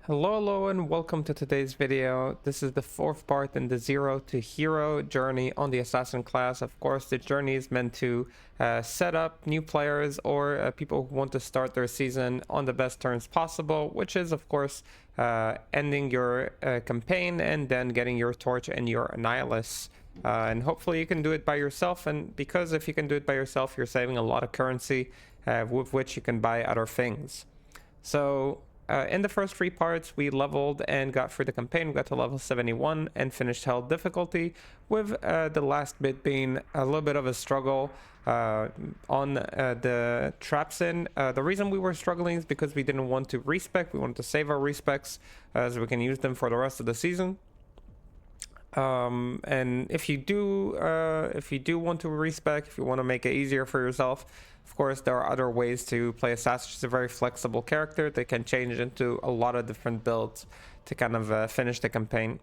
Hello and welcome to today's video. This is the fourth part in the Zero to Hero journey on the Assassin class. Of course, the journey is meant to set up new players or people who want to start their season on the best terms possible, which is, of course, ending your campaign and then getting your Torch and your Annihilus. And hopefully you can do it by yourself, and because if you can do it by yourself, you're saving a lot of currency with which you can buy other things. So in the first three parts, we leveled and got through the campaign. We got to level 71 and finished Hell difficulty, with the last bit being a little bit of a struggle on the TrapSin. The reason we were struggling is because we didn't want to respec. We wanted to save our respecs so we can use them for the rest of the season. And if you do want to respec, if you want to make it easier for yourself, of course there are other ways to play Assassin. She's a very flexible character. They can change into a lot of different builds to kind of finish the campaign.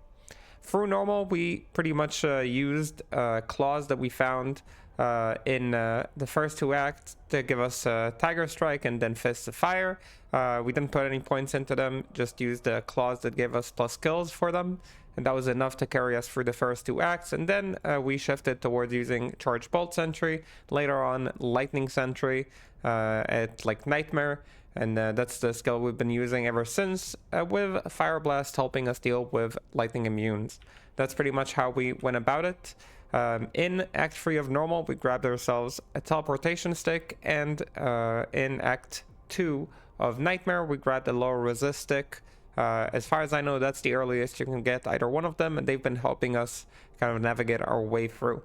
Through normal, we pretty much used claws that we found in the first two acts to give us Tiger Strike and then Fists of Fire. We didn't put any points into them, just used the claws that gave us plus skills for them, and that was enough to carry us through the first two acts. And then we shifted towards using Charge Bolt Sentry, later on Lightning Sentry at like Nightmare, and that's the skill we've been using ever since, with Fire Blast helping us deal with lightning immunes. That's pretty much how we went about it. In Act 3 of Normal, we grabbed ourselves a teleportation stick, and in Act 2 of Nightmare, we grabbed a lower resist stick. As far as I know, that's the earliest you can get either one of them, and they've been helping us kind of navigate our way through.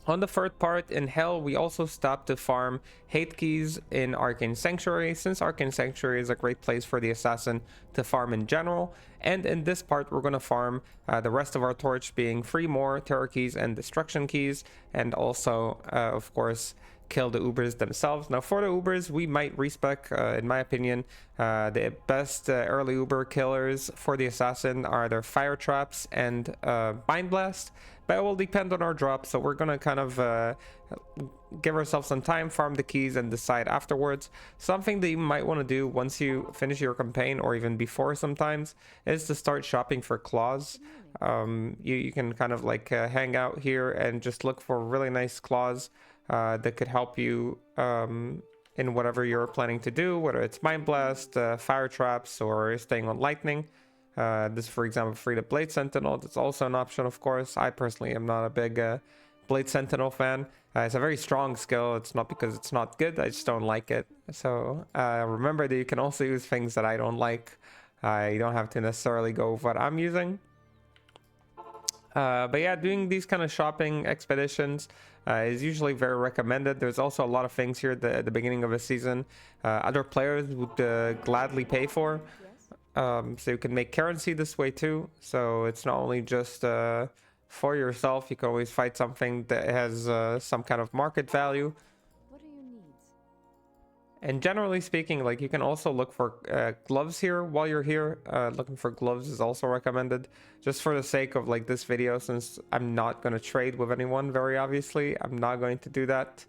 On the third part, in Hell, we also stopped to farm hate keys in Arcane Sanctuary, since Arcane Sanctuary is a great place for the Assassin to farm in general. And in this part, we're going to farm the rest of our torch, being 3 more Terror keys and Destruction keys, and also, of course, kill the Ubers themselves. Now, for the Ubers, we might respec. In my opinion, the best early Uber killers for the Assassin are their Fire Traps and Mind Blast, but it will depend on our drop, so we're gonna kind of give ourselves some time, farm the keys, and decide afterwards. Something that you might want to do once you finish your campaign, or even before sometimes, is to start shopping for claws. You can kind of like hang out here and just look for really nice claws that could help you in whatever you're planning to do, whether it's Mind Blast, Fire Traps, or staying on Lightning. This, for example, free to Blade Sentinel. That's also an option, of course. I personally am not a big Blade Sentinel fan. It's a very strong skill. It's not because it's not good, I just don't like it. So remember that you can also use things that I don't like. You don't have to necessarily go with what I'm using. But yeah, doing these kind of shopping expeditions is usually very recommended. There's also a lot of things here at the beginning of a season other players would gladly pay for. So you can make currency this way too. So it's not only just for yourself. You can always fight something that has some kind of market value. What are your needs? And generally speaking, like, you can also look for gloves here while you're here. Looking for gloves is also recommended, just for the sake of like this video, since I'm not going to trade with anyone. Very obviously, I'm not going to do that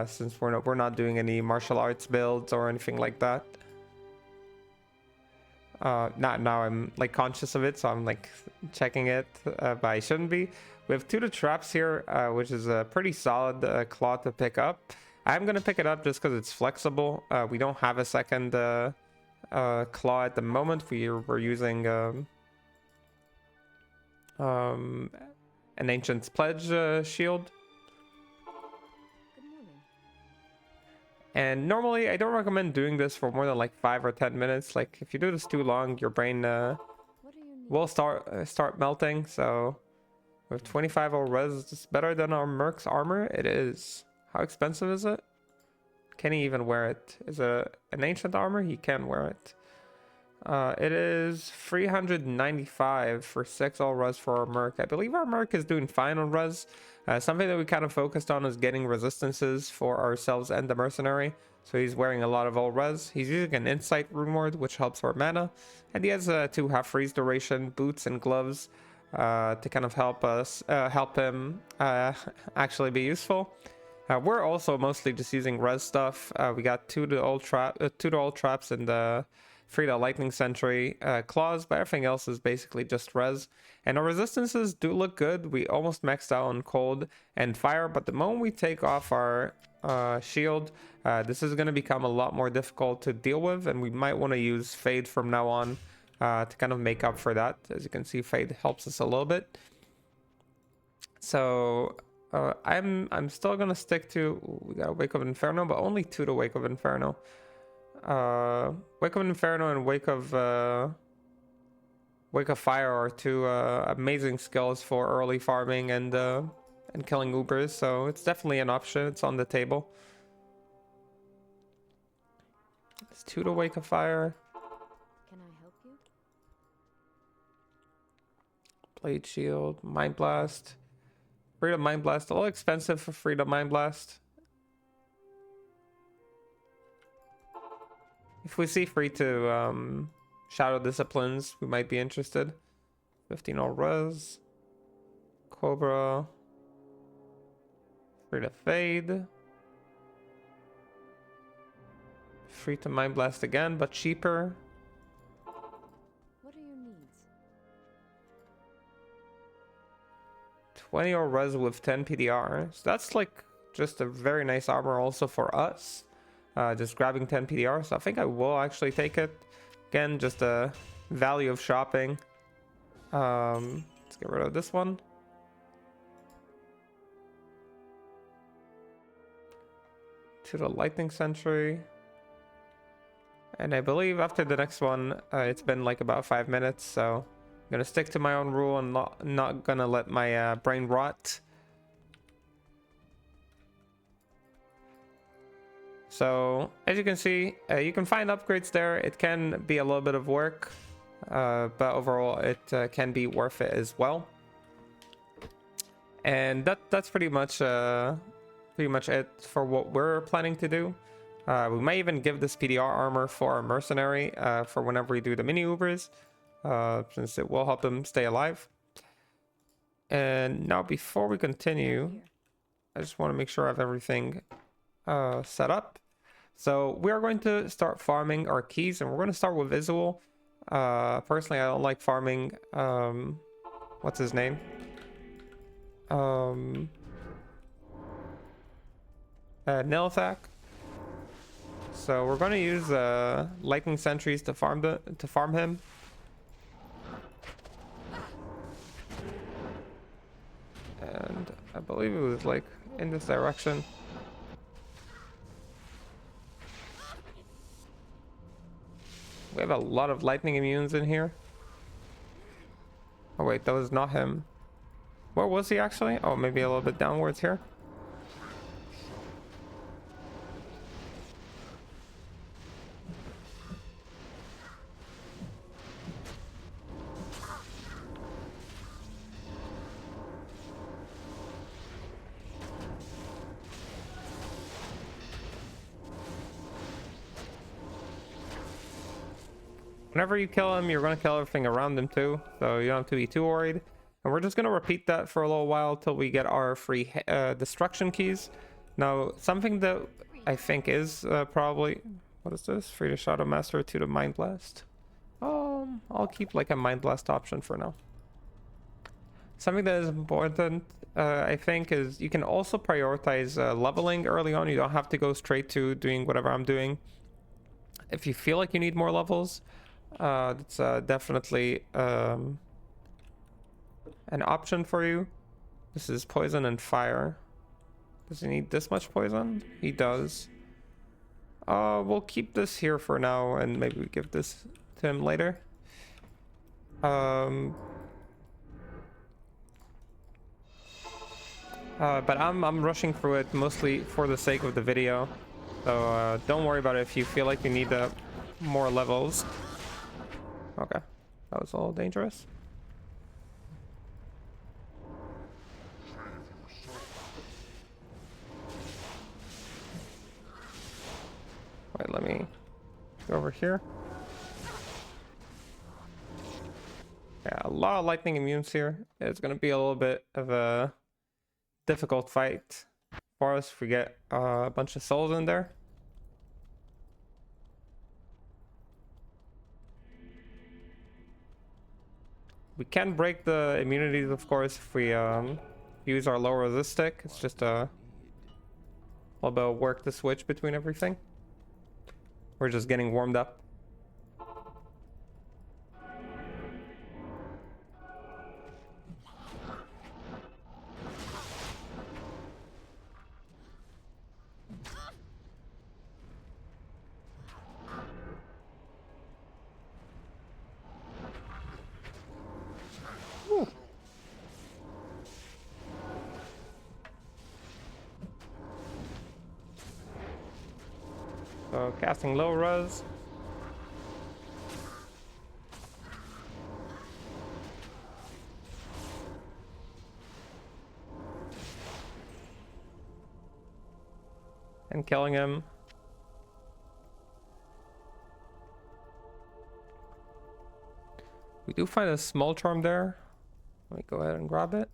since we're not doing any martial arts builds or anything like that. Not now, I'm like conscious of it, so I'm like checking it, but I shouldn't be. We have 2 traps here, which is a pretty solid claw to pick up. I'm gonna pick it up just because it's flexible. We don't have a second claw at the moment. We're using an Ancient's Pledge shield. And normally, I don't recommend doing this for more than like 5 or 10 minutes. Like, if you do this too long, your brain will start melting. So, with 25 all res, it's better than our Merc's armor. It is. How expensive is it? Can he even wear it? Is it an ancient armor? He can wear it. It is 395 for 6 all res for our Merc. I believe our Merc is doing fine on res. Something that we kind of focused on is getting resistances for ourselves and the mercenary. So he's wearing a lot of all res. He's using an Insight Rune Ward, which helps our mana. And he has 2 half freeze duration boots and gloves to kind of help him actually be useful. We're also mostly just using res stuff. We got two to all traps in the Frida Lightning Sentry, Claws, but everything else is basically just res. And our resistances do look good. We almost maxed out on Cold and Fire, but the moment we take off our shield, this is going to become a lot more difficult to deal with, and we might want to use Fade from now on to kind of make up for that. As you can see, Fade helps us a little bit. So I'm still gonna stick to, we got Wake of Inferno, but only 2 to Wake of Inferno. Wake of Inferno and Wake of Fire are 2 amazing skills for early farming and killing Ubers, so it's definitely an option. It's on the table. It's 2 to Wake of Fire. Can I help you? Blade Shield, Mind Blast. Freedom Mind Blast, a little expensive for Freedom Mind Blast. If we see free to Shadow Disciplines, we might be interested. 15 all res. Cobra. Free to Fade. Free to Mind Blast again, but cheaper. What are your needs? 20 or res with 10 PDR. So that's like just a very nice armor also for us. Just grabbing 10 PDR. So I think I will actually take it. Again, just a value of shopping. Let's get rid of this one. To the Lightning Sentry. And I believe after the next one, it's been like about 5 minutes, so I'm gonna stick to my own rule and not gonna let my brain rot. So as you can see, you can find upgrades there. It can be a little bit of work, but overall it can be worth it as well. And that's pretty much it for what we're planning to do. We might even give this PDR armor for our mercenary for whenever we do the mini Ubers, since it will help them stay alive. And now before we continue, I just want to make sure I have everything set up. So we are going to start farming our keys, and we're going to start with Izual. Personally, I don't like farming, what's his name? Lilith. So we're going to use lightning sentries to farm him. And I believe it was like in this direction. We have a lot of lightning immunes in here. Oh wait, that was not him. Where was he actually? Oh, maybe a little bit downwards here. Whenever you kill him, you're going to kill everything around him too, so you don't have to be too worried. And we're just going to repeat that for a little while till we get our free destruction keys. Now, something that I think is probably... What is this? Free to Shadow Master, 2 to Mind Blast. I'll keep like a Mind Blast option for now. Something that is important, I think, is you can also prioritize leveling early on. You don't have to go straight to doing whatever I'm doing. If you feel like you need more levels, that's definitely an option for you. This is poison and fire. Does he need this much poison? He does. We'll keep this here for now, and maybe we give this to him later. But I'm rushing through it mostly for the sake of the video. So don't worry about it if you feel like you need more levels. Okay, that was a little dangerous. Wait, let me go over here. Yeah, a lot of lightning immunes here. It's gonna be a little bit of a difficult fight for us if we get a bunch of souls in there. We can break the immunities, of course, if we use our low resist stick. It's just a little bit of work to switch between everything. We're just getting warmed up. So casting low res. And killing him. We do find a small charm there. Let me go ahead and grab it.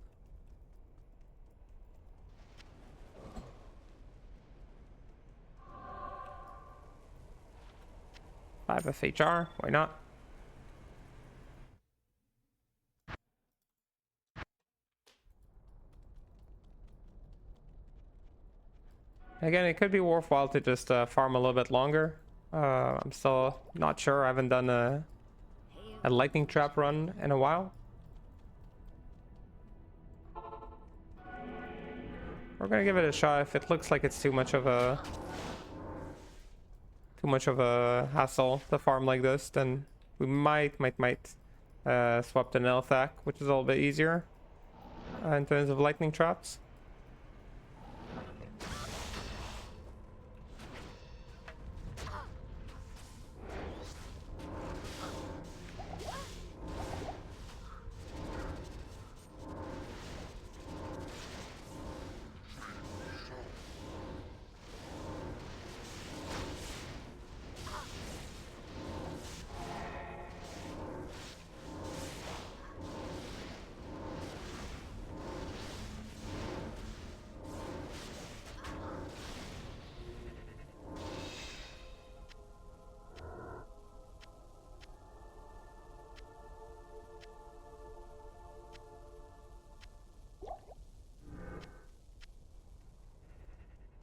Five FHR, why not? Again, it could be worthwhile to just farm a little bit longer. I'm still not sure. I haven't done a lightning trap run in a while. We're gonna give it a shot. If it looks like it's too much of a hassle to farm like this, then we might swap to Nelthak, which is a little bit easier in terms of lightning traps.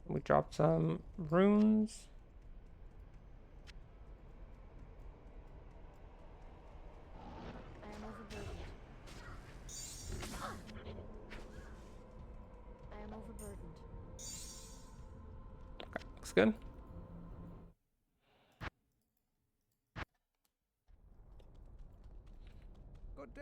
We dropped some runes. I am overburdened. I am overburdened. Okay, looks good. Good day.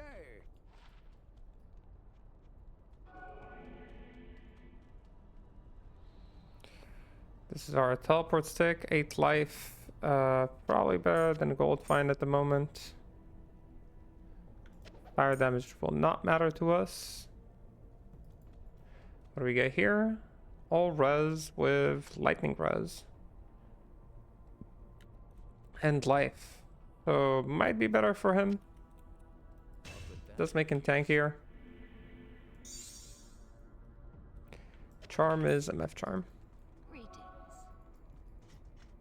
This is our teleport stick, 8 life. Probably better than a gold find at the moment. Fire damage will not matter to us. What do we get here? All res with lightning res. And life. So might be better for him. Does make him tankier. Charm is MF charm. Greetings.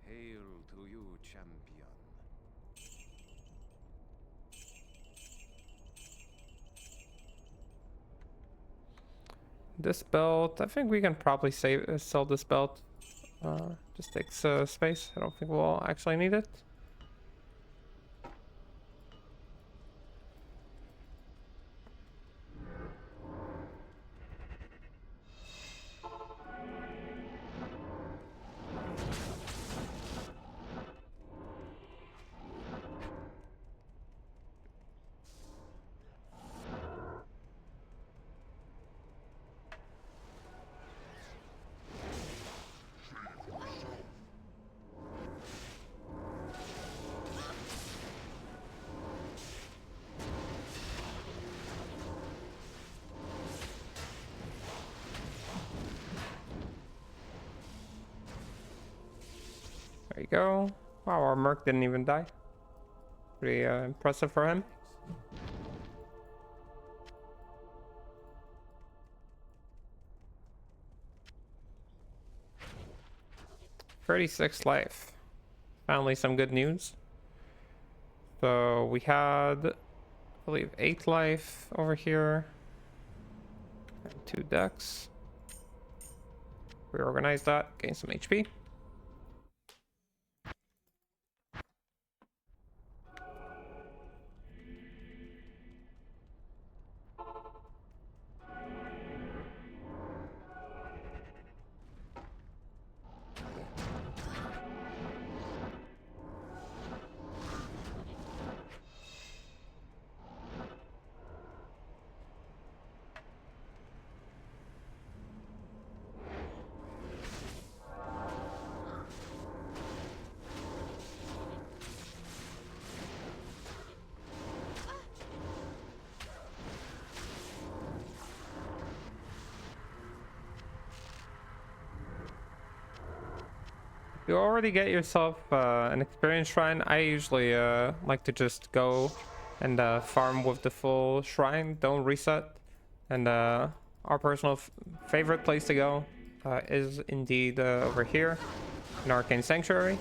Hail to you, champion. This belt, I think we can probably sell this belt. Just takes space. I don't think we'll actually need it. There you go. Wow, our Merc didn't even die. Pretty impressive for him. $36 life. Finally some good news. So we had believe 8 life over here. And 2 decks. Reorganize that, gain some HP. You already get yourself an experience shrine. I usually like to just go and farm with the full shrine, don't reset. And our personal favorite place to go is indeed over here in Arcane Sanctuary.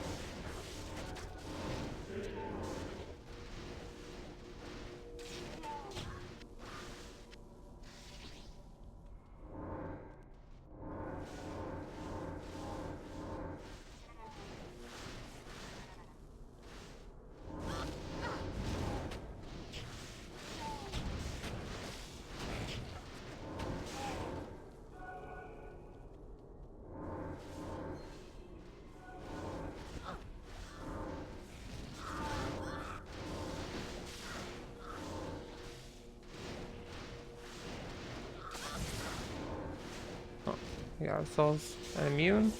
We got ourselves an immune.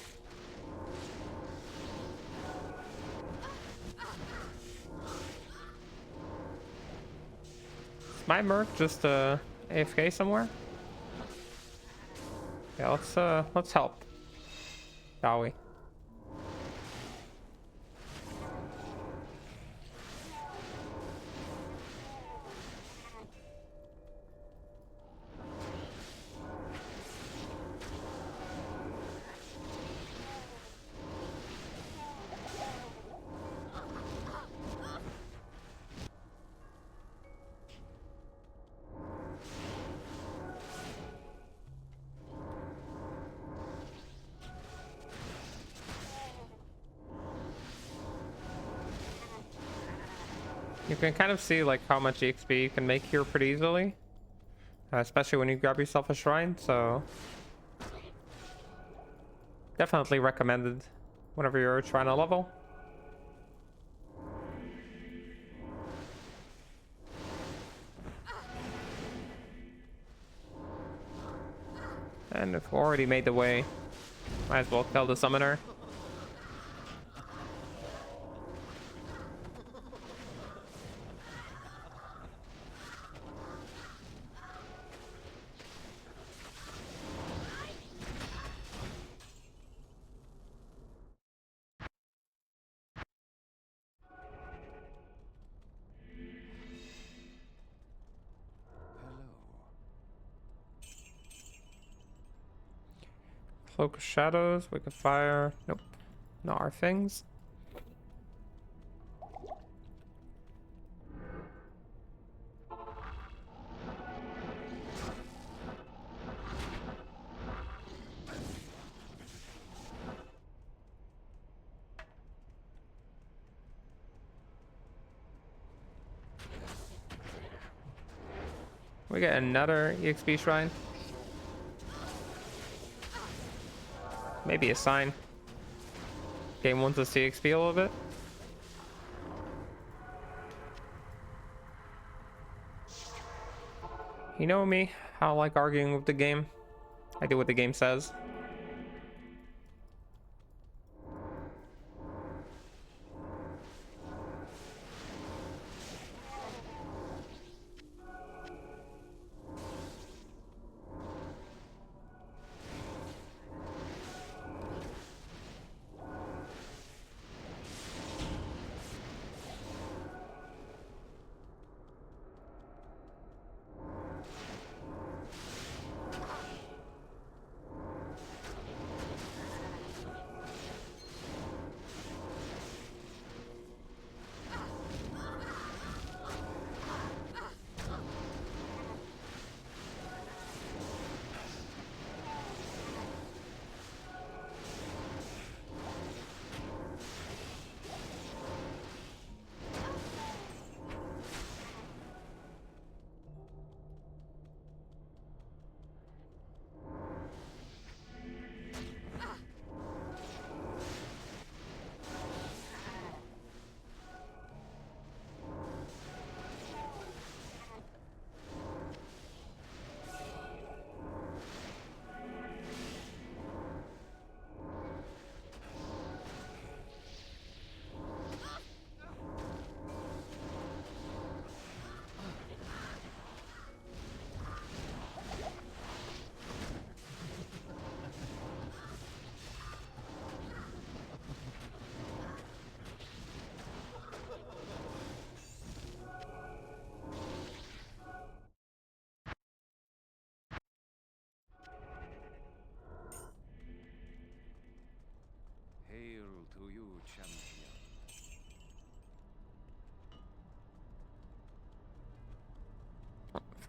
Is my Merc just AFK somewhere? Yeah, let's help. Shall we? You can kind of see like how much EXP you can make here pretty easily, especially when you grab yourself a shrine. So definitely recommended whenever you're trying to level. And if we already made the way, might as well kill the summoner. Cloak of Shadows, Wake of Fire. Nope. Not our things. We get another EXP shrine. Maybe a sign. Game wants us to EXP a little bit. You know me, I don't like arguing with the game. I do what the game says.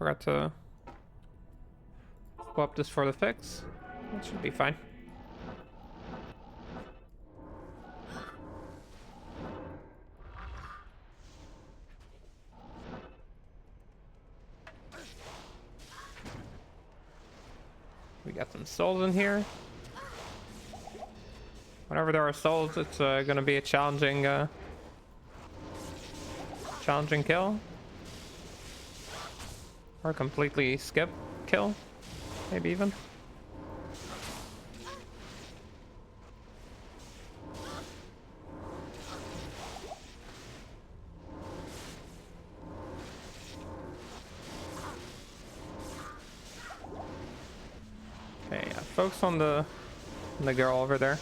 forgot to swap this for the fix. That should be fine. We got some souls in here. Whenever there are souls, it's gonna be a challenging kill. Or completely skip kill, maybe even. Okay, yeah, focus on the girl over there.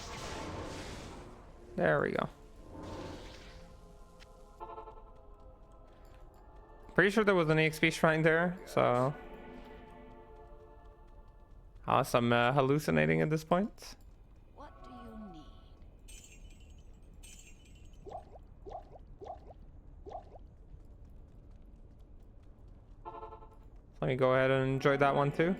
There we go. Pretty sure there was an EXP shrine there, so I'm hallucinating at this point. What do you need? Let me go ahead and enjoy that one too.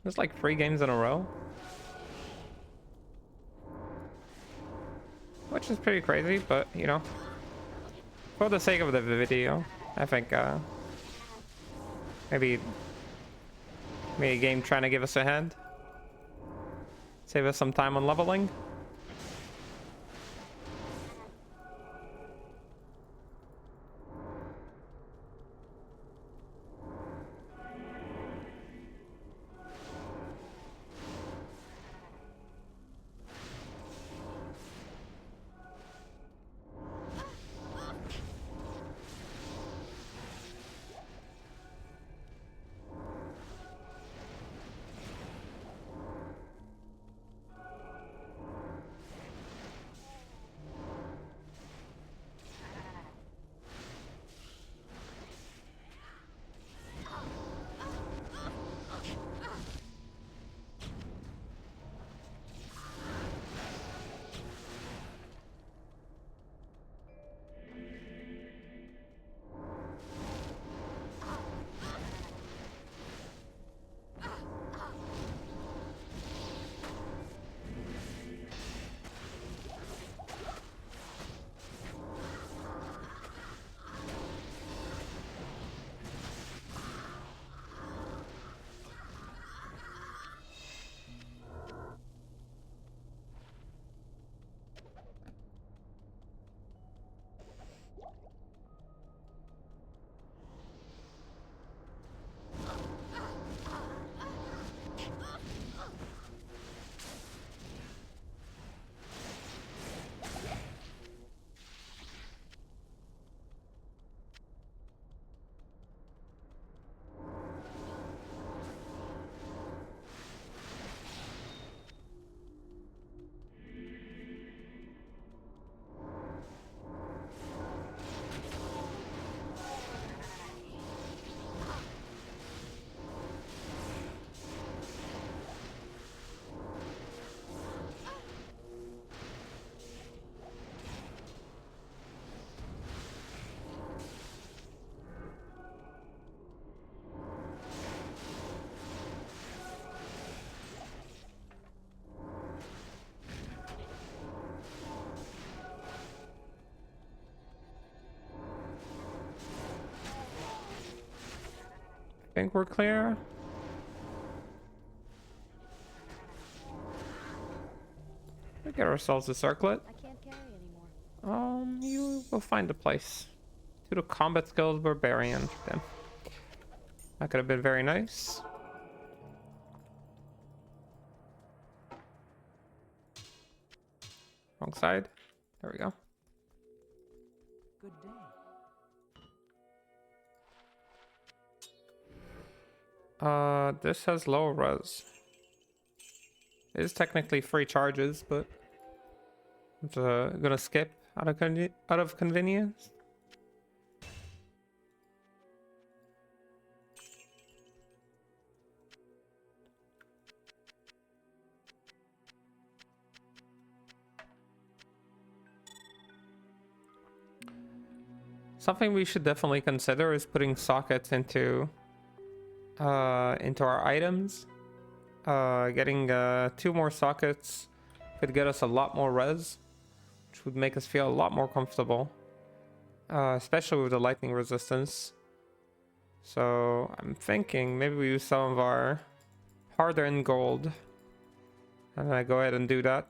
There's like 3 games in a row, which is pretty crazy, but you know, for the sake of the video, I think maybe a game trying to give us a hand, save us some time on leveling. Think we're clear. We get ourselves a circlet. I can't carry anymore. You will find a place. To the combat skills barbarian. Then that could have been very nice. Wrong side. There we go. Good day. This has low res. It is technically 3 charges, but I'm gonna skip out of convenience. Something we should definitely consider is putting sockets into our items. Getting 2 more sockets could get us a lot more res, which would make us feel a lot more comfortable, especially with the lightning resistance. So I'm thinking maybe we use some of our hard-earned gold, and I go ahead and do that.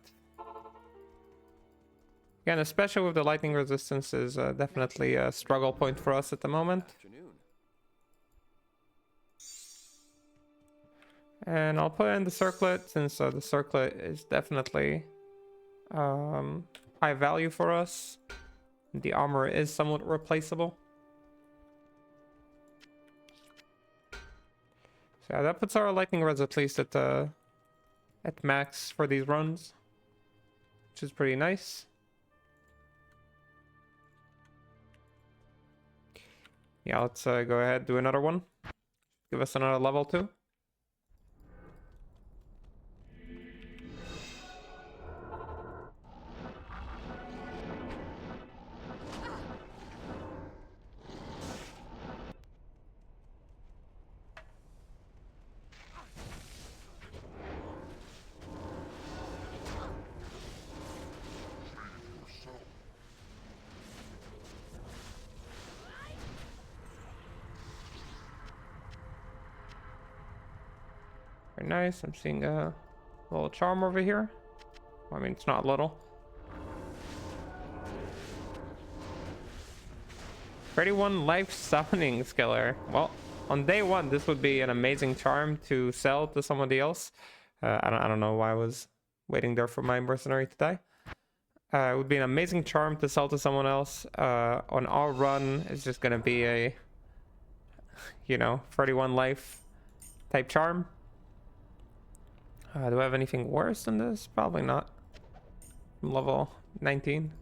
Again, especially with the lightning resistance is definitely a struggle point for us at the moment. And I'll put in the circlet since the circlet is definitely high value for us. The armor is somewhat replaceable. So yeah, that puts our lightning res at least at max for these runs, which is pretty nice. Yeah, let's go ahead, do another one. Give us another level 2. Very nice. I'm seeing a little charm over here. I mean, it's not little. 31 life summoning skiller. Well, on day 1, this would be an amazing charm to sell to somebody else. I don't know why I was waiting there for my mercenary to die. It would be an amazing charm to sell to someone else. On our run, it's just gonna be a, 31 life type charm. Do I have anything worse than this? Probably not. I'm level 19.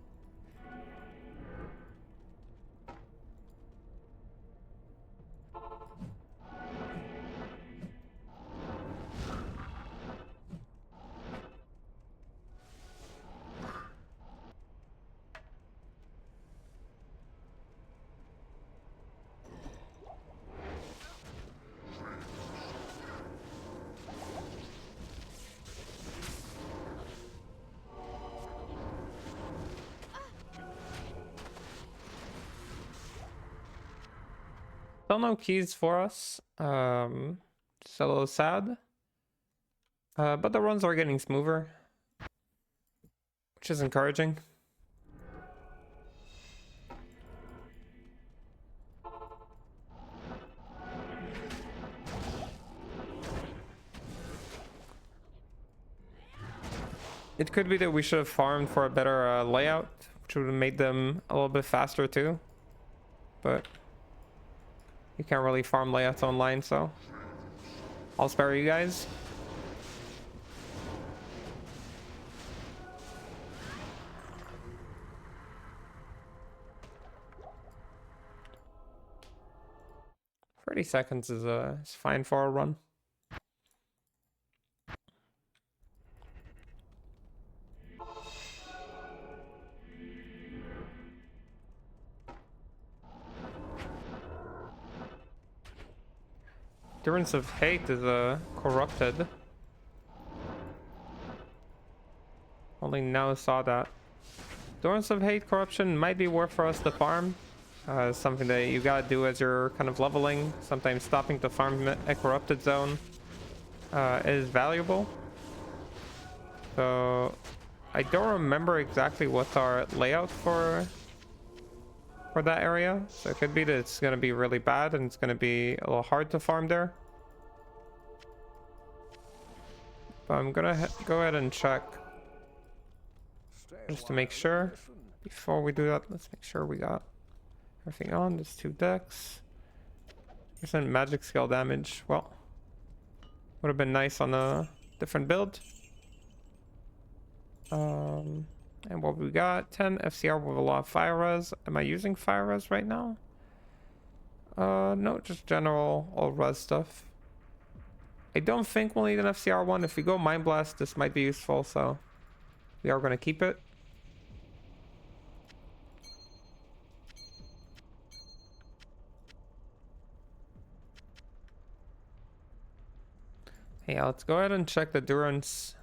Still no keys for us. Just a little sad. But the runs are getting smoother, which is encouraging. It could be that we should have farmed for a better layout, which would have made them a little bit faster too. But you can't really farm layouts online, so I'll spare you guys. $30 is fine for a run. Endurance of Hate is corrupted. Only now saw that. Endurance of Hate corruption might be worth for us to farm. Something that you gotta do as you're kind of leveling. Sometimes stopping to farm a corrupted zone is valuable. So I don't remember exactly what's our layout for that area, so it could be that it's gonna be really bad and it's gonna be a little hard to farm there. But I'm gonna go ahead and check just to make sure. Before we do that, let's make sure we got everything on. There's 2 decks. % magic skill damage. Well, would have been nice on a different build. And what we got? 10 FCR with a lot of fire res. Am I using fire res right now? No, just general all res stuff. I don't think we'll need an FCR one. If we go Mind Blast, this might be useful, so we are going to keep it. Yeah, let's go ahead and check the Durance.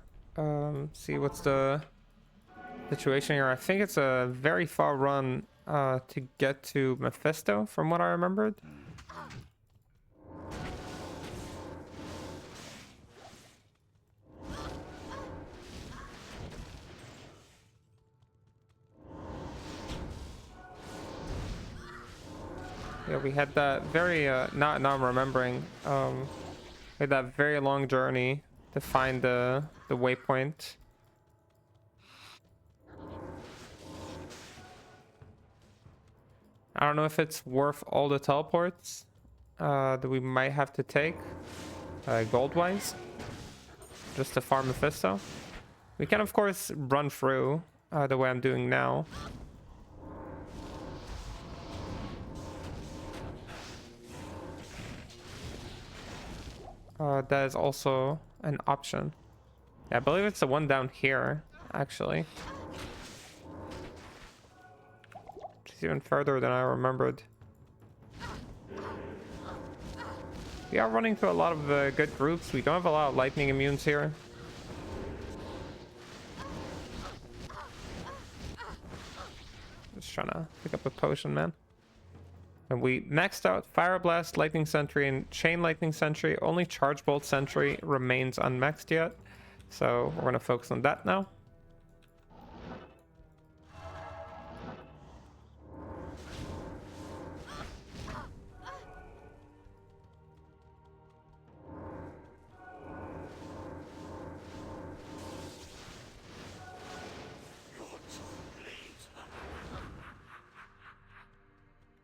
See what's the situation here. I think it's a very far run to get to Mephisto, from what I remembered. Yeah, we had that very now I'm remembering. We had that very long journey to find the waypoint. I don't know if it's worth all the teleports that we might have to take gold wise just to farm Mephisto. We can of course run through the way I'm doing now. That is also an option. Yeah, I believe it's the one down here, actually. Which is even further than I remembered. We are running through a lot of good groups. We don't have a lot of lightning immunes here. Just trying to pick up a potion, man. And we maxed out Fire Blast, Lightning Sentry, and Chain Lightning Sentry. Only Charge Bolt Sentry remains unmaxed yet. So we're going to focus on that now.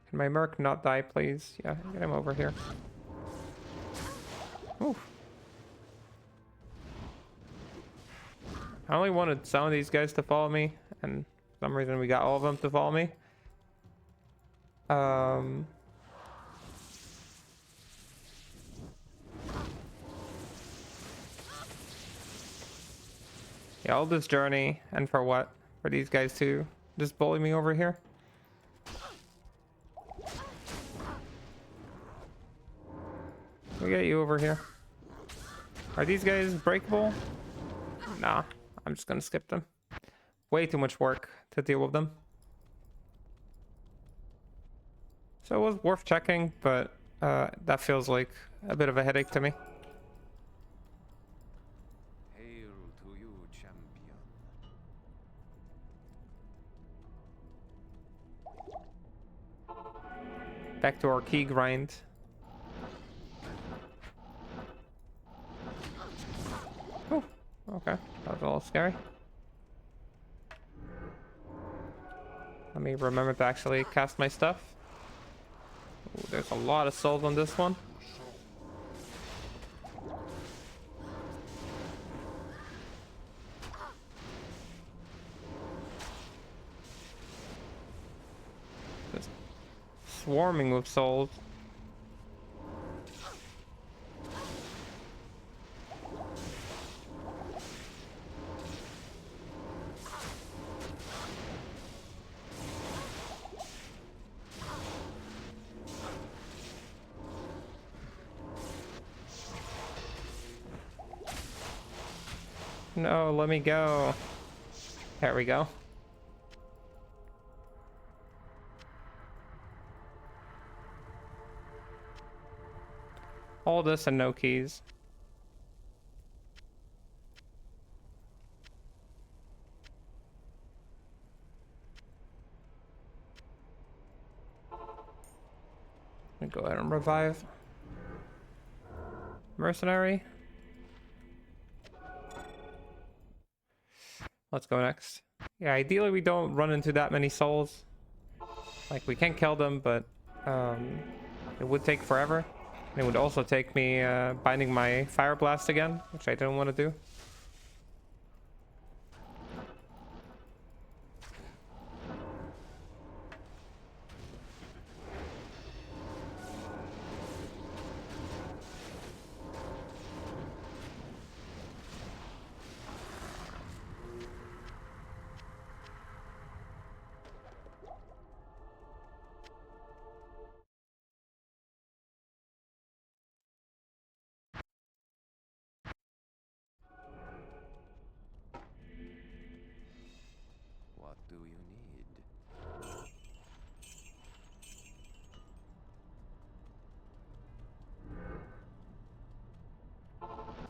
Can my Merc not die, please? Yeah, get him over here. Ooh. I only wanted some of these guys to follow me, and for some reason we got all of them to follow me. Yeah, all this journey, and for what? For these guys to just bully me over here? We get you over here. Are these guys breakable? Nah, I'm just gonna skip them. Way too much work to deal with them. So it was worth checking, but that feels like a bit of a headache to me. Hail to you, champion. Back to our key grind. Oh, okay. That was a little scary. Let me remember to actually cast my stuff. Ooh, there's a lot of souls on this one. Just swarming with souls. No, let me go. There we go. All this and no keys. Let me go ahead and revive. Mercenary. Let's go next. Yeah, ideally we don't run into that many souls. Like, we can kill them, but it would take forever. And it would also take me binding my Fire Blast again, which I don't want to do.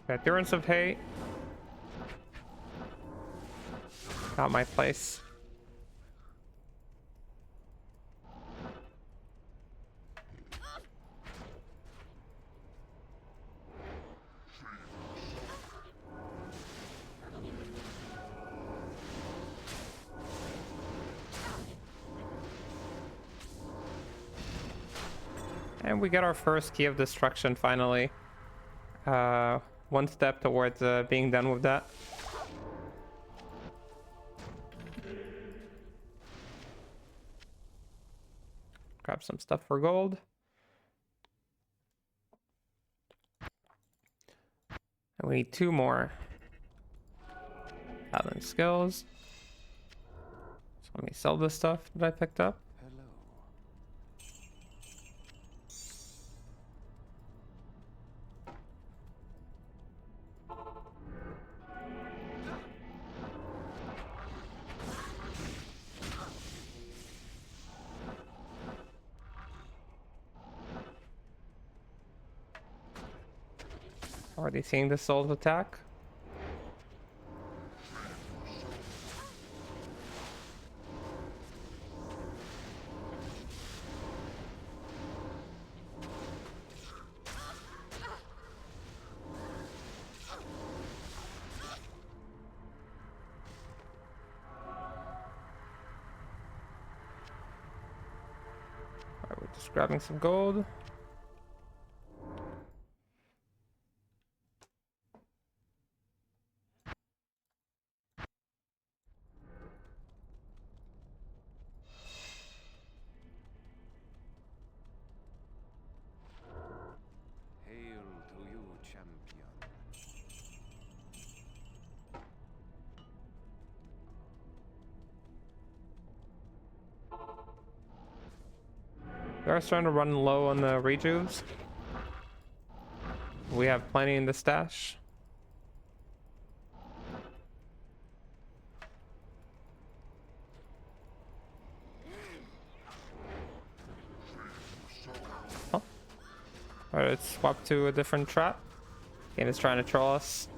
Adherence of Hate. Got my place. And we get our first Key of Destruction finally. One step towards being done with that. Grab some stuff for gold. And we need 2 more. Paladin skills. So let me sell this stuff that I picked up. Hello. Already seeing the soul's attack. Alright, we're just grabbing some gold. Hail to you, champion. They're starting to run low on the rejuves. We have plenty in the stash. Oh. Alright, let's swap to a different trap. Game is trying to troll us.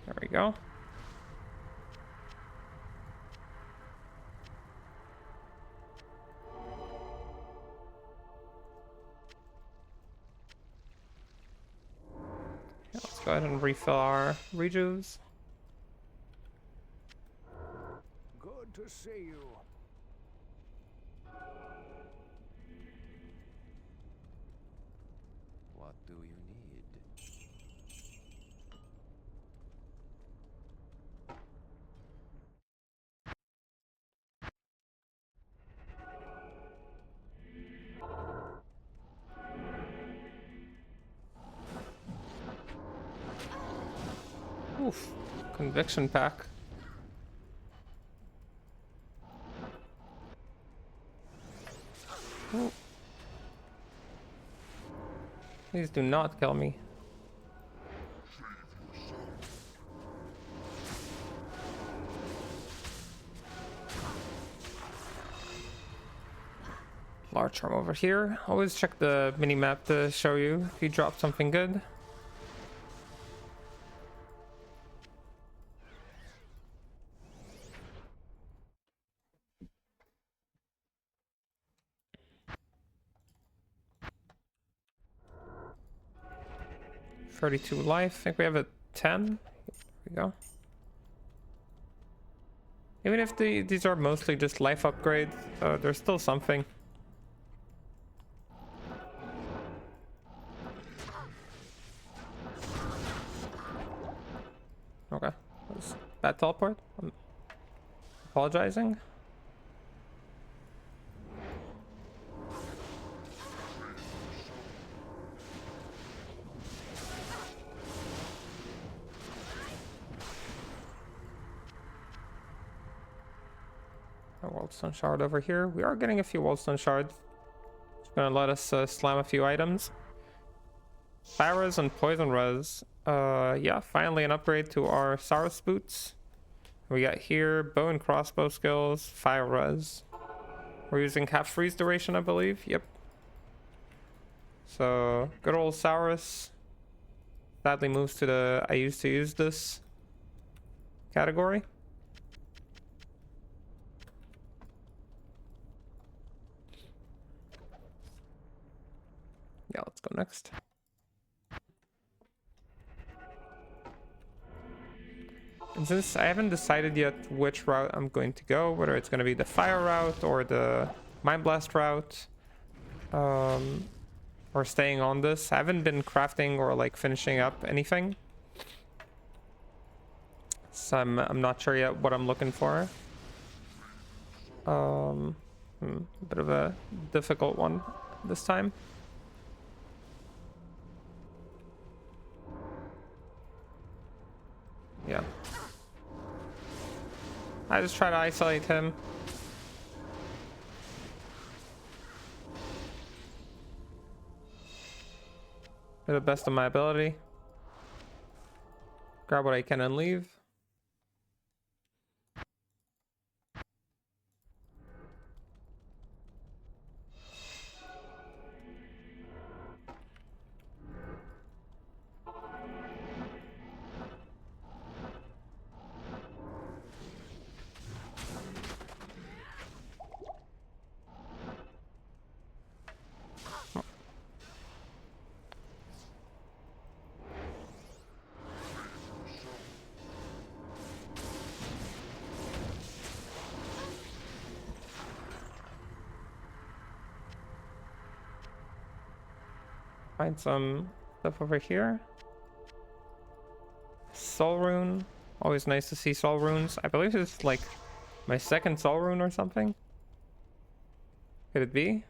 There we go. Okay, let's go ahead and refill our rejuves. Good to see you. What do you need? Oof. Conviction pack. Ooh. Please do not kill me. Large arm over here. Always check the mini map to show you if you drop something good. $32 life. I think we have a 10. There we go. Even if these are mostly just life upgrades, there's still something. Okay. Was that teleport? I'm apologizing. A Wildstone shard over here. We are getting a few Wildstone shards. It's gonna let us slam a few items. Fire res and poison res. Yeah, finally an upgrade to our Saurus boots. We got here bow and crossbow skills, fire res. We're using half freeze duration, I believe. Yep. So good old Saurus sadly moves to the I used to use this category. Yeah, let's go next. And since I haven't decided yet which route I'm going to go, whether it's going to be the fire route or the mind blast route, or staying on this, I haven't been crafting or like finishing up anything, so I'm not sure yet what I'm looking for. Bit of a difficult one this time. Yeah. I just try to isolate him. To the best of my ability. Grab what I can and leave. Find some stuff over here. Soul rune. Always nice to see soul runes. I believe it's like my second soul rune or something. Could it be?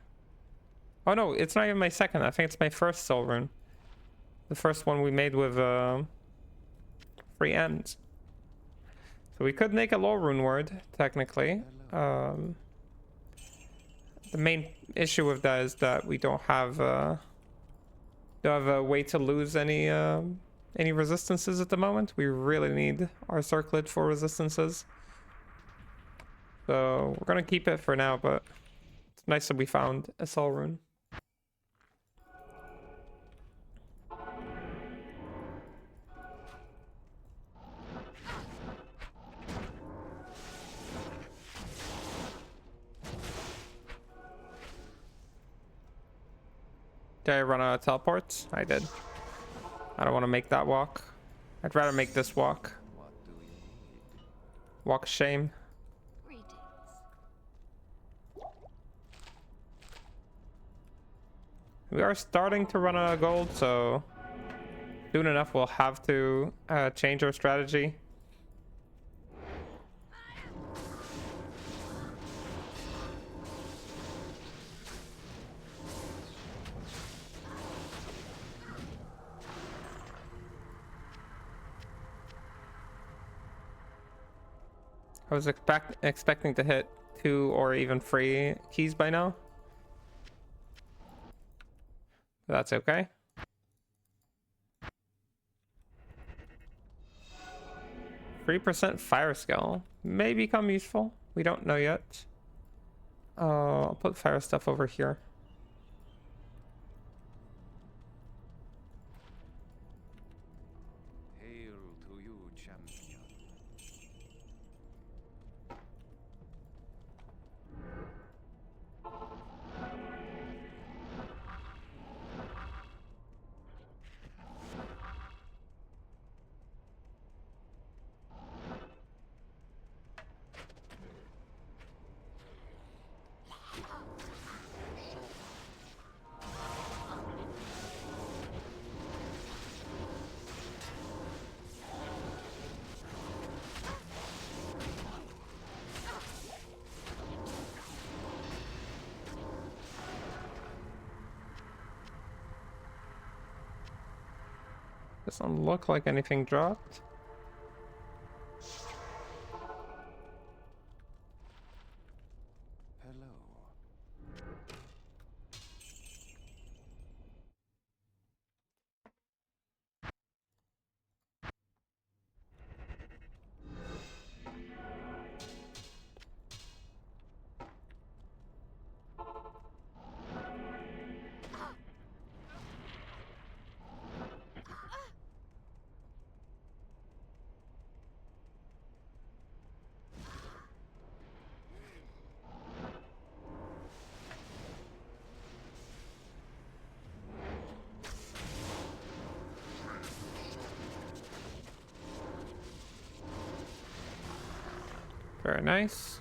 Oh no, it's not even my second. I think it's my first soul rune. The first one we made with free ends. So we could make a low rune word, technically. The main issue with that is that we don't have a way to lose any resistances at the moment. We really need our circlet for resistances. So we're gonna keep it for now, but it's nice that we found a soul rune. Did I run out of teleports? I did. I don't want to make that walk. I'd rather make this walk. What do you need? Walk of shame. Greetings. We are starting to run out of gold, so soon enough we'll have to change our strategy. I was expecting to hit 2 or even 3 keys by now. That's okay. %3 fire skill may become useful. We don't know yet. I'll put fire stuff over here. Hail to you, champion. Doesn't look like anything dropped. Very nice.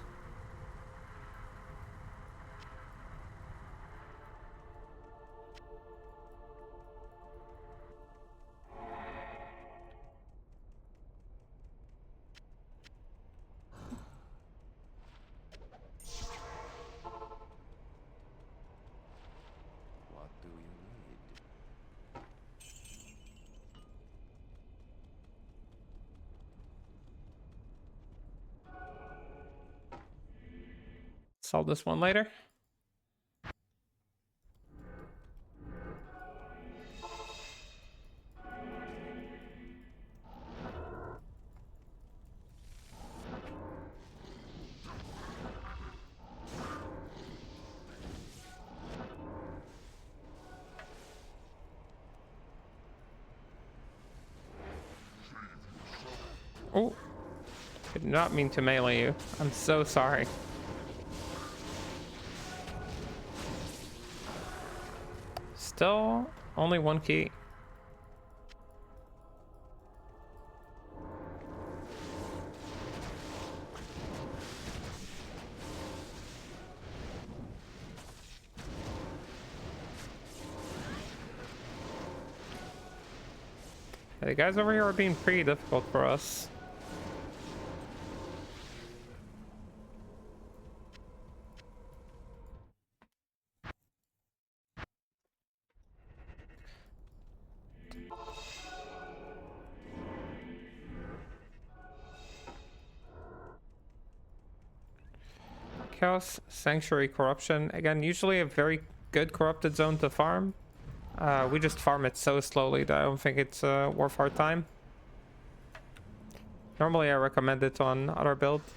What do you need? Solve this one later. Oh, did not mean to melee you. I'm so sorry. Still only one key. The guys over here are being pretty difficult for us. Chaos, Sanctuary, Corruption. Again, usually a very good corrupted zone to farm. We just farm it so slowly that I don't think it's worth our time. Normally I recommend it on other builds.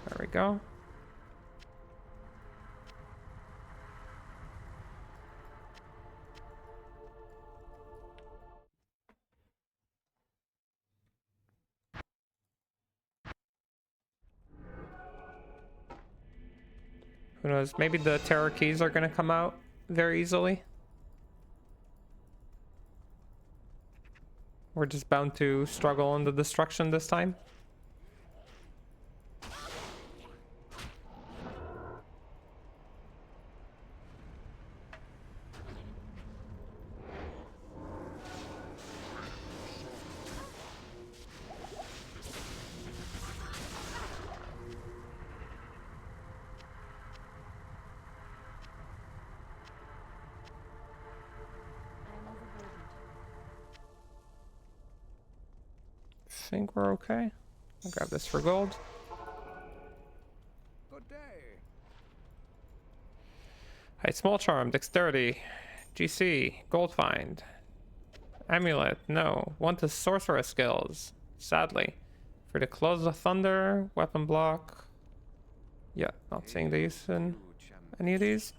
There we go. Who knows? Maybe the terror keys are going to come out very easily. We're just bound to struggle in the destruction this time. I think we're okay. I'll grab this for gold. Good day. Hey, small charm, dexterity, GC, gold find, amulet. No, want the sorcerer skills. Sadly, for the close of thunder, weapon block. Yeah, not seeing these in any of these.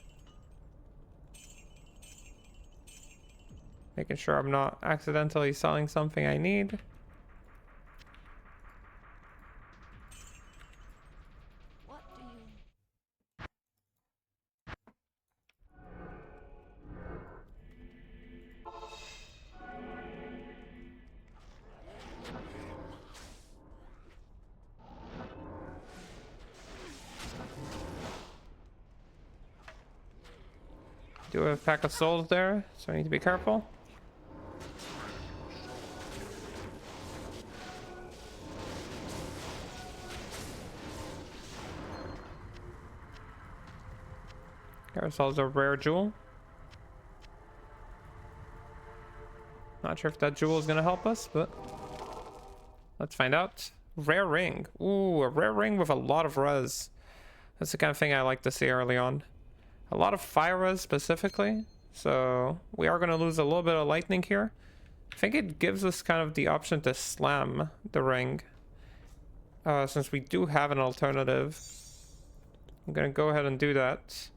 Making sure I'm not accidentally selling something I need. What do you... Do have a pack of souls there, so I need to be careful. Got ourselves a rare jewel. Not sure if that jewel is going to help us, but let's find out. Rare ring. Ooh, a rare ring with a lot of res. That's the kind of thing I like to see early on. A lot of fire res specifically. So we are going to lose a little bit of lightning here. I think it gives us kind of the option to slam the ring. Since we do have an alternative. I'm going to go ahead and do that.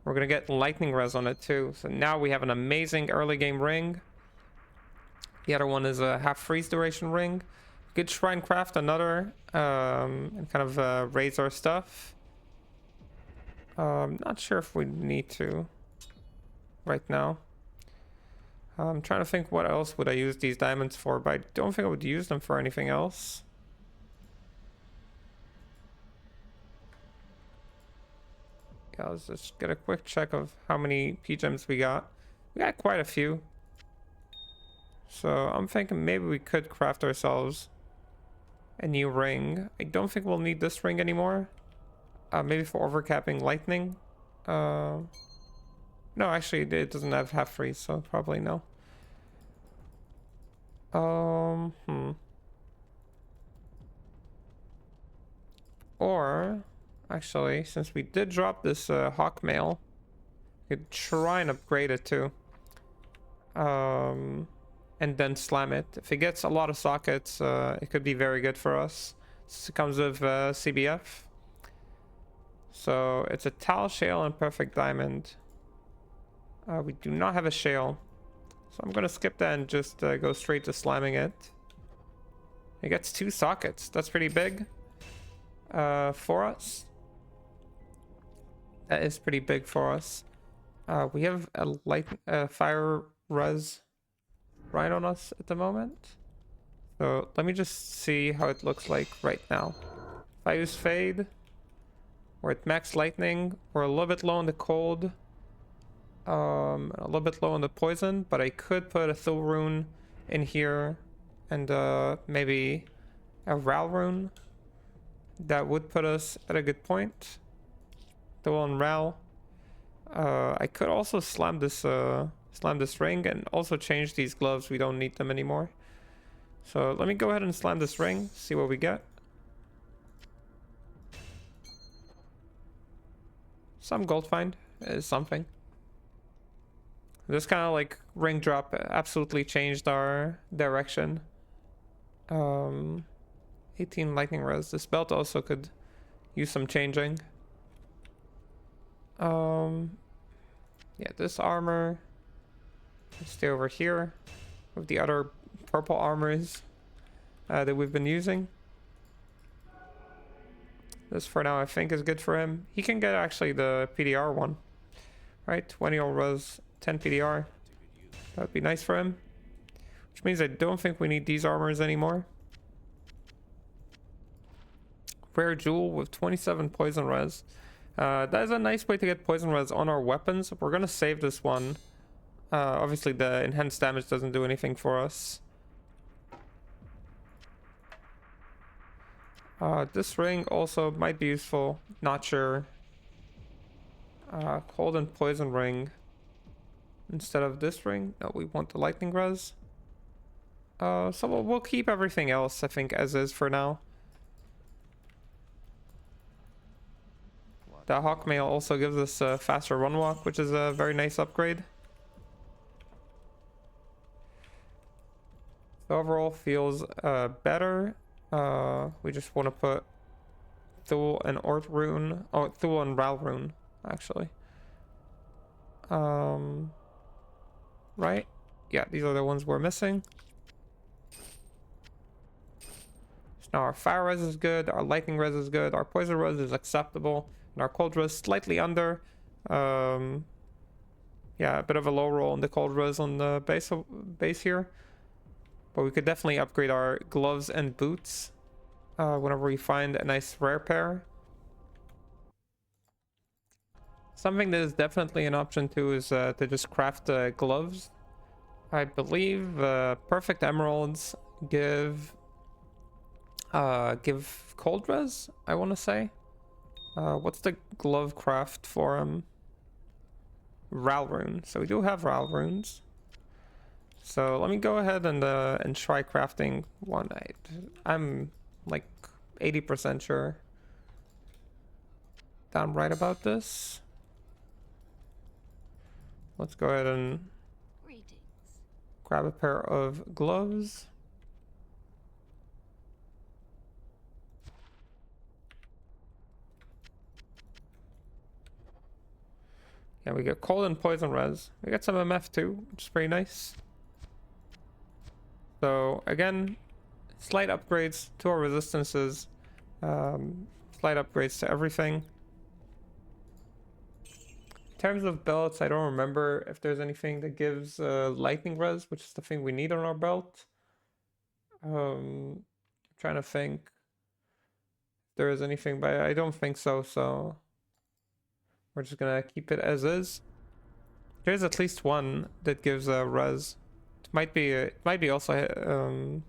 We're going to get lightning res on it too. So now we have an amazing early game ring. The other one is a half freeze duration ring. Good shrine craft, another, and kind of raise our stuff. Not sure if we need to right now. I'm trying to think what else would I use these diamonds for, but I don't think I would use them for anything else. Yeah, let's just get a quick check of how many P-gems we got. We got quite a few. So I'm thinking maybe we could craft ourselves a new ring. I don't think we'll need this ring anymore. Maybe for overcapping lightning. No, actually it doesn't have half freeze, so probably no. Or actually, since we did drop this hawk mail, we could try and upgrade it too. And then slam it. If it gets a lot of sockets, it could be very good for us. It comes with CBF. So it's a tile, shale, and perfect diamond. We do not have a shale. So I'm gonna skip that and just go straight to slamming it. It gets 2 sockets. That's pretty big for us. That is pretty big for us. We have a fire res right on us at the moment. So let me just see how it looks like right now. If I use fade, we're at max lightning. We're a little bit low on the cold. A little bit low on the poison, but I could put a Thul rune in here and maybe a Ral rune. That would put us at a good point. Thul and Ral. I could also slam this ring and also change these gloves. We don't need them anymore. So let me go ahead and slam this ring, see what we get. Some gold find is something. This kind of like ring drop absolutely changed our direction. 18 lightning res. This belt also could use some changing. Yeah, this armor. Let's stay over here with the other purple armors that we've been using. This for now I think is good for him. He can get actually the PDR one. Right, 20 all res, 10 PDR. That would be nice for him. Which means I don't think we need these armors anymore. Rare jewel with 27 poison res. That is a nice way to get poison res on our weapons. We're gonna save this one. Obviously the enhanced damage doesn't do anything for us. This ring also might be useful, not sure. Cold and poison ring instead of this ring. No, we want the lightning res. So we'll keep everything else, I think, as is for now. The hawk mail also gives us a faster run walk, which is a very nice upgrade. So overall feels better. We just want to put Thul and Ort rune. Oh, Thul and Ral rune, actually. Right? Yeah, these are the ones we're missing. So now our fire res is good, our lightning res is good, our poison res is acceptable, and our cold res slightly under. Yeah, a bit of a low roll on the cold res on the base here. But we could definitely upgrade our gloves and boots whenever we find a nice rare pair. Something that is definitely an option too is to just craft gloves. I believe perfect emeralds give cold res, I want to say. What's the glove craft for Ral rune? So we do have Ral runes. So let me go ahead and try crafting one. I'm like 80% sure that I'm right about this. Let's go ahead and grab a pair of gloves. Yeah, we get cold and poison res. We get some MF too, which is pretty nice. So again, slight upgrades to our resistances, slight upgrades to everything. terms of belts, I don't remember if there's anything that gives lightning res, which is the thing we need on our belt. I'm trying to think if there is anything, but I don't think so. So we're just gonna keep it as is. There's at least one that gives a res. It might be also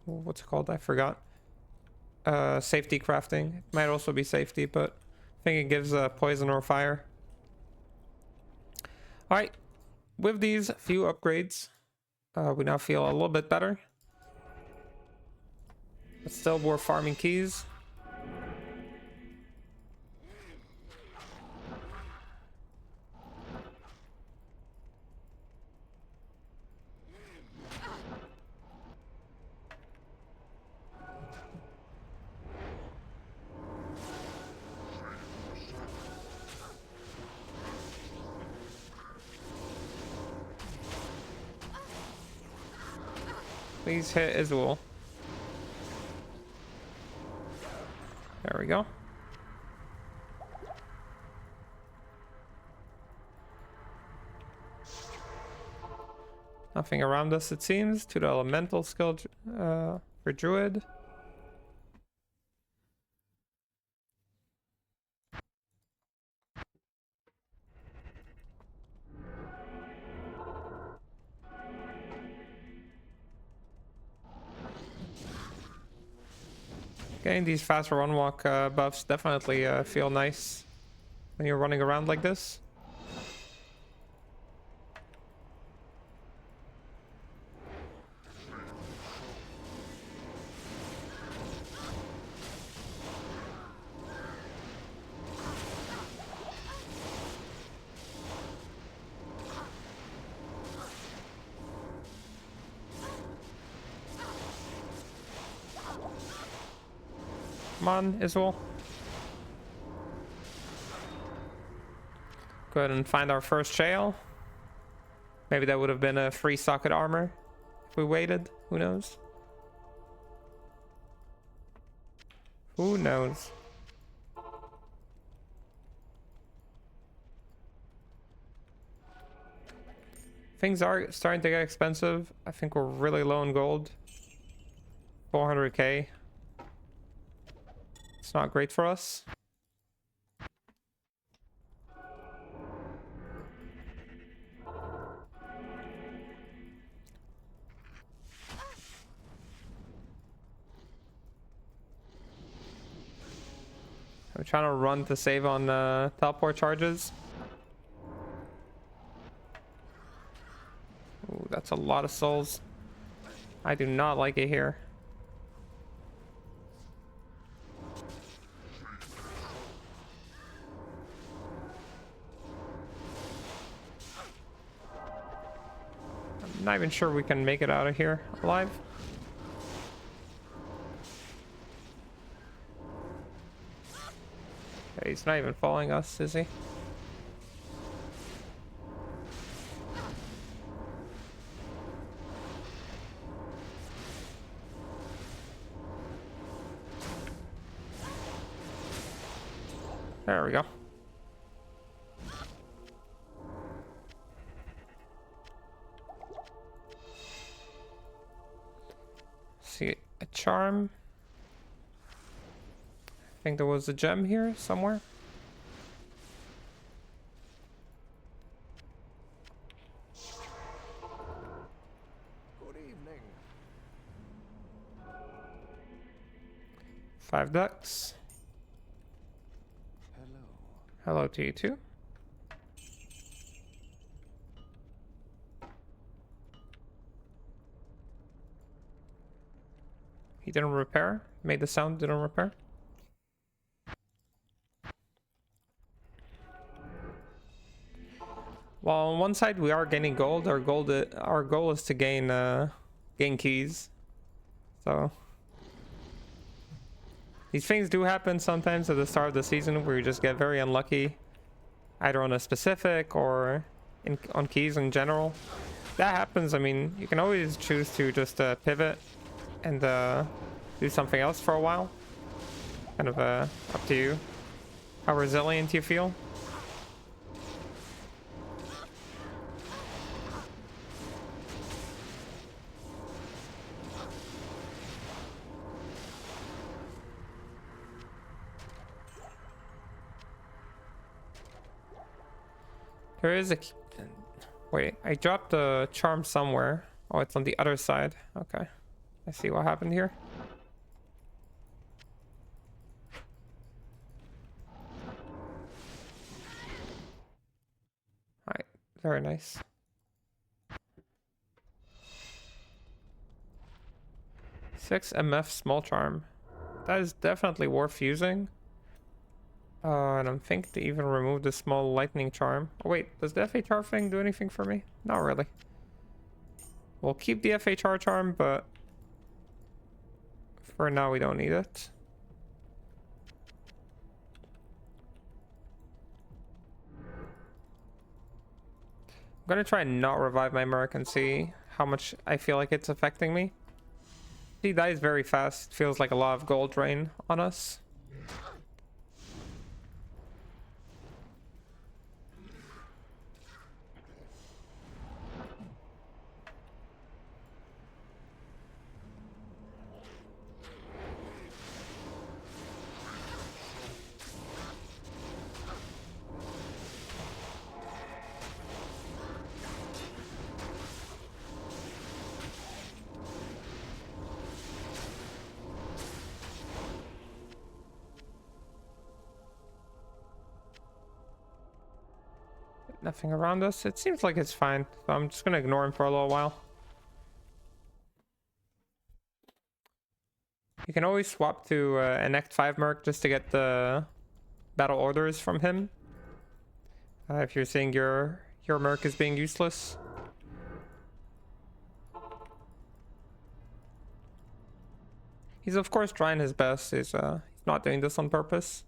what's it called? I forgot. Safety crafting. It might also be safety, but I think it gives poison or fire. All right, with these few upgrades, we now feel a little bit better. But still, we're farming keys. Please hit Izual. There we go. Nothing around us, it seems. To the elemental skill for Druid. Getting these faster run walk buffs definitely feel nice when you're running around like this. Come on, Izual. Go ahead and find our first shale. Maybe that would have been a free socket armor if we waited. Who knows? Who knows? Things are starting to get expensive. I think we're really low in gold. 400k. It's not great for us. I'm trying to run to save on teleport charges. Ooh, that's a lot of souls. I do not like it here. I'm not even sure we can make it out of here alive. Okay, he's not even following us, is he? There we go. See a charm. I think there was a gem here somewhere. Good evening. 5 ducks. Hello. Hello to you too. He didn't repair. Made the sound, didn't repair. Well, on one side we are gaining gold. Our goal is to gain keys. So these things do happen sometimes at the start of the season where you just get very unlucky, either on a specific or on keys in general. That happens. I mean, you can always choose to just pivot and do something else for a while. Kind of up to you how resilient you feel. There is a... Wait, I dropped the charm somewhere. Oh, it's on the other side. Okay. I see what happened here. Alright, very nice. Six MF small charm. That is definitely worth using. And I'm thinking to even remove the small lightning charm. Oh wait, does the FHR thing do anything for me? Not really. We'll keep the FHR charm, but for now we don't need it. I'm gonna try and not revive my Merc and see how much I feel like it's affecting me. He dies very fast. Feels like a lot of gold drain on us. Nothing around us. It seems like it's fine. So I'm just gonna ignore him for a little while. You can always swap to an Act 5 Merc just to get the battle orders from him. If you're seeing your Merc is being useless. He's of course trying his best. He's not doing this on purpose.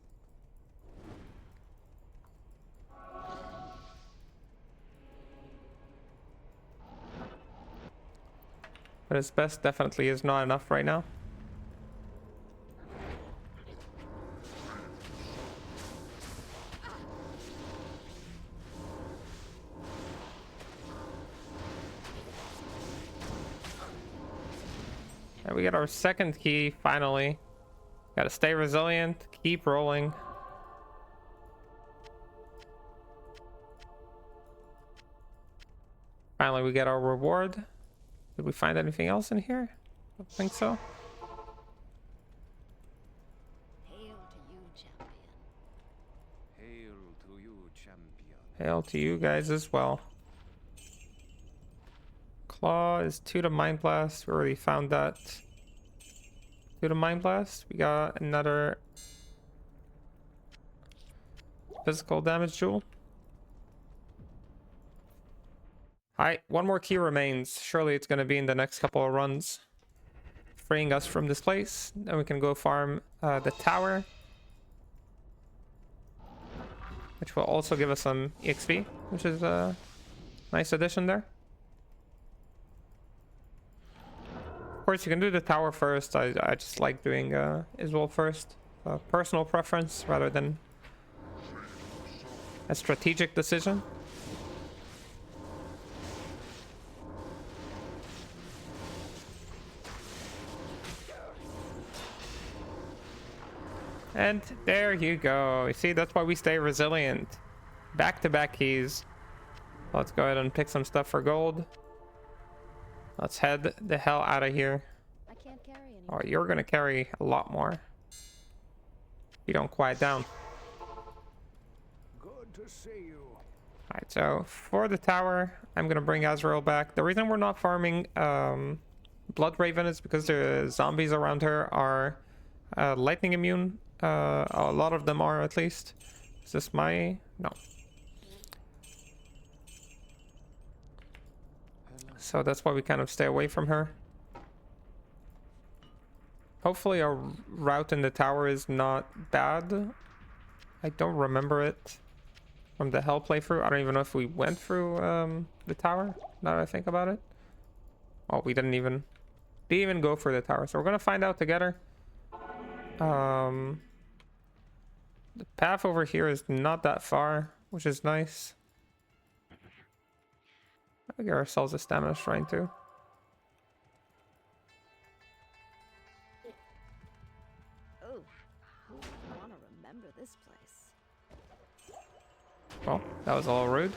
But his best definitely is not enough right now. And we get our second key finally. Gotta stay resilient, keep rolling. Finally we get our reward. Did we find anything else in here? I don't think so. Hail to you, champion. Hail to you, champion. Hail to you guys as well. Claw is 2 to Mind Blast. We already found that. 2 to Mind Blast. We got another physical damage jewel. Alright, one more key remains. Surely it's going to be in the next couple of runs. Freeing us from this place. Then we can go farm the tower. Which will also give us some EXP. Which is a nice addition there. Of course, you can do the tower first. I just like doing Izual first. Personal preference rather than a strategic decision. And there you go. You see, that's why we stay resilient. Back-to-back keys. Let's go ahead and pick some stuff for gold. Let's head the hell out of here. I can't carry any. Oh, you're gonna carry a lot more. If you don't quiet down. Good to see you. Alright, so for the tower, I'm gonna bring Azrael back. The reason we're not farming Blood Raven is because the zombies around her are lightning immune. A lot of them are, at least. Is this my... No. So that's why we kind of stay away from her. Hopefully our route in the tower is not bad. I don't remember it from the Hell playthrough. I don't even know if we went through the tower, now that I think about it. Oh, we didn't even go for the tower. So we're gonna find out together. The path over here is not that far, which is nice. We get ourselves a stamina shrine too. Oh, I want to remember this place. Well, that was a little rude.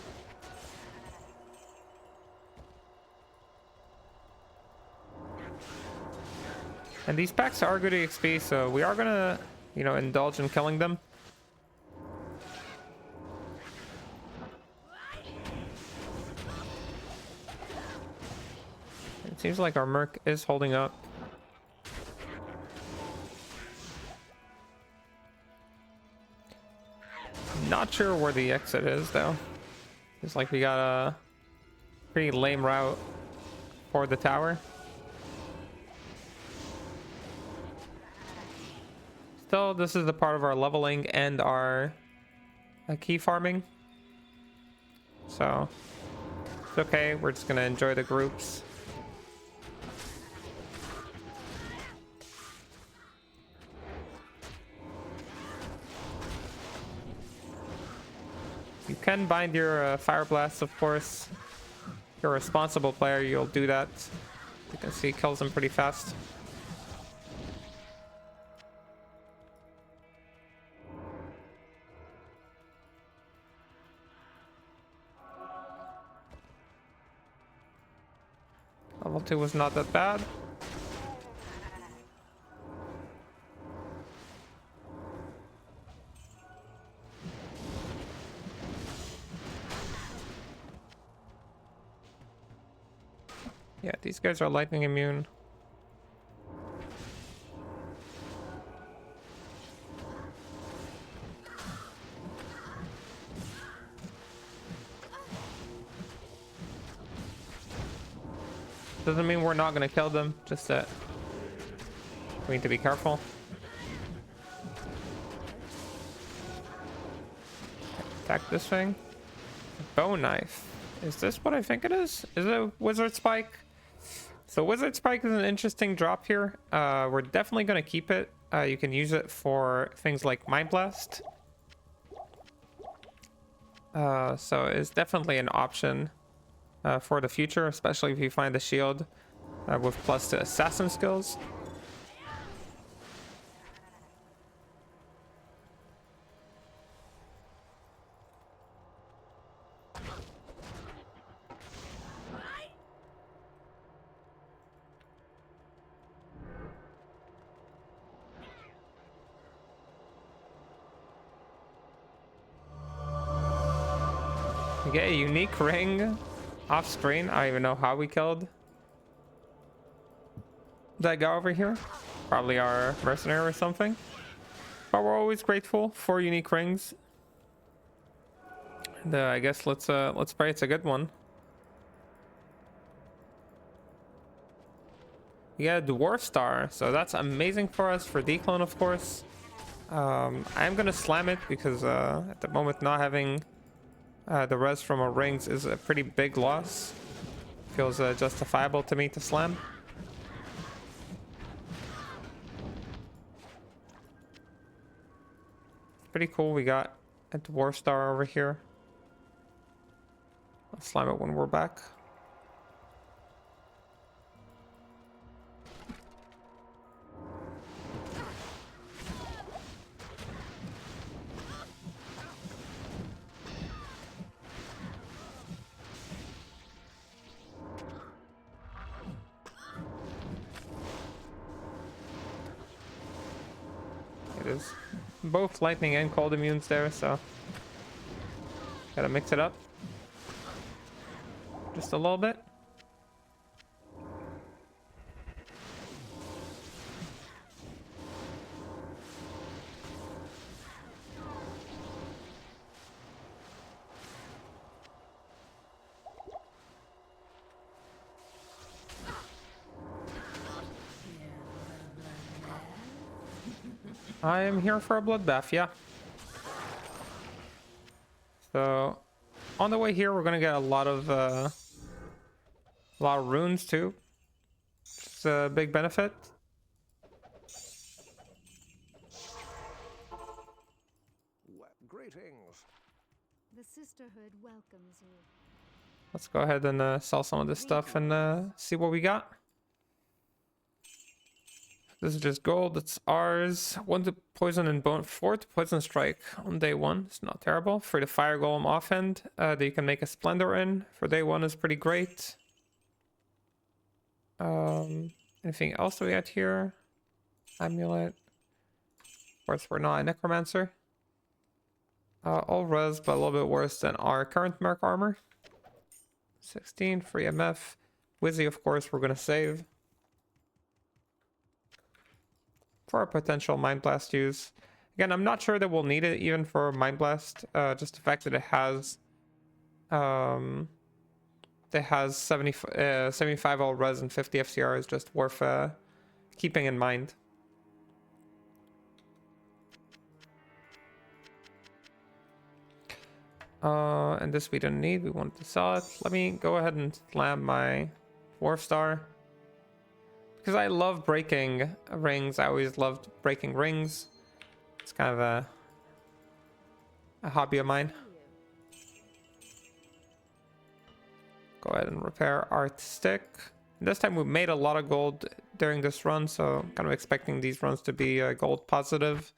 And these packs are good XP, so we are gonna, you know, indulge in killing them. It seems like our Merc is holding up. Not sure where the exit is, though. It's like we got a pretty lame route for the tower. Still, this is the part of our leveling and our key farming. So, it's okay. We're just gonna enjoy the groups. You can bind your fire blasts, of course. If you're a responsible player, you'll do that. You can see it kills them pretty fast. Level 2 was not that bad. Yeah, these guys are lightning immune. Doesn't mean we're not gonna kill them, just that we need to be careful. Attack this thing. Bow knife. Is this what I think it is? Is it a wizard spike? So wizard spike is an interesting drop here. We're definitely gonna keep it. You can use it for things like mind blast. So it's definitely an option for the future, especially if you find a shield with plus to assassin skills. We get a unique ring off screen. I don't even know how we killed that guy over here. Probably our mercenary or something. But we're always grateful for unique rings. And I guess let's pray it's a good one. We got a dwarf star, so that's amazing for us for declone, of course. I'm gonna slam it because at the moment not having the res from our rings is a pretty big loss. Feels justifiable to me to slam. Pretty cool. We got a dwarf star over here. I'll slam it when we're back. Is both lightning and cold immunes there, so gotta mix it up just a little bit. I am here for a bloodbath, yeah. So, on the way here, we're gonna get a lot of runes too. It's a big benefit. Greetings. The sisterhood welcomes you. Let's go ahead and sell some of this stuff and see what we got. This is just gold. It's ours. 1 to poison and bone. 4 to poison strike on day 1. It's not terrible. For the fire golem offhand that you can make a splendor in for day 1 is pretty great. Anything else we got here? Amulet. Of course, we're not a necromancer. All res, but a little bit worse than our current merc armor. 16, free MF. Wizzy, of course, we're going to save for a potential Mind Blast use. Again, I'm not sure that we'll need it even for Mind Blast. Just the fact that it has 75 all res and 50 FCR is just worth keeping in mind. And this we don't need. We want to sell it. Let me go ahead and slam my Dwarf Star. Because I love breaking rings. I always loved breaking rings. It's kind of a hobby of mine. Go ahead and repair our stick. This time we made a lot of gold during this run, so I'm kind of expecting these runs to be gold positive.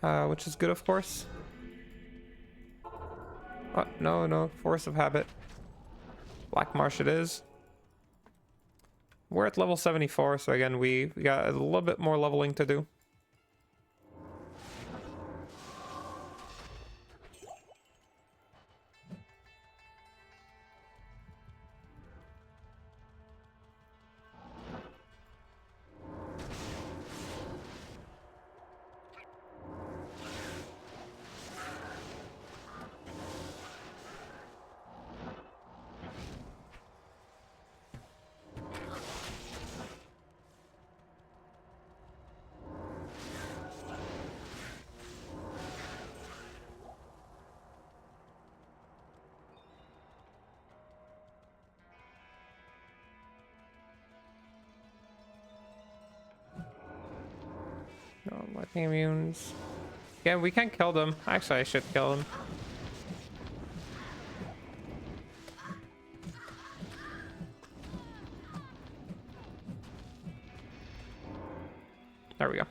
Which is good, of course. Oh, no, Force of Habit. Black Marsh it is. We're at level 74, so again, we got a little bit more leveling to do. No, lightning immunes. Yeah, we can kill them. Actually, I should kill them. There we go.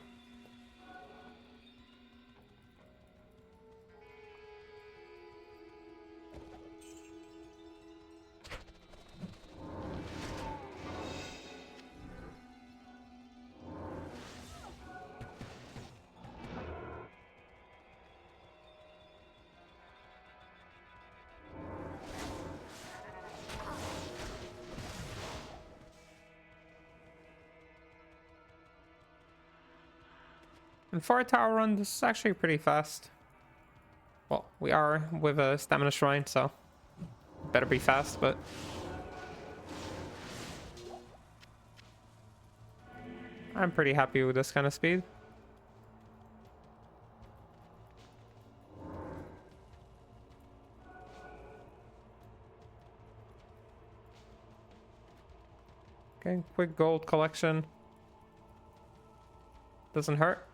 And for a tower run, this is actually pretty fast. Well, we are with a stamina shrine, so better be fast, but I'm pretty happy with this kind of speed. Okay, quick gold collection. Doesn't hurt.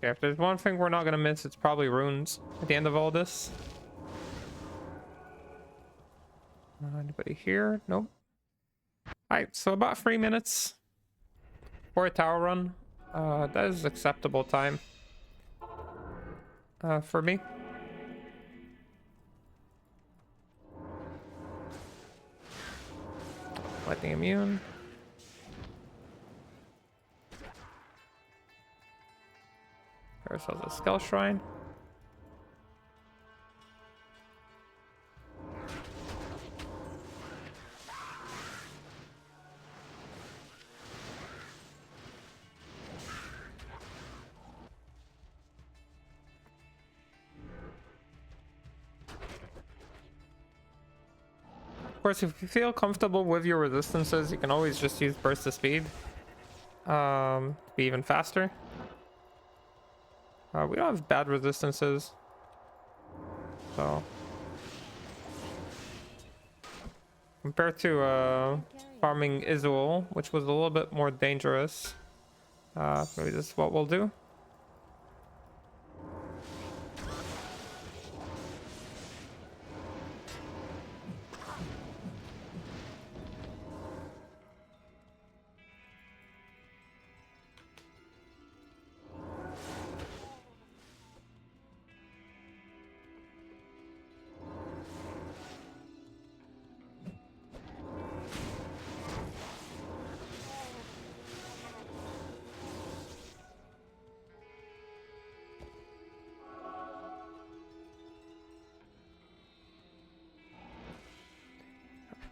Yeah, if there's one thing we're not gonna miss, it's probably runes at the end of all this. Anybody here? Nope. Alright, so about 3 minutes for a tower run. That is acceptable time for me. Lightning immune. Ourselves a skull shrine. Of course, if you feel comfortable with your resistances, you can always just use burst of speed to be even faster. We don't have bad resistances, so compared to farming Izual, which was a little bit more dangerous, maybe this is what we'll do.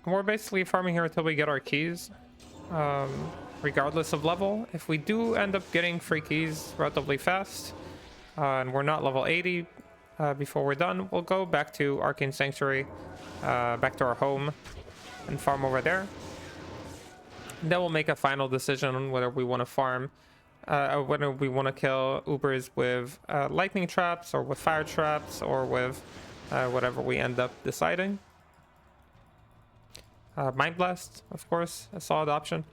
We're basically farming here until we get our keys, regardless of level. If we do end up getting free keys relatively fast, and we're not level 80 before we're done, we'll go back to Arcane Sanctuary, back to our home, and farm over there. And then we'll make a final decision on whether we want to farm, whether we want to kill Ubers with lightning traps, or with fire traps, or with whatever we end up deciding. Mind Blast, of course, a solid option.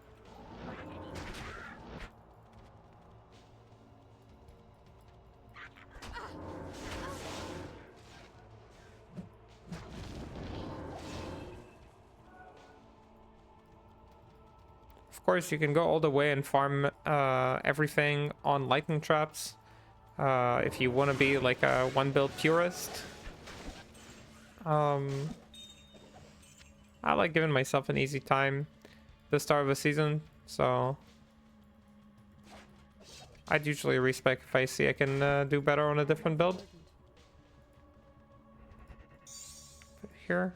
Of course, you can go all the way and farm everything on lightning traps if you want to be like a one build purist. I like giving myself an easy time at the start of a season, so I'd usually respec if I see I can do better on a different build. Put it here.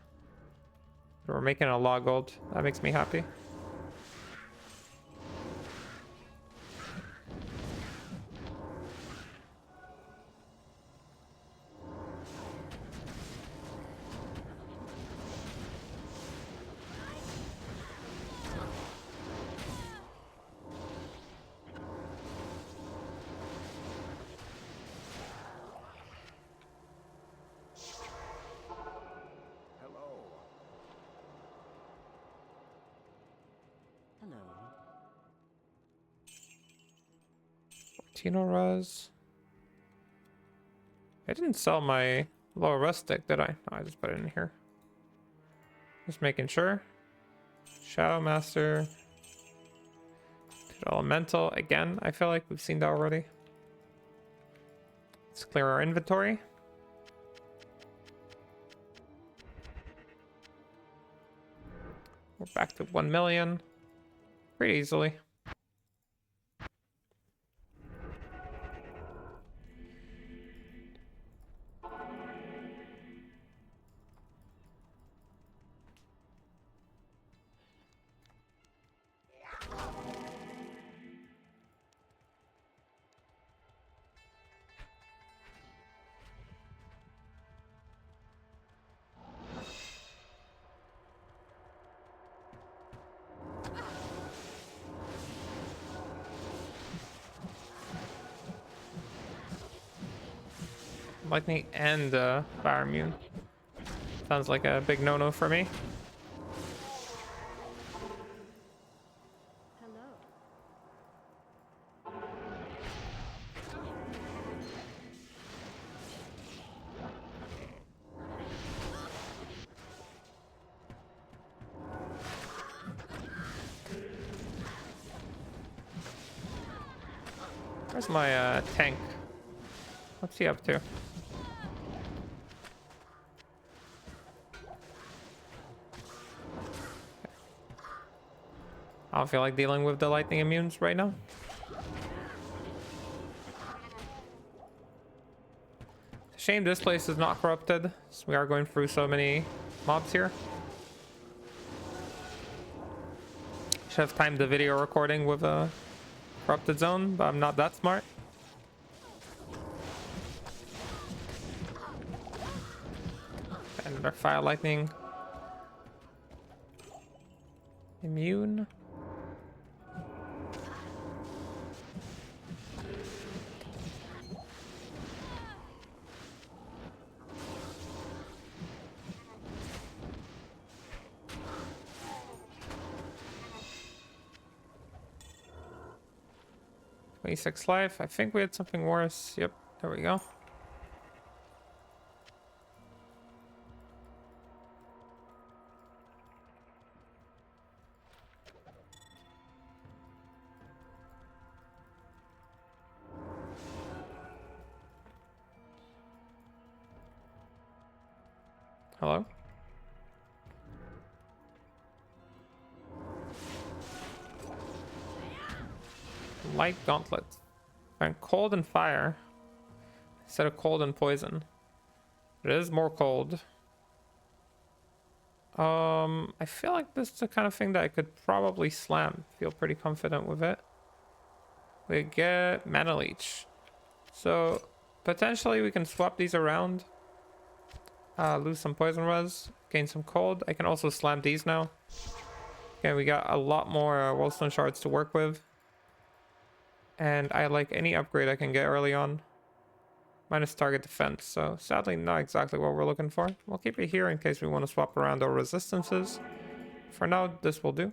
We're making a lot of gold. That makes me happy. Tino Res. I didn't sell my lower rustic, did I? No, I just put it in here. Just making sure. Shadow Master. Elemental. Again, I feel like we've seen that already. Let's clear our inventory. We're back to 1 million. Pretty easily. Lightning and fire immune. Sounds like a big no-no for me. Hello. Where's my tank? What's he up to? I don't feel like dealing with the lightning immunes right now. Shame this place is not corrupted, so we are going through so many mobs here. Should have timed the video recording with a corrupted zone, but I'm not that smart. And our fire lightning immune. Six life. I think we had something worse. Yep, there we go. Hello? Light gauntlet. And cold and fire instead of cold and poison. It is more cold. I feel like this is the kind of thing that I could probably slam. Feel pretty confident with it. We get mana leech. So potentially we can swap these around. Lose some poison res, gain some cold. I can also slam these now. Okay, we got a lot more wellstone shards to work with. And I like any upgrade I can get early on. Minus target defense, so sadly not exactly what we're looking for. We'll keep it here in case we want to swap around our resistances. For now, this will do.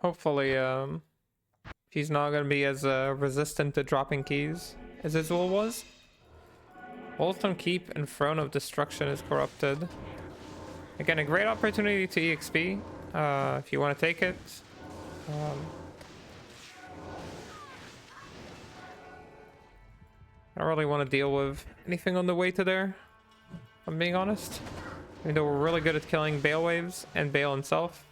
Hopefully, he's not going to be as resistant to dropping keys as Izual was. Wellstone Keep and Throne of Destruction is corrupted. Again, a great opportunity to EXP if you want to take it. I don't really want to deal with anything on the way to there, if I'm being honest. Even though we're really good at killing Bale waves and Bale himself.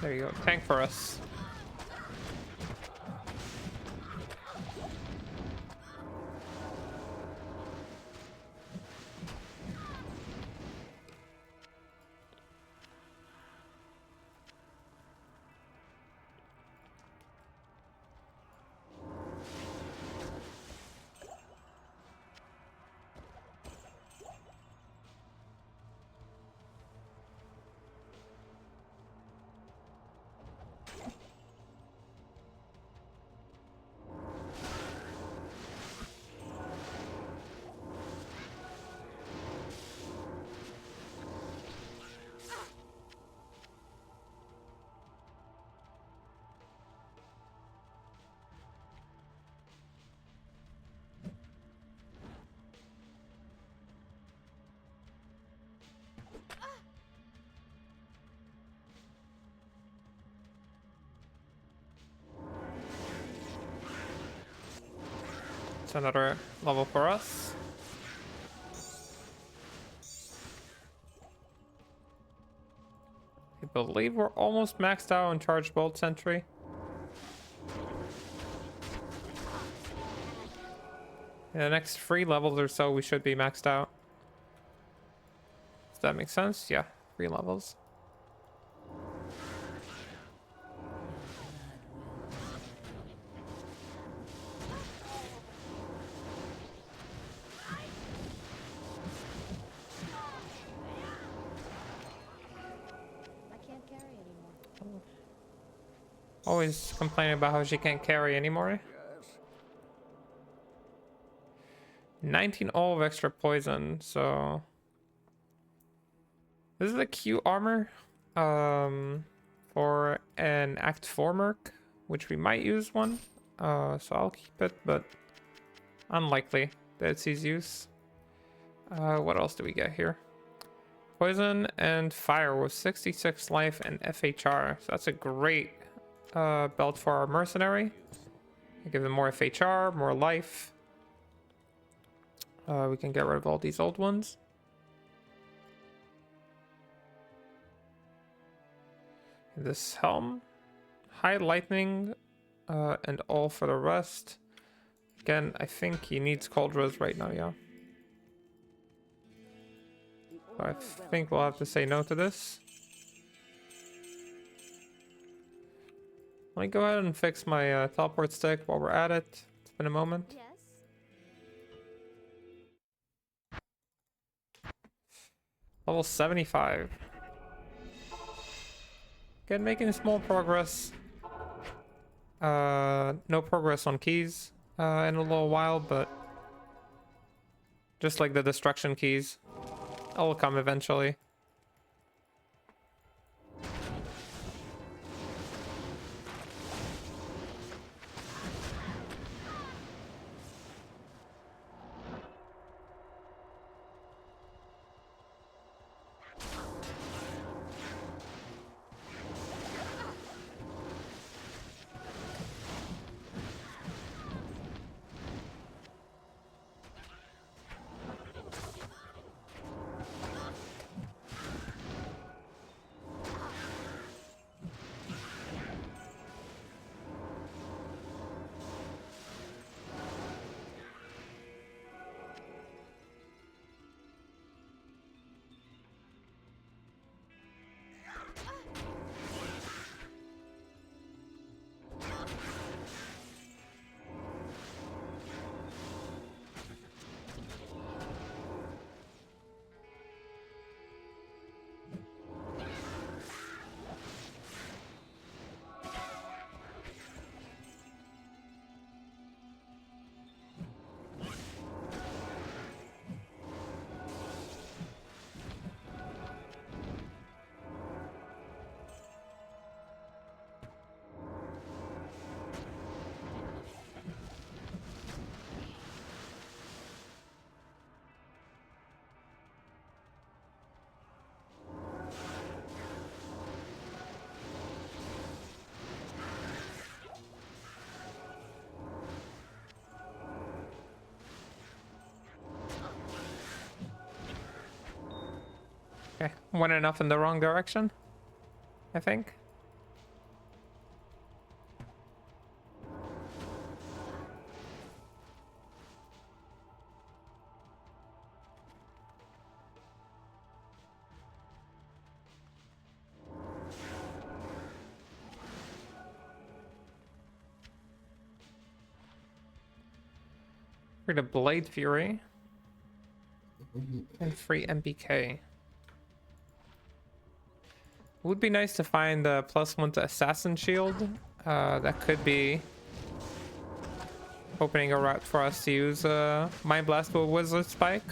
There you go, tank for us. It's another level for us. I believe we're almost maxed out on Charged Bolt Sentry. In the next 3 levels or so, we should be maxed out. Does that make sense? Yeah, 3 levels. Always complaining about how she can't carry anymore. 19 all of extra poison, so this is a Q armor for an Act 4 merc, which we might use one. so I'll keep it, but unlikely that it sees use. What else do we get here? Poison and fire with 66 life and FHR. So that's a great belt for our mercenary. Give him more FHR, more life. We can get rid of all these old ones. This helm, high lightning, and all for the rest. Again, I think he needs cold res right now, yeah. So I think we'll have to say no to this. Let me go ahead and fix my teleport stick while we're at it. It's been a moment. Yes. Level 75. Again, making small progress. No progress on keys in a little while, but just like the destruction keys, it will come eventually. Okay, went enough in the wrong direction, I think. Free the Blade Fury and free MPK. Would be nice to find the +1 to Assassin Shield. That could be opening a route for us to use Mind Blast with Wizard Spike.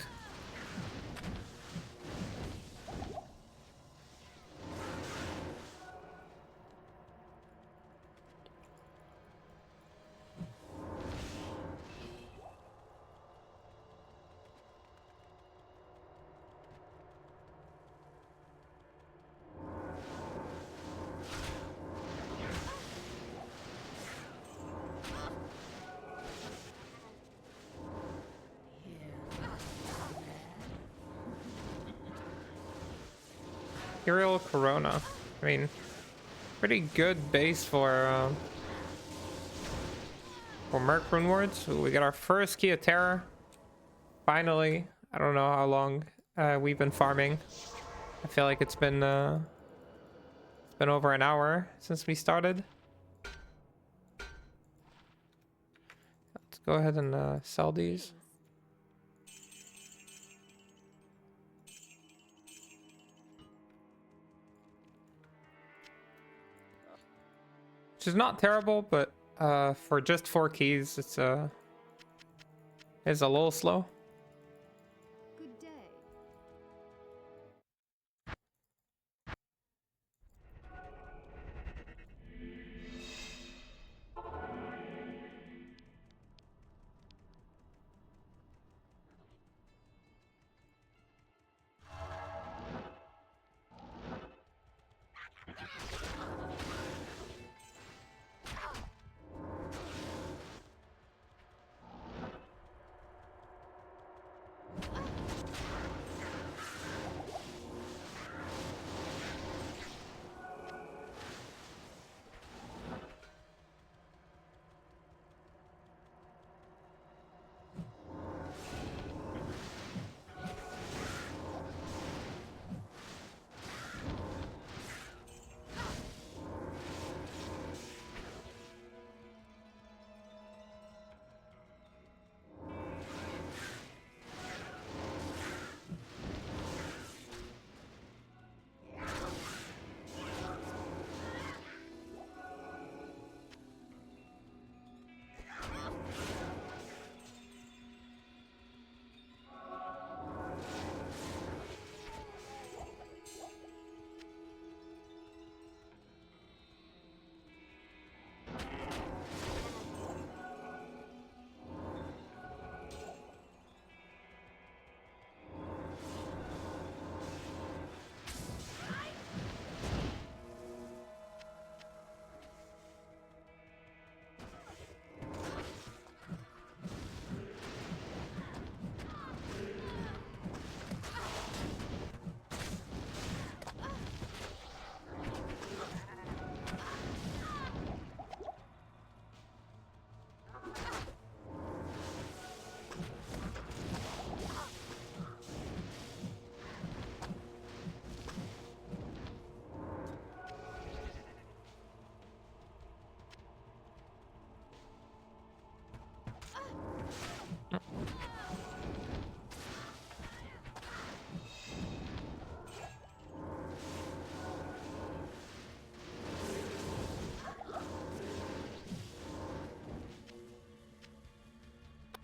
Imperial Corona. I mean, pretty good base for Merc Rune Words. Ooh, we got our first Key of Terror. Finally. I don't know how long we've been farming. I feel like it's been over an hour since we started. Let's go ahead and sell these. Which is not terrible, but for just 4 keys, it's a little slow. Good day.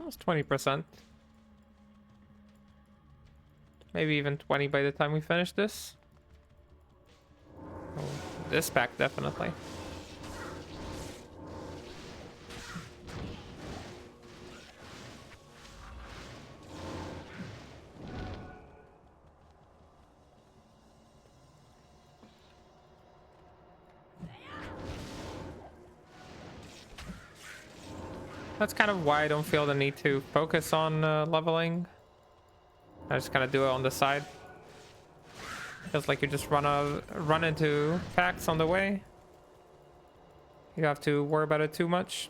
Almost 20%. Maybe even 20 by the time we finish this. Oh, this pack definitely. That's kind of why I don't feel the need to focus on leveling. I just kind of do it on the side. Feels like you just run into packs on the way. You don't have to worry about it too much.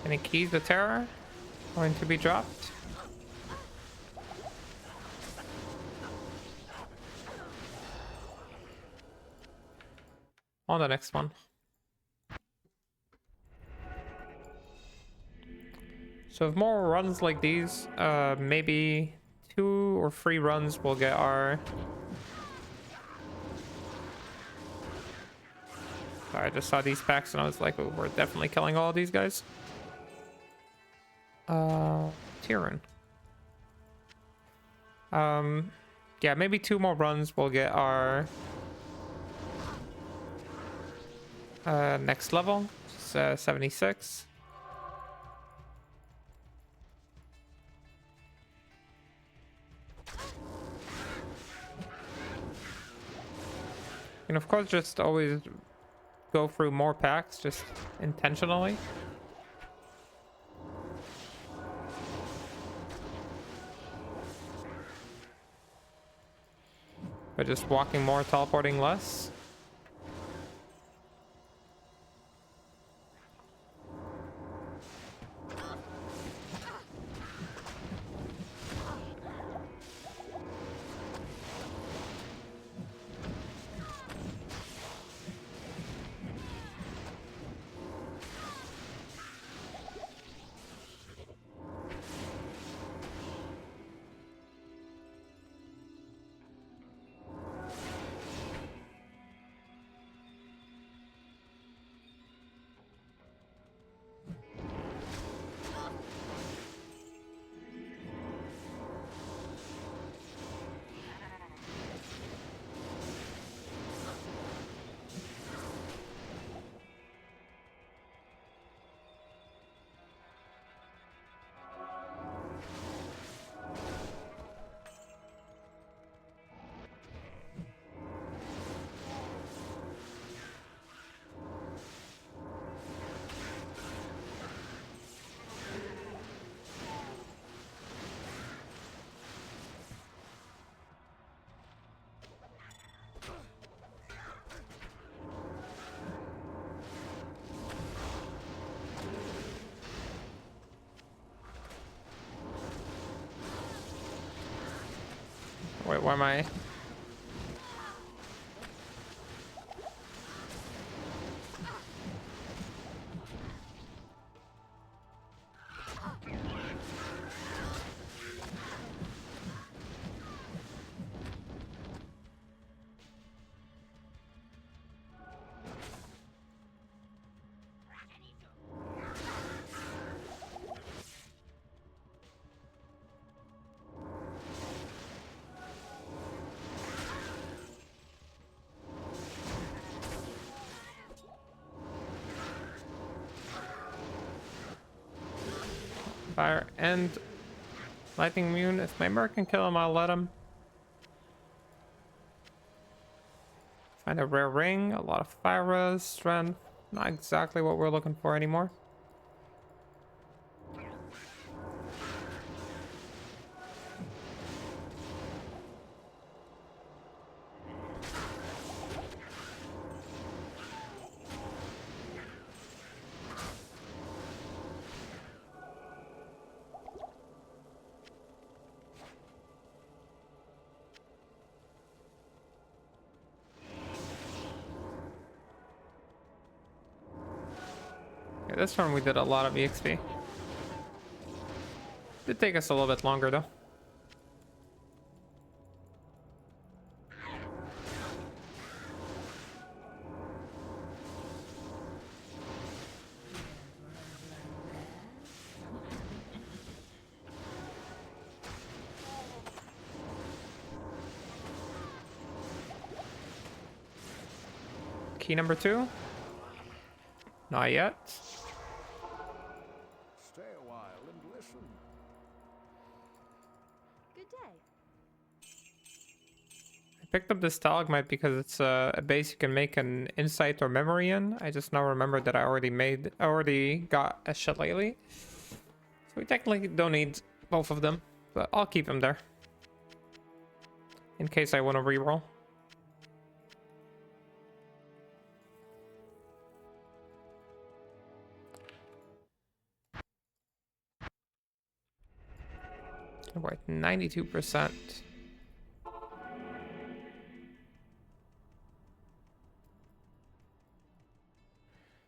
Any keys to terror going to be dropped? On the next one. So if more runs like these, maybe 2 or 3 runs we'll get our... I just saw these packs and I was like, oh, we're definitely killing all of these guys. Tyrion. Yeah, maybe 2 more runs we'll get our next level, 76. And of course, just always go through more packs, just intentionally. But just walking more, teleporting less. Wait, why am I? Fire and lightning immune. If my Merc can kill him, I'll let him. Find a rare ring, a lot of fire res, strength. Not exactly what we're looking for anymore. This one we did a lot of EXP. Did take us a little bit longer though. Key number 2? Not yet. Stay a while and listen. Good day. I picked up this stalagmite because it's a base you can make an insight or memory in. I just now remembered that I already got a shillelagh. So we technically don't need both of them, but I'll keep them there. In case I want to reroll. We're at 92%.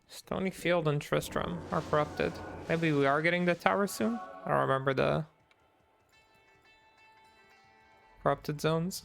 Stony Field and Tristram are corrupted. Maybe we are getting the tower soon? I don't remember the corrupted zones.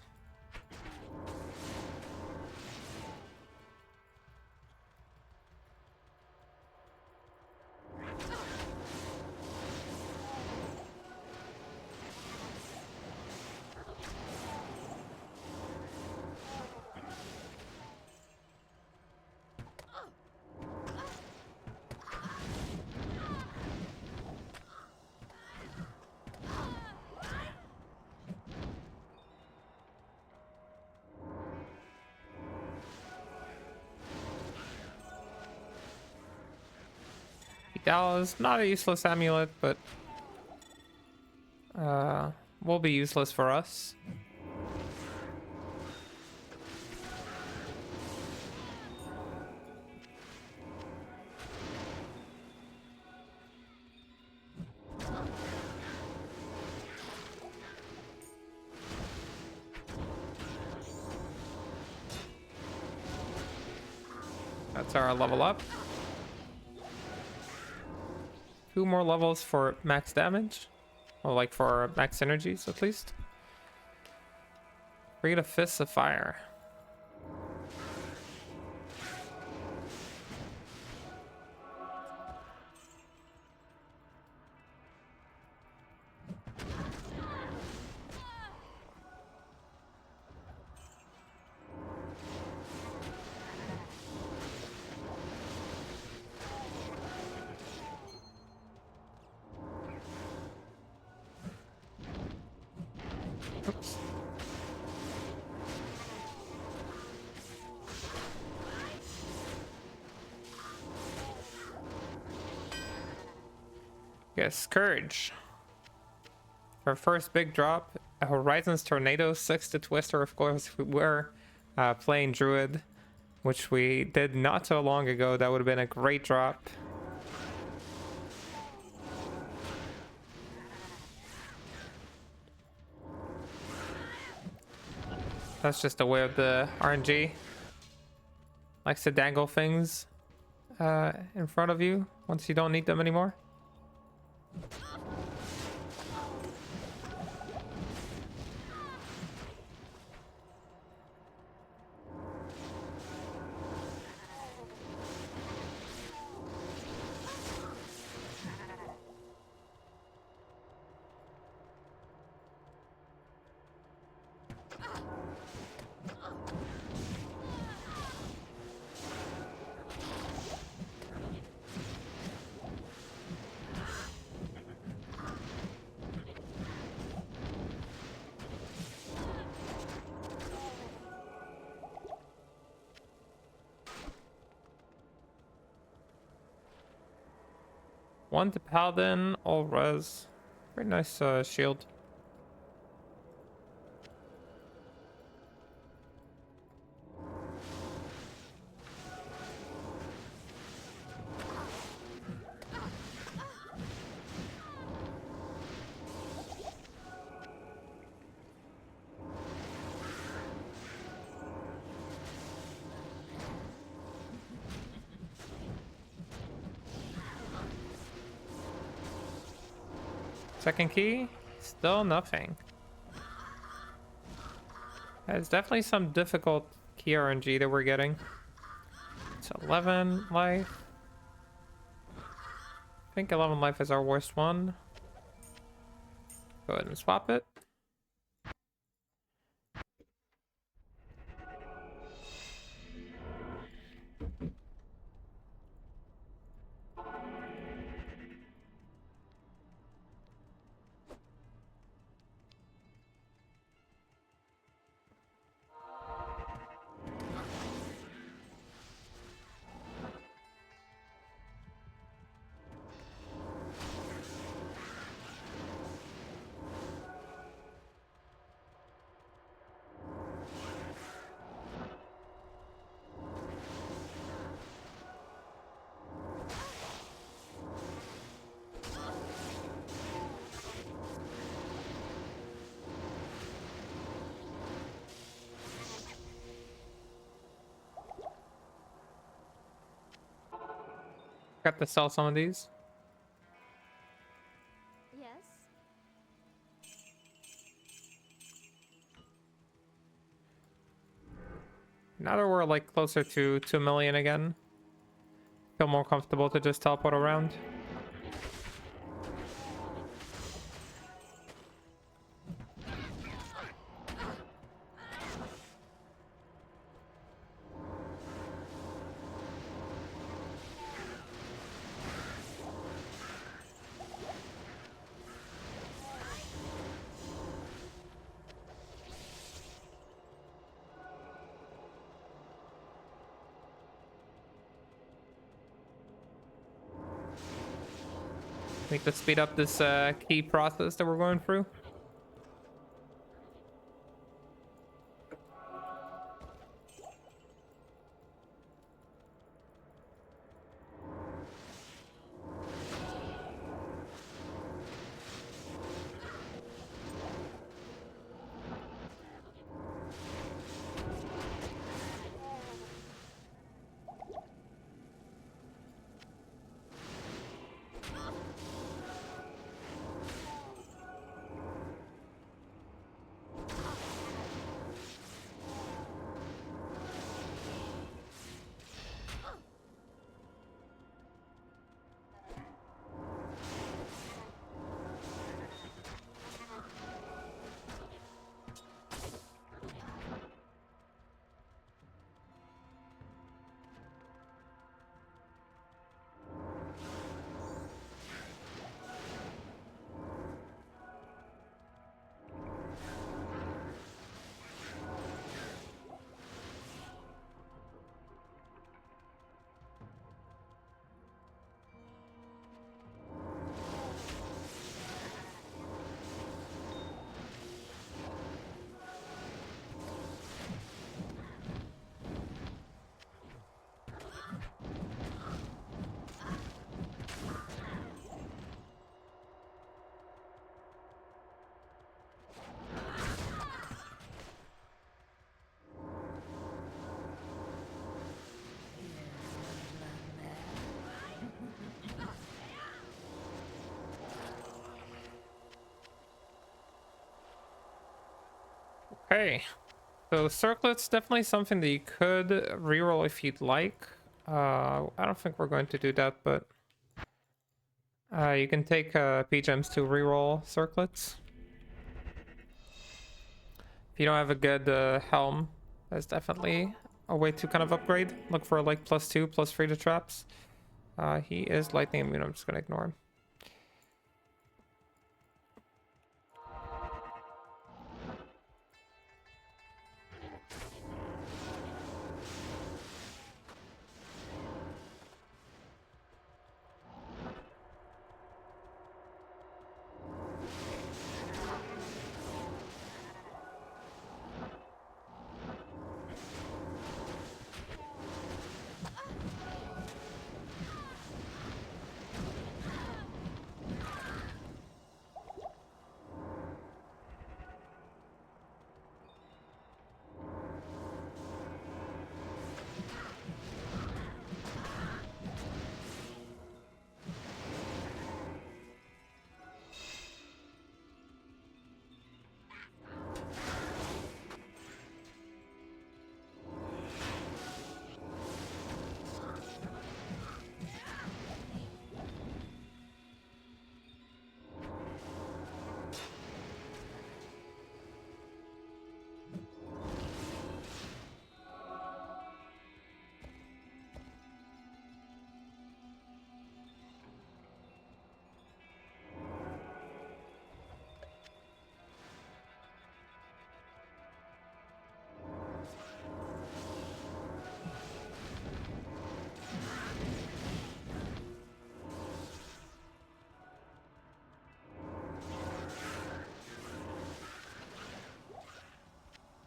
Izual is not a useless amulet, but will be useless for us. That's our level up. 2 more levels for max damage. Or like for max energies at least. Create a Fist of Fire. Oops. Yes, Scourge. Our first big drop, a Horizons Tornado, 6 to Twister. Of course, we were playing Druid, which we did not so long ago. That would have been a great drop. That's just the way of the RNG. Likes to dangle things in front of you once you don't need them anymore. One to Paladin, all res. Very nice shield. Second key, still nothing. There's definitely some difficult key RNG that we're getting. It's 11 life. I think 11 life is our worst one. Go ahead and swap it. Got to sell some of these. Yes. Now that we're like closer to 2 million again, feel more comfortable to just teleport around. Need to speed up this key process that we're going through. Okay, so circlet's definitely something that you could reroll if you'd like. I don't think we're going to do that, but you can take P-gems to reroll circlets. If you don't have a good helm, that's definitely a way to kind of upgrade. Look for like +2, +3 to traps. He is lightning immune, I'm just gonna ignore him.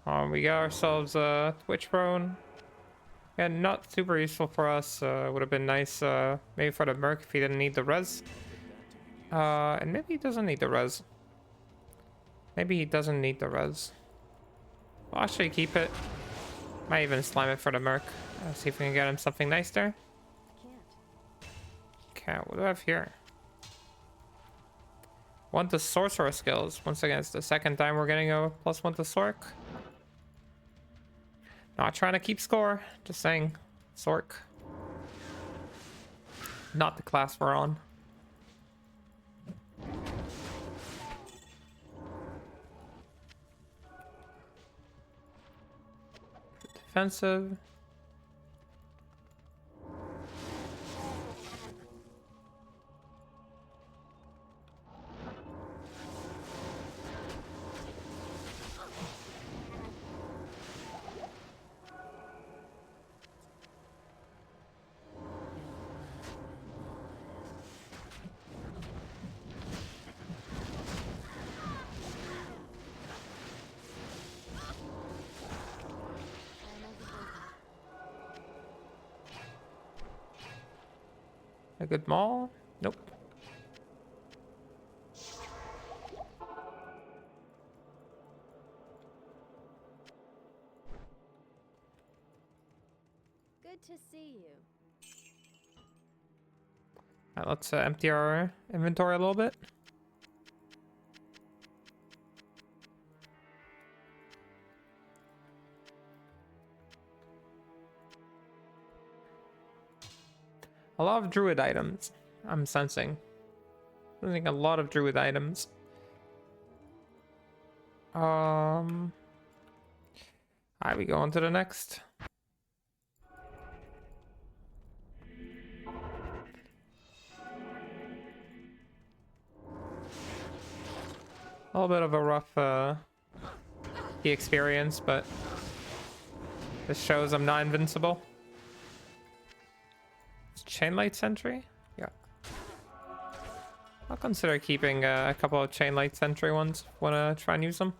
We got ourselves a Twitch prone. And not super useful for us. Would have been nice maybe for the Merc if he didn't need the res. And maybe he doesn't need the res. Maybe he doesn't need the res. We'll actually keep it. Might even slime it for the Merc. See if we can get him something nice there. Okay, what do I have here? Want the sorcerer skills. Once again, it's the second time we're getting a +1 to Sork. Not trying to keep score. Just saying. Sork. Not the class we're on. Defensive. A good maul? Nope. Good to see you. Alright, let's empty our inventory a little bit. A lot of druid items, I'm sensing. I think a lot of druid items. Alright, we go on to the next. A little bit of a rough key experience, but this shows I'm not invincible. Chainlight Sentry? Yeah. I'll consider keeping a couple of Chainlight Sentry ones. Wanna try and use them?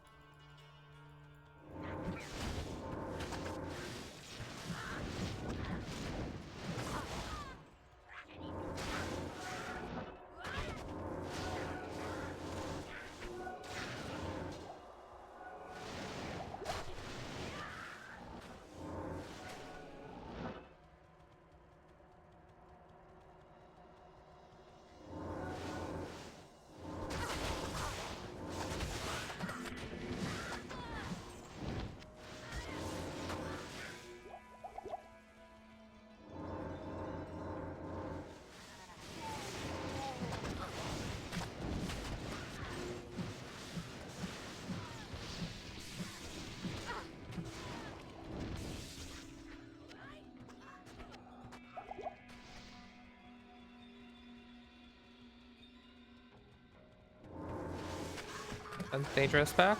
A dangerous back.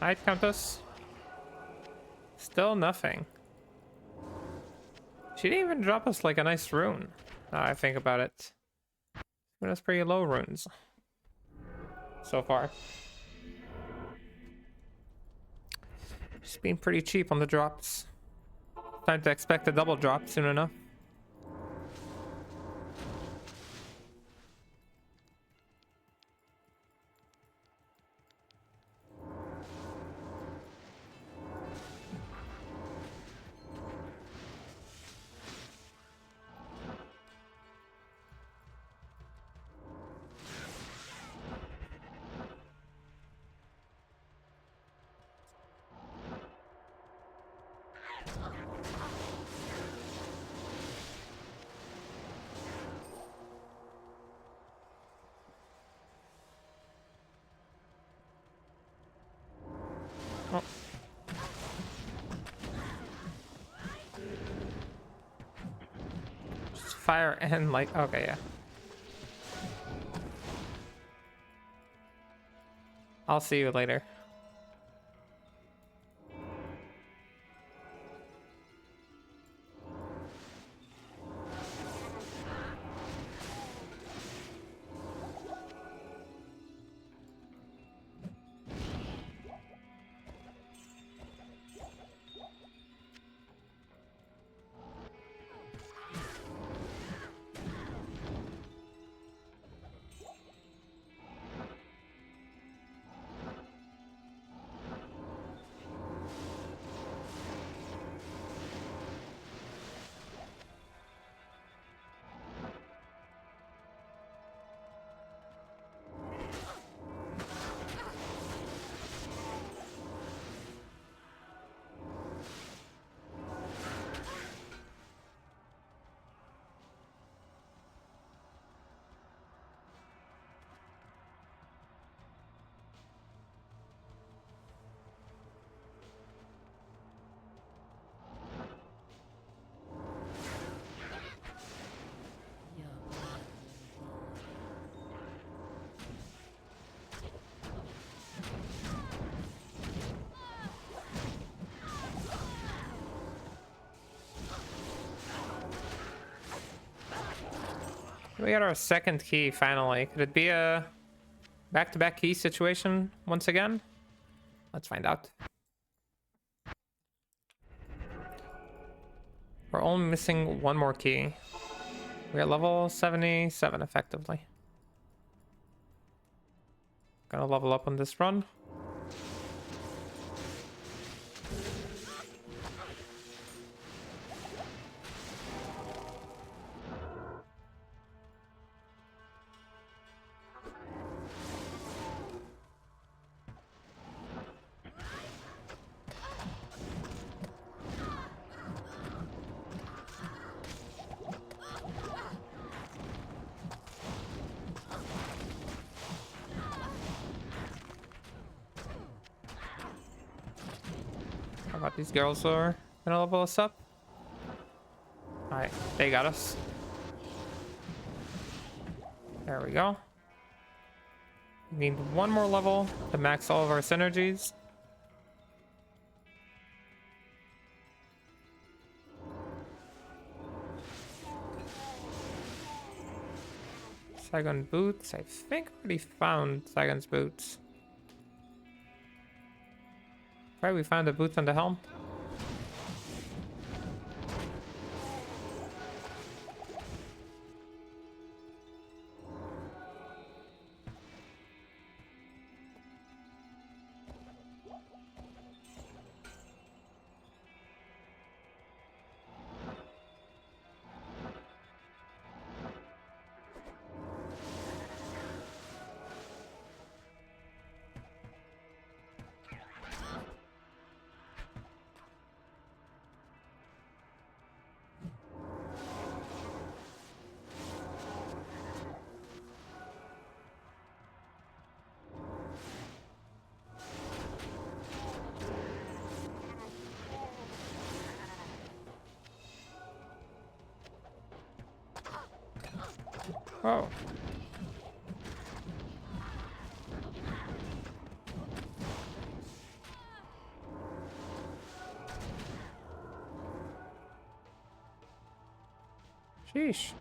Alright, Countess. Still nothing. She didn't even drop us like a nice rune. Now I think about it. That's pretty low runes. So far. She's been pretty cheap on the drops. Time to expect a double drop soon enough. Oh. Just fire and like, okay, yeah. I'll see you later. We got our second key finally. Could it be a back-to-back key situation once again? Let's find out. We're only missing one more key. We're at level 77 effectively. Gonna level up on this run. How about these girls are gonna level us up? Alright, they got us. There we go. We need one more level to max all of our synergies. Saigon boots. I think I already found Saigon's boots. Right, we found the boots on the helm. Oh. Sheesh.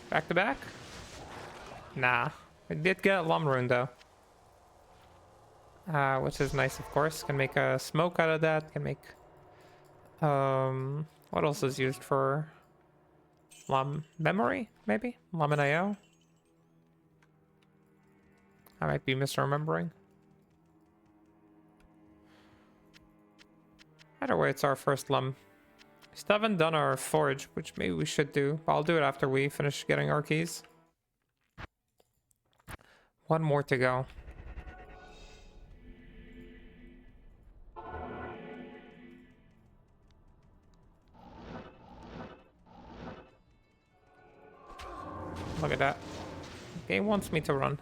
Back to back? Nah. I did get Lum Rune though. Which is nice, of course. Can make a smoke out of that. Can make... what else is used for... Lum memory, maybe? Lum and IO? I might be misremembering. Either way, it's our first Lum. Still haven't done our forge, which maybe we should do. But I'll do it after we finish getting our keys. One more to go. Look at that. Game wants me to run.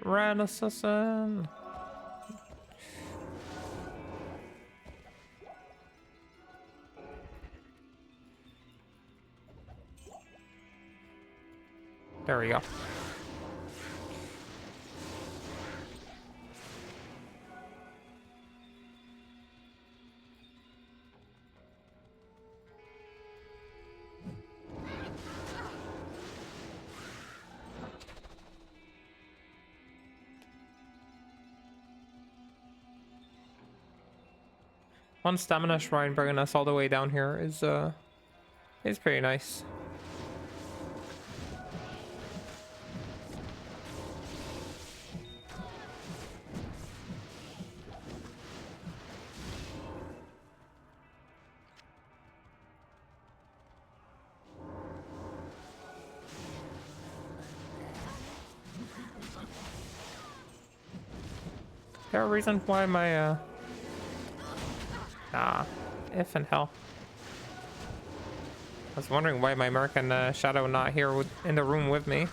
Ran assassin. There we go. One stamina shrine bringing us all the way down here is pretty nice. Is there a reason why my Nah, if in hell. I was wondering why my American Shadow not here in the room with me.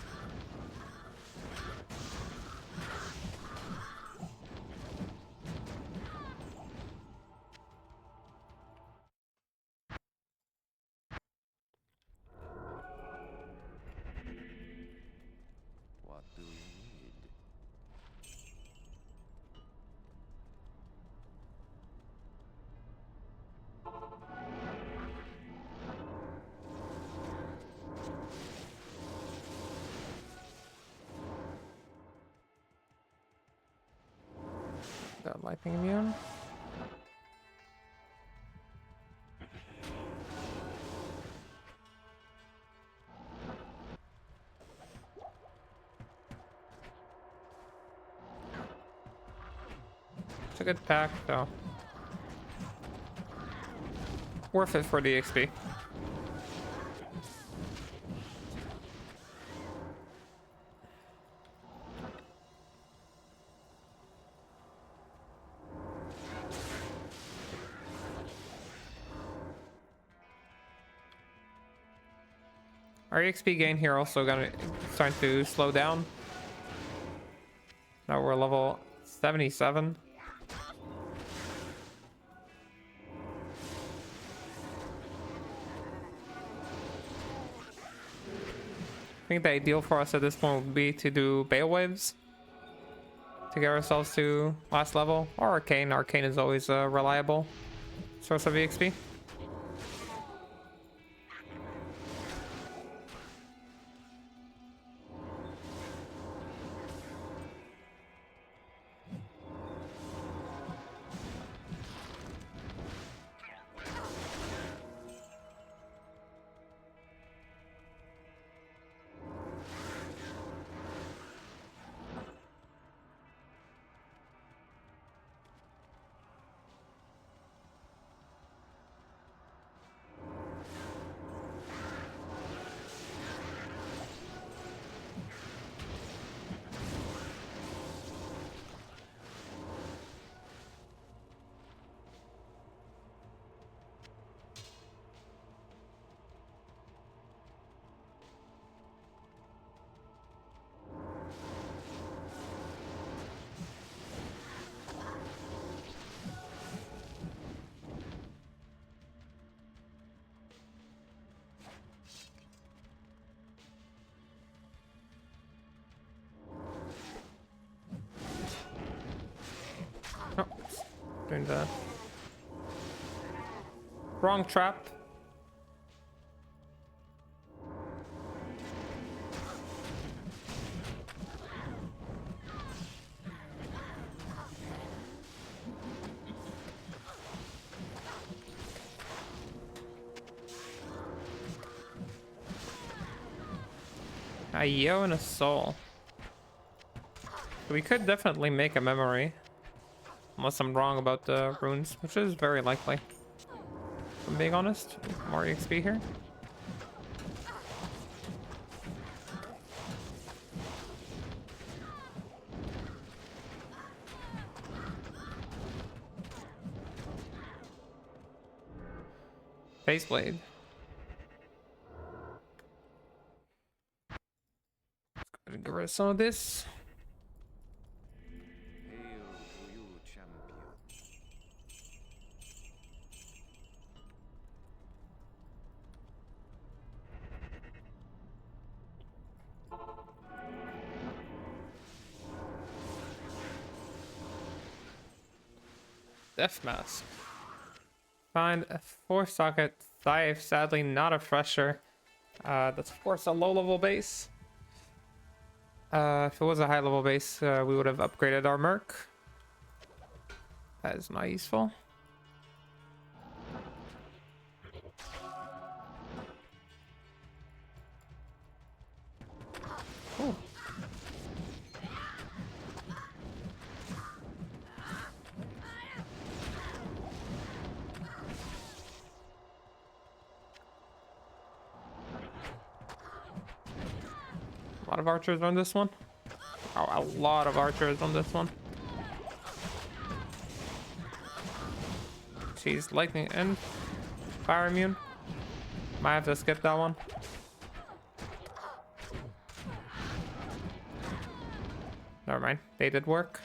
What do you need? Got lightning immune. It's a good pack, though. Worth it for the XP. Our XP gain here also starting to slow down. Now we're level 77. I think the ideal for us at this point would be to do Bale Waves to get ourselves to last level, or Arcane. Arcane is always a reliable source of EXP. Doing the wrong trap. A yo and a soul. We could definitely make a memory. Unless I'm wrong about the runes, which is very likely. If I'm being honest. More XP here. Faceblade. Let's get rid of some of this. Hail to you, champion. Death Mask. Find a 4-socket scythe, sadly not a fresher. That's of course a low level base. If it was a high level base, we would have upgraded our merc. That is not useful. Ooh. A lot of archers on this one. Oh, a lot of archers on this one. She's lightning and fire immune. Might have to skip that one. Never mind. They did work.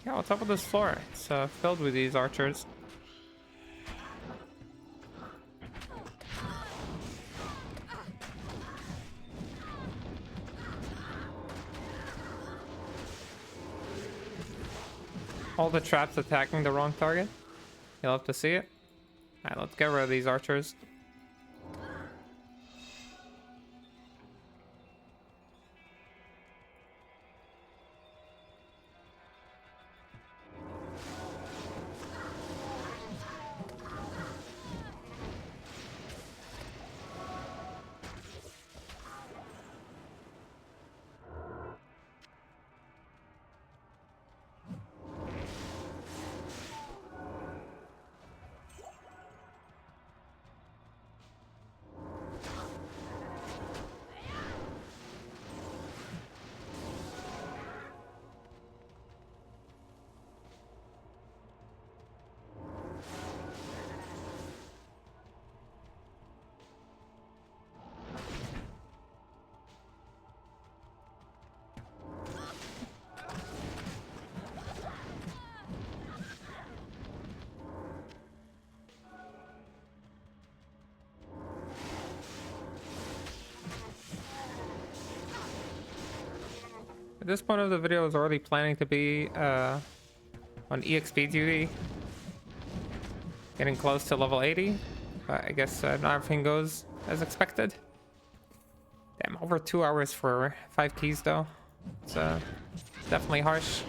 Yeah, what's up with this floor? It's filled with these archers. All the traps attacking the wrong target. You'll have to see it. Alright, let's get rid of these archers. At this point of the video, I was already planning to be on EXP duty, getting close to level 80, but I guess not everything goes as expected. Damn, over 2 hours for 5 keys though. It's definitely harsh.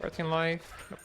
14 life. Nope.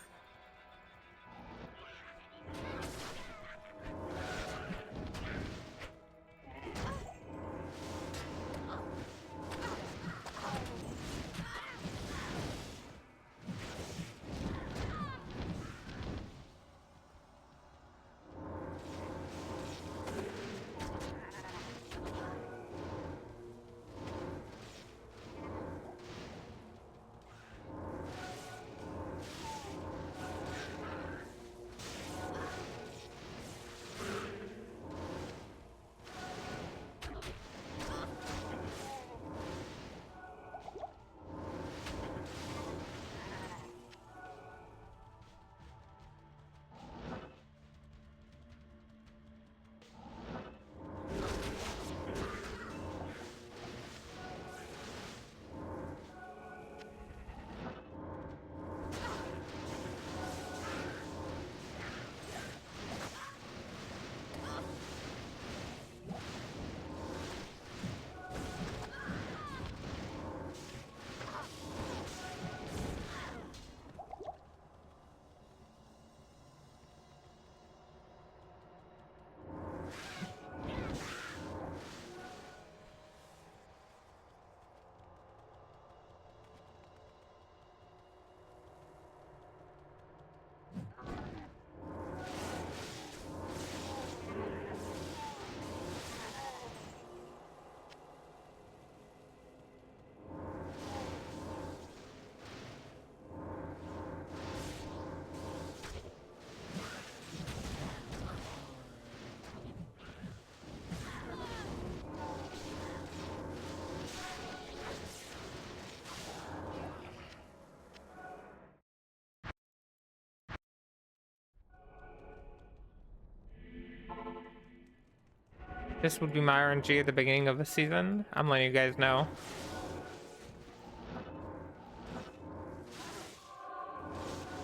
This would be my RNG at the beginning of the season. I'm letting you guys know.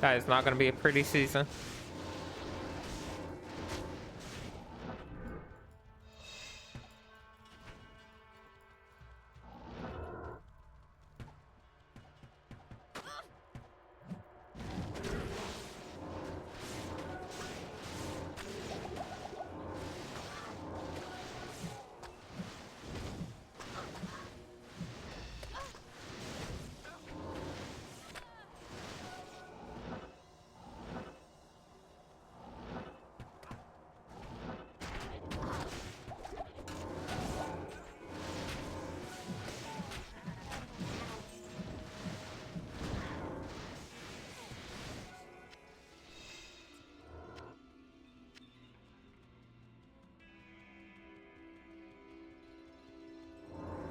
That is not going to be a pretty season.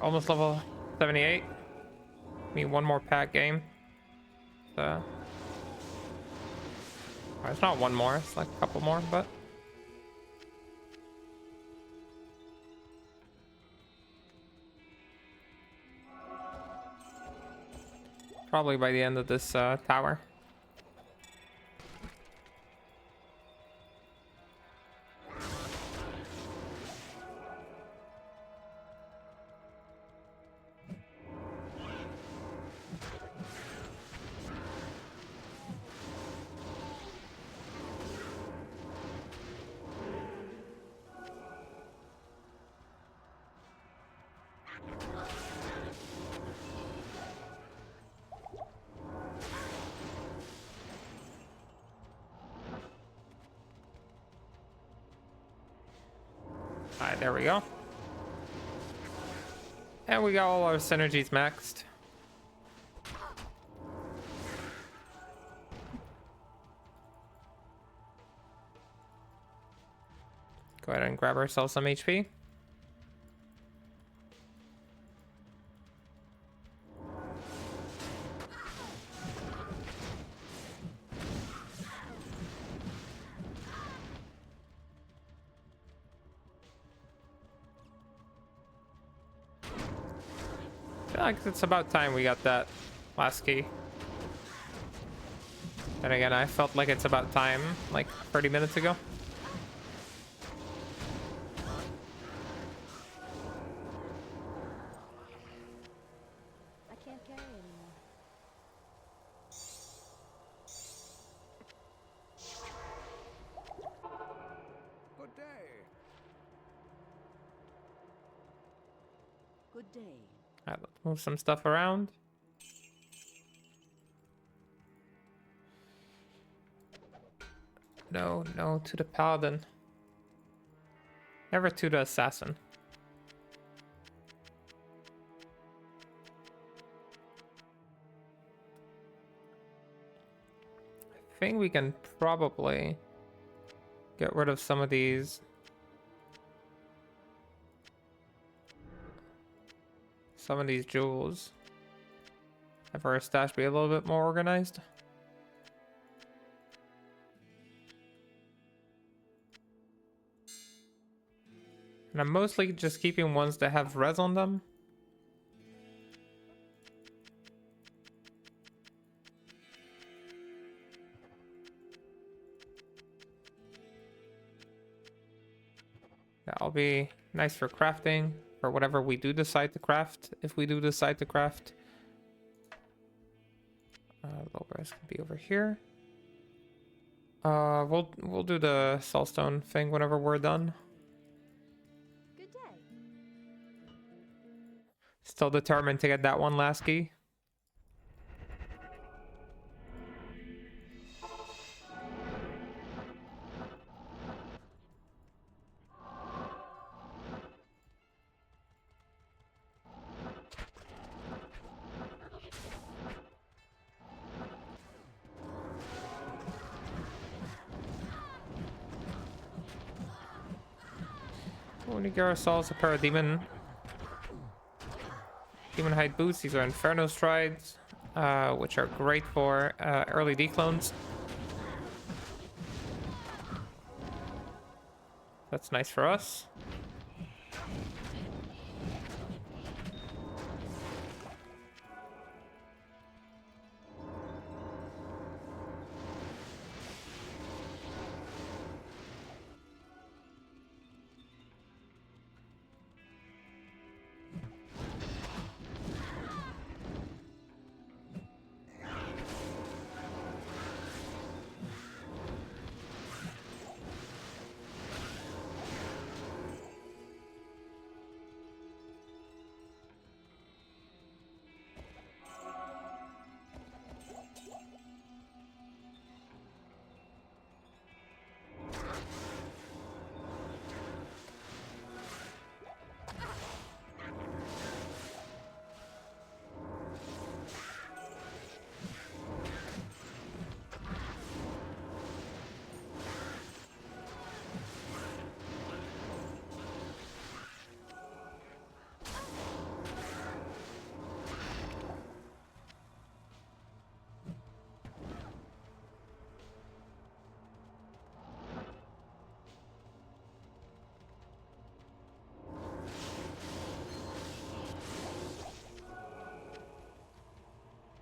Almost level 78. Need one more pack game. So it's not one more, it's like a couple more, but probably by the end of this tower. Alright, there we go. And we got all our synergies maxed. Go ahead and grab ourselves some HP. I feel like it's about time we got that last key. And again, I felt like it's about time, like 30 minutes ago. I can't carry anymore. Good day. Alright, let's move some stuff around. No, no, to the paladin. Never to the assassin. I think we can probably get rid of some of these. Some of these jewels. Have our stash be a little bit more organized. And I'm mostly just keeping ones that have res on them. That'll be nice for crafting, for whatever we do decide to craft, if we do decide to craft. Low res can be over here. We'll do the soulstone thing whenever we're done. Good day. Still determined to get that one last key. When we get ourselves a pair of demon hide boots, these are inferno strides, which are great for early declones. That's nice for us.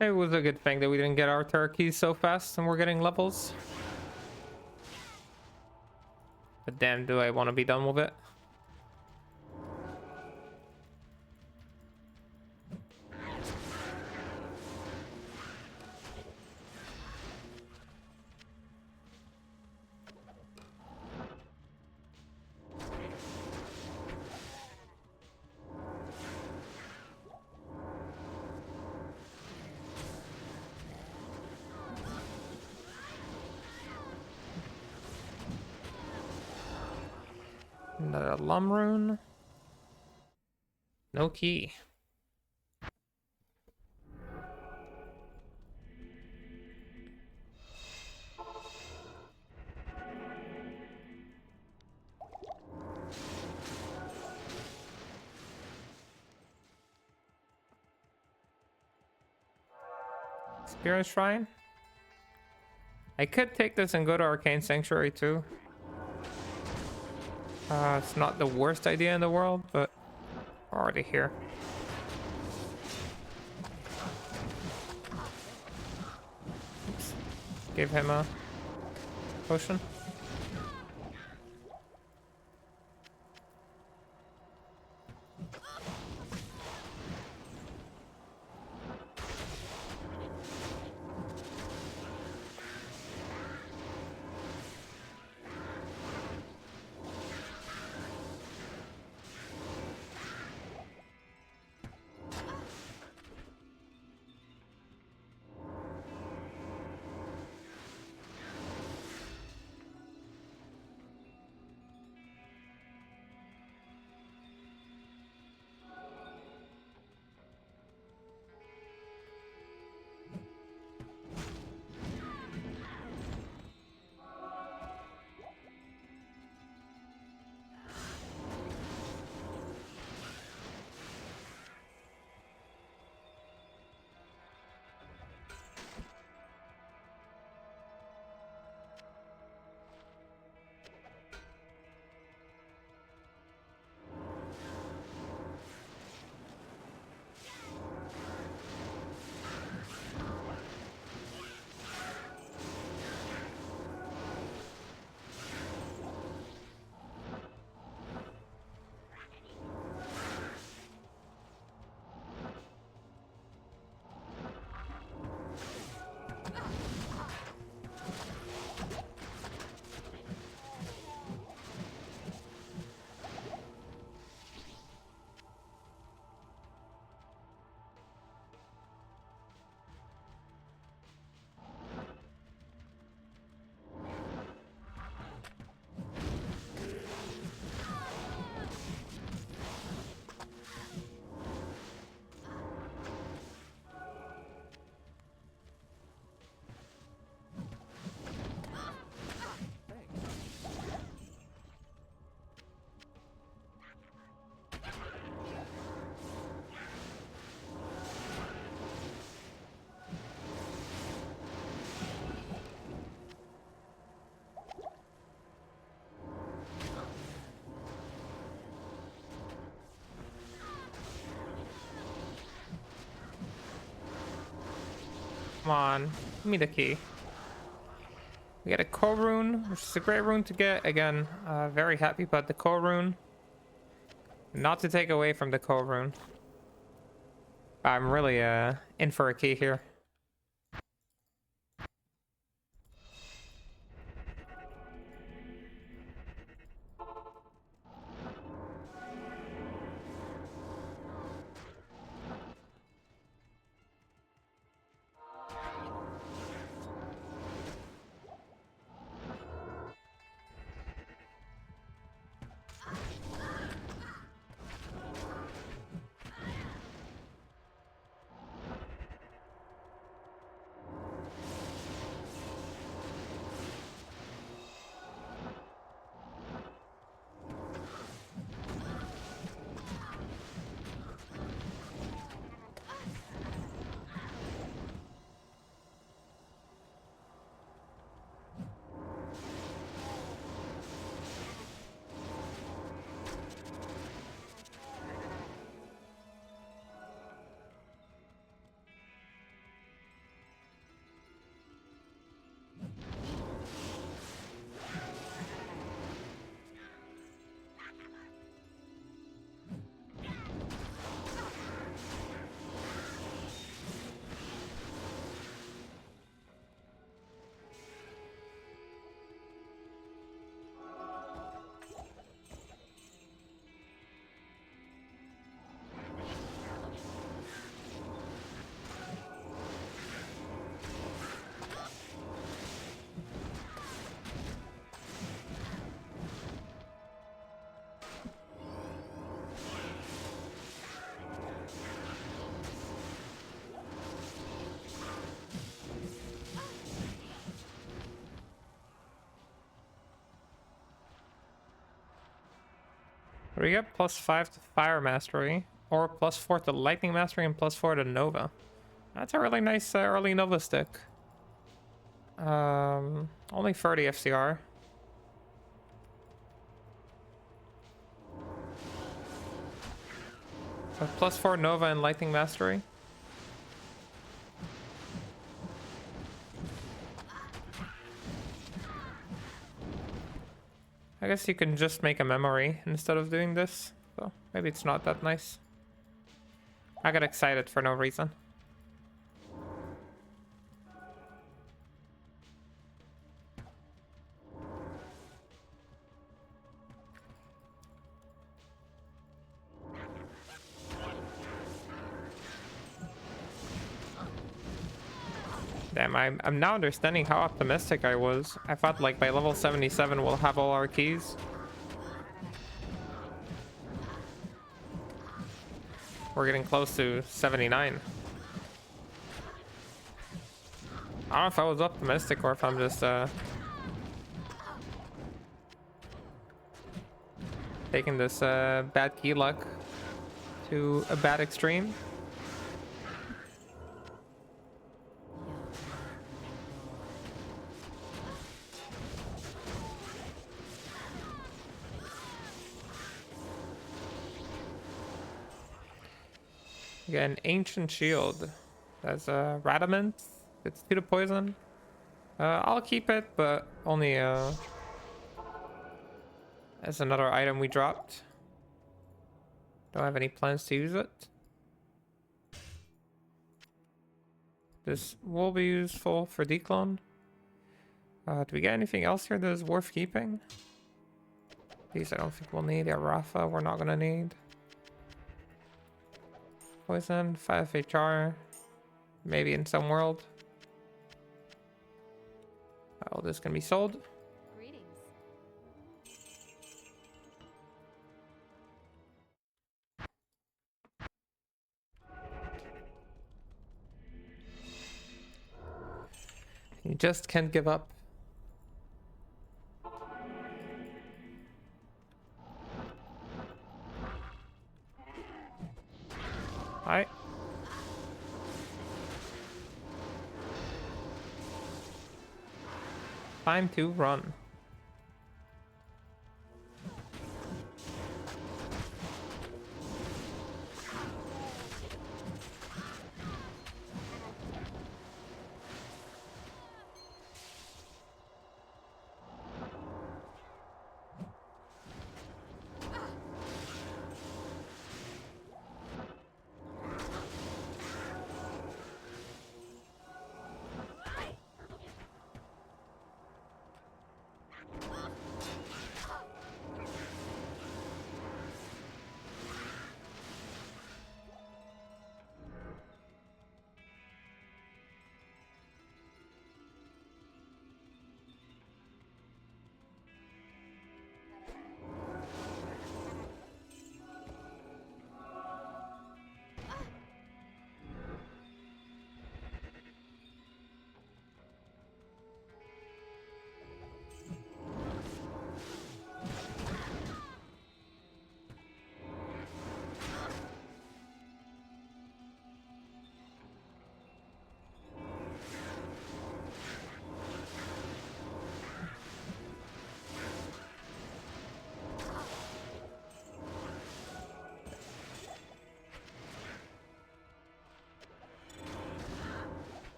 It was a good thing that we didn't get our turkeys so fast and we're getting levels. But damn, do I want to be done with it? Another lum rune. No key. Experience Shrine. I could take this and go to Arcane Sanctuary too. It's not the worst idea in the world, but we're already here. Oops. Give him a potion. Come on, give me the key. We get a core rune, which is a great rune to get. Again, very happy about the core rune. Not to take away from the core rune. I'm really in for a key here. We get +5 to Fire Mastery, or +4 to Lightning Mastery, and +4 to Nova. That's a really nice early Nova stick. Only 30 FCR. So +4 Nova and Lightning Mastery. I guess you can just make a memory instead of doing this, so maybe it's not that nice. I got excited for no reason. Damn, I'm now understanding how optimistic I was. I thought like by level 77 we'll have all our keys. We're getting close to 79. I don't know if I was optimistic or if I'm just taking this bad key luck to a bad extreme. Yeah, an ancient shield. That's a Radamant. It's 2 to poison. I'll keep it, but only as another item we dropped. Don't have any plans to use it. This will be useful for declone. Do we get anything else here that is worth keeping? These I don't think we'll need. Yeah, Rafa we're not gonna need. Poison, 5 HR, maybe in some world. Oh, this can be sold. Greetings. You just can't give up. Hi. Time to run.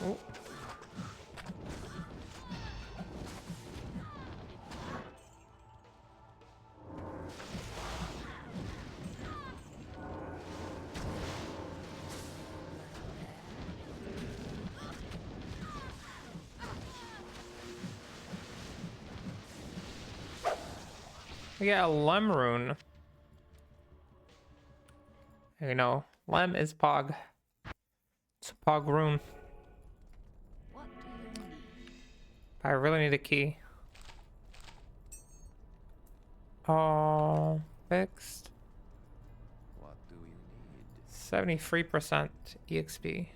Oh. We got a Lem rune. You know, Lem is Pog. It's a Pog rune. What do you need? I really need a key. Oh, fixed. What do you need? 73% EXP.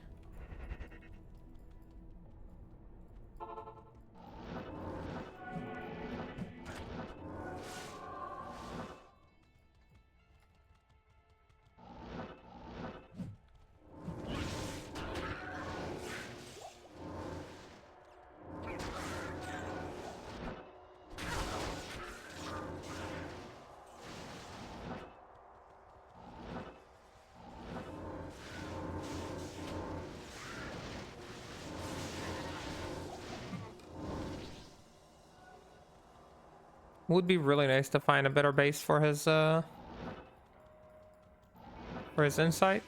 Would be really nice to find a better base for his insight.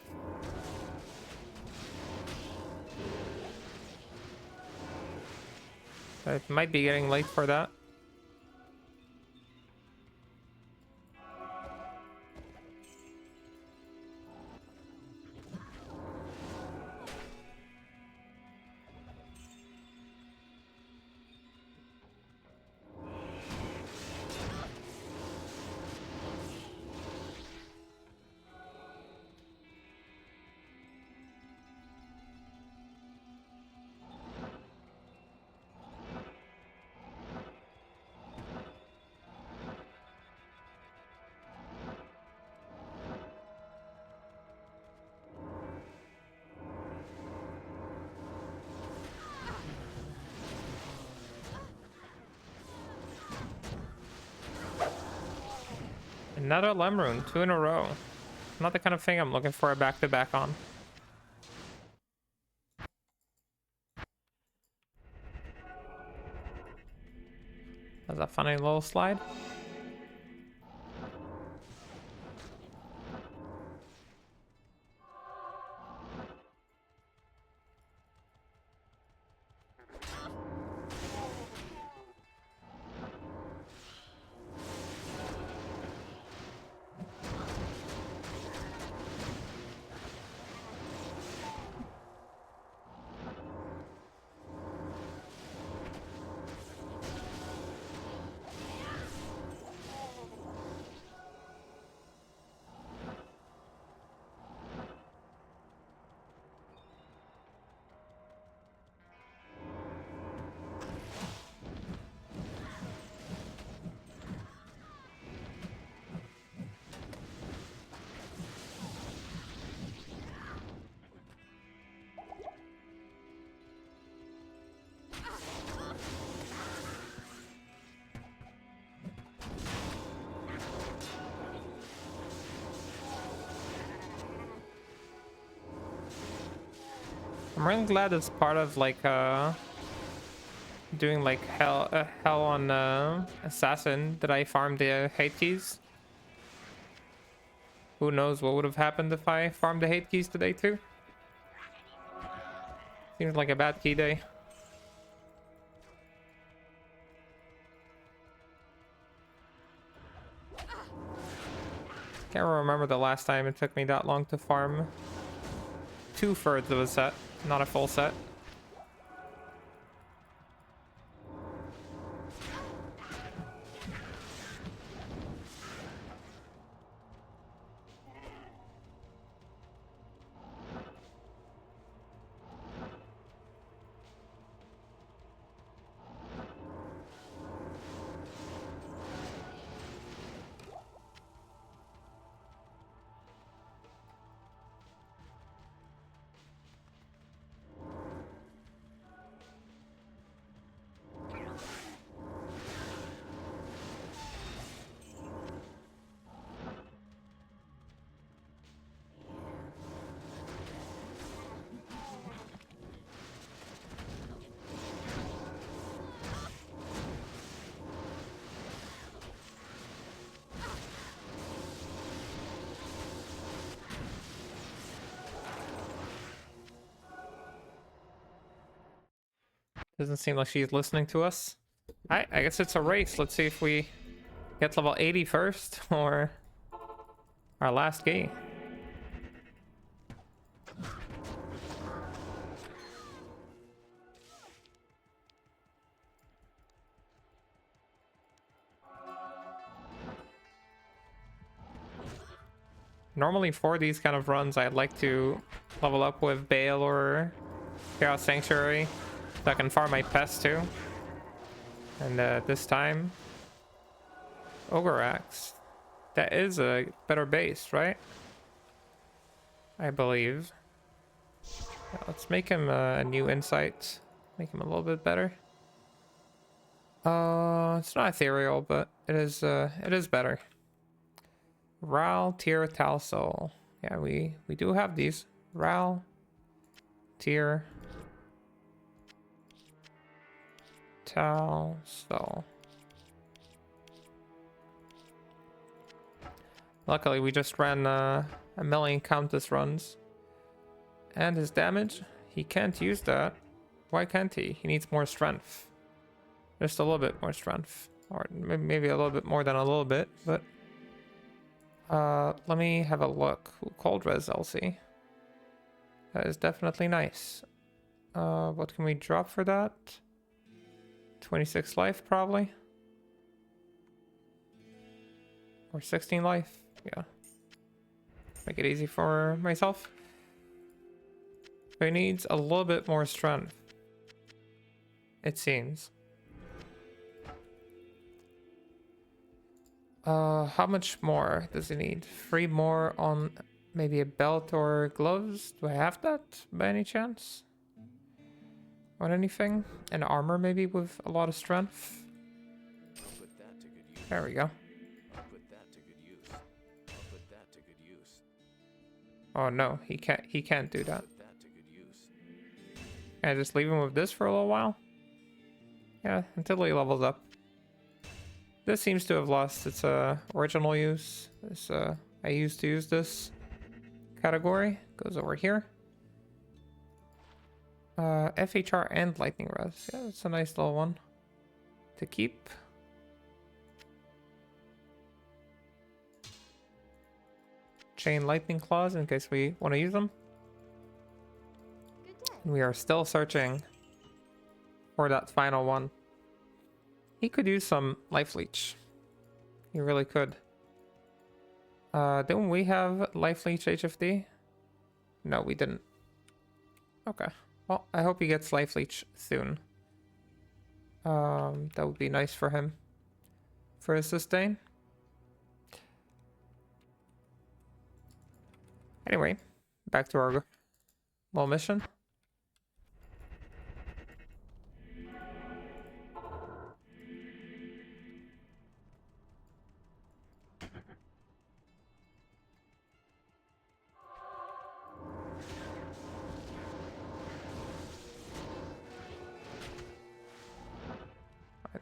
It might be getting late for that. Another Lem rune, 2 in a row. Not the kind of thing I'm looking for a back-to-back on. That's a funny little slide. I'm really glad it's part of like doing like hell on assassin that I farmed the hate keys. Who knows what would have happened if I farmed the hate keys today too. Seems like a bad key day. Can't remember the last time it took me that long to farm 2/3 of a set, not a full set. Doesn't seem like she's listening to us. Alright, I guess it's a race. Let's see if we get level 80 first, or our last key. Normally for these kind of runs, I'd like to level up with Bale or Chaos Sanctuary so I can farm my pest too. And this time, Ogre Axe. That is a better base, right? I believe. Yeah, let's make him a new insight. Make him a little bit better. It's not ethereal, but it is better. Ral, Tier, Tal Soul. Yeah, we do have these. Ral, Tier, Tal Soul. Luckily, we just ran a million Countess runs. And his damage, he can't use that. Why can't he? He needs more strength. Just a little bit more strength. Or maybe a little bit more than a little bit, but... let me have a look. Cold Res LC. That is definitely nice. What can we drop for that? 26 life, probably. Or 16 life. Yeah. Make it easy for myself. So he needs a little bit more strength, it seems. How much more does he need? 3 more on maybe a belt or gloves? Do I have that by any chance? On anything? An armor maybe with a lot of strength? I'll put that to good use. There we go. I'll put that to good use. I'll put that to good use. Oh no, he can't do that. Put that to good use. Can I just leave him with this for a little while? Yeah, until he levels up. This seems to have lost its original use. This I used to use this category. Goes over here. FHR and Lightning Res. Yeah, that's a nice little one to keep. Chain Lightning Claws in case we want to use them. Good day. We are still searching for that final one. He could use some Life Leech. He really could. Didn't we have Life Leech HFD? No, we didn't. Okay. Well, I hope he gets Life Leech soon. That would be nice for him. For his sustain. Anyway, back to our little mission.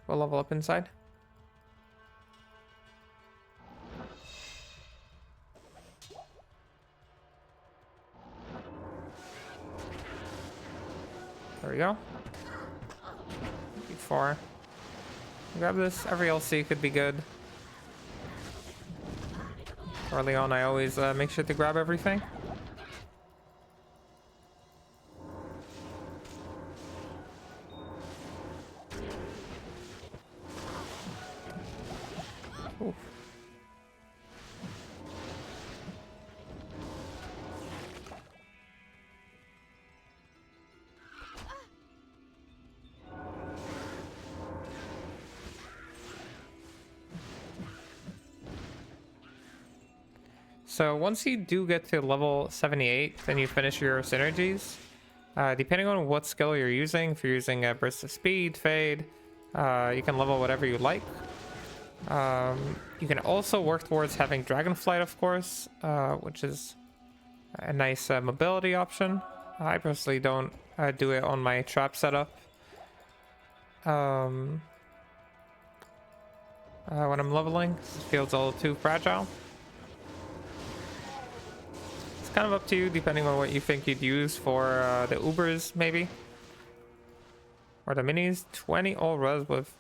We'll level up inside. There we go. Before grab this, every LC could be good. Early on, I always make sure to grab everything. Oof. So once you do get to level 78, then you finish your synergies. Depending on what skill you're using, if you're using a Burst of Speed, Fade, you can level whatever you like. You can also work towards having Dragonflight, of course, which is a nice mobility option. I personally don't do it on my trap setup. When I'm leveling, it feels a little too fragile. It's kind of up to you, depending on what you think you'd use for the Ubers, maybe. Or the minis, 20 all res with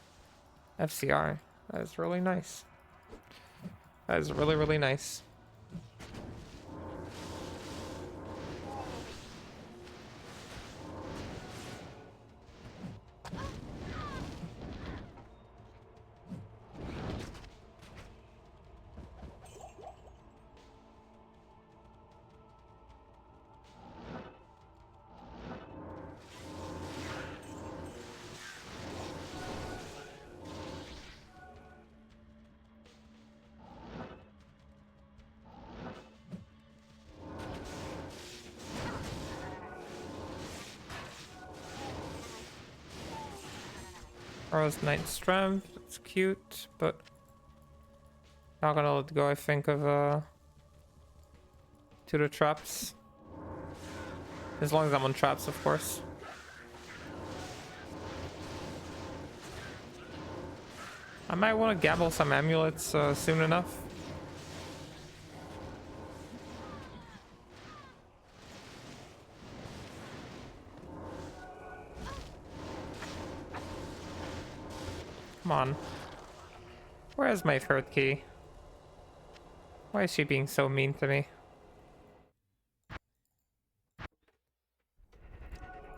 FCR. That is really nice. That is really, really nice. Rose Knight Strength, it's cute, but not gonna let go, I think, of to the traps. As long as I'm on traps, of course. I might want to gamble some amulets soon enough. Come on. Where's my third key? Why is she being so mean to me?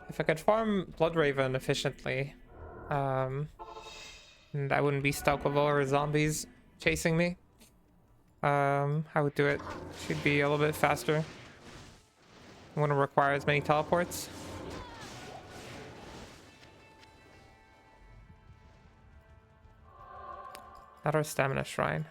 If I could farm Bloodraven efficiently, and I wouldn't be stuck with all her zombies chasing me, I would do it. She'd be a little bit faster. Wouldn't require as many teleports. Another stamina shrine.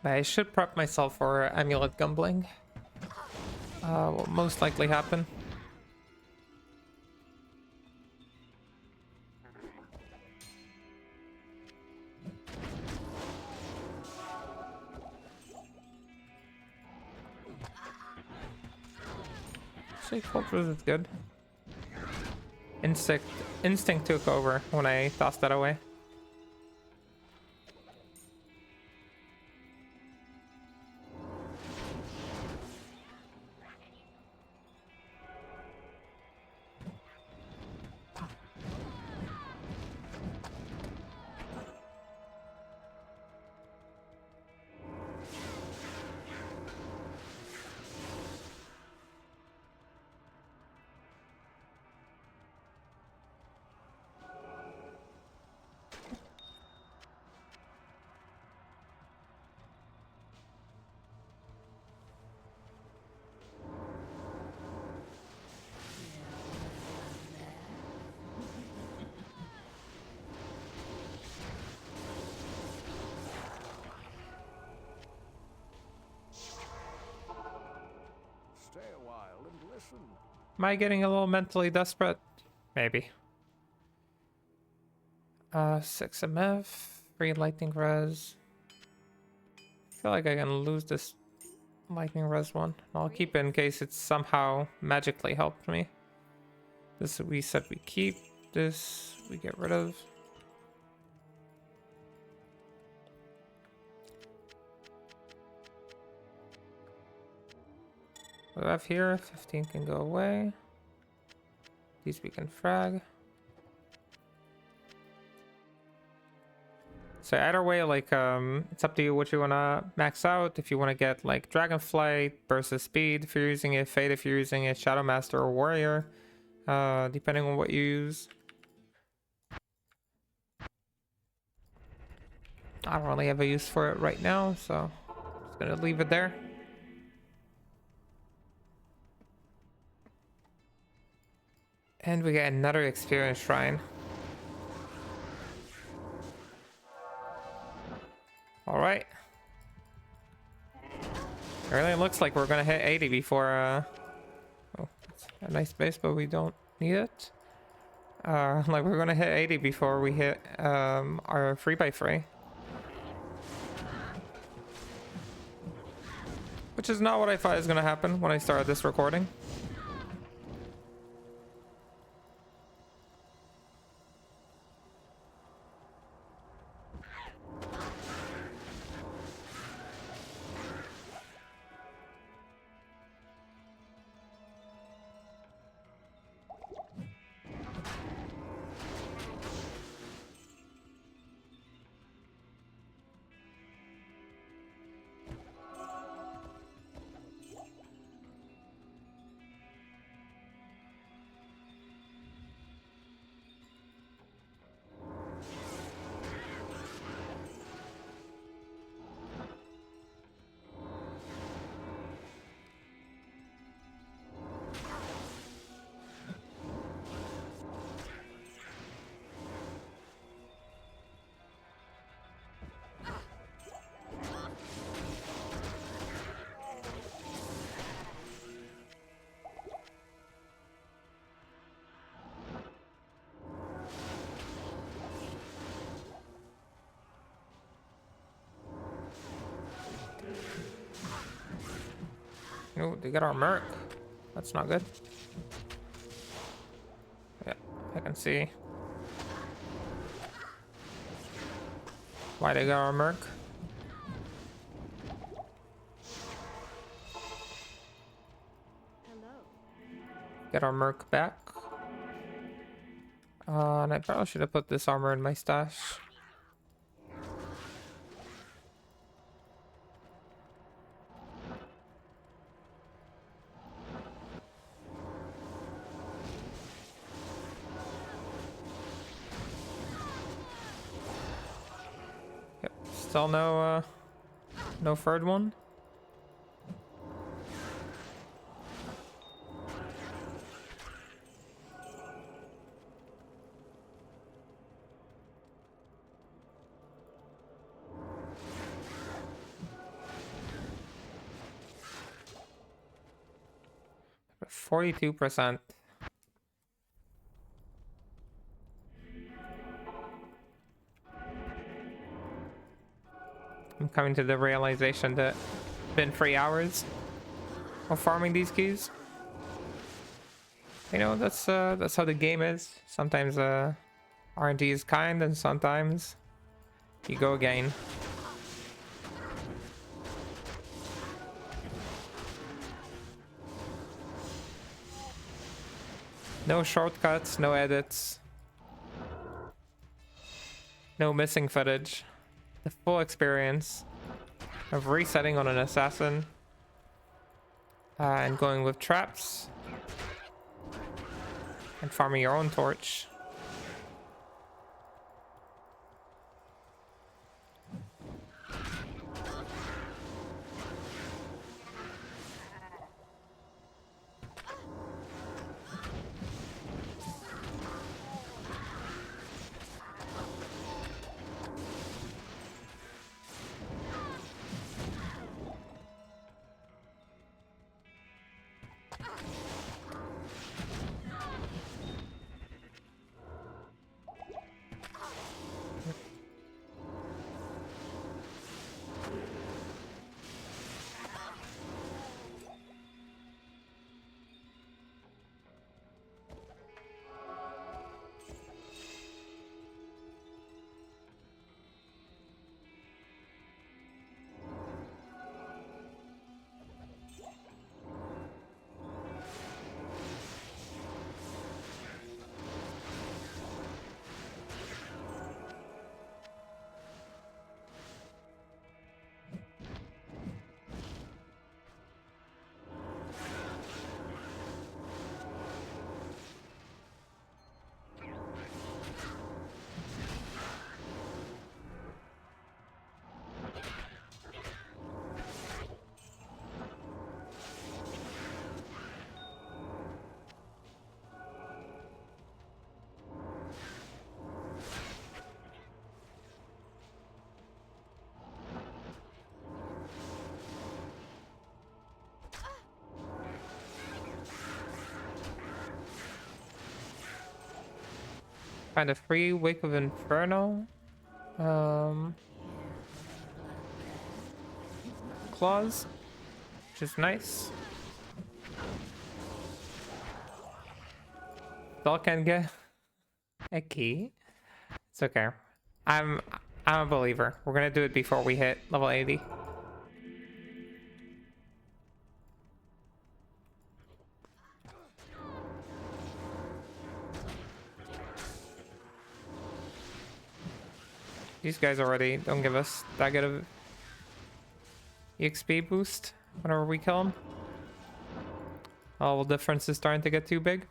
I should prep myself for amulet gumbling. Will most likely happen. Actually, Fortress is good. Instinct took over when I tossed that away. Stay a while and listen. Am I getting a little mentally desperate? Maybe. 6 MF, 3 lightning res. I feel like I can lose this lightning res one. I'll keep it in case it somehow magically helped me. This we said we keep. This we get rid of. What do I have here? 15 can go away. These we can frag. So either way, like, it's up to you what you want to max out. If you want to get, like, Dragonflight, versus Speed, if you're using it, Fate, if you're using it, Shadow Master or Warrior, depending on what you use. I don't really have a use for it right now, so I'm just gonna leave it there. And we get another experience shrine. Alright. It really looks like we're gonna hit 80 before, oh, a nice base, but we don't need it. Like we're gonna hit 80 before we hit our 3x3. Which is not what I thought is gonna happen when I started this recording. Oh, they got our merc. That's not good. Yeah, I can see why they got our merc. Hello. Get our merc back. And I probably should have put this armor in my stash. Yep, still no third one. But 42%. I'm coming to the realization that it's been 3 hours of farming these keys. You know, that's how the game is. Sometimes RNG is kind, and sometimes you go again. No shortcuts, no edits, no missing footage. The full experience of resetting on an assassin and going with traps and farming your own torch. Find a free Wake of Inferno. Claws, which is nice. Still can get a key. It's okay. I'm a believer. We're gonna do it before we hit level 80. These guys already don't give us that good of EXP boost whenever we kill them. Oh, the difference is starting to get too big.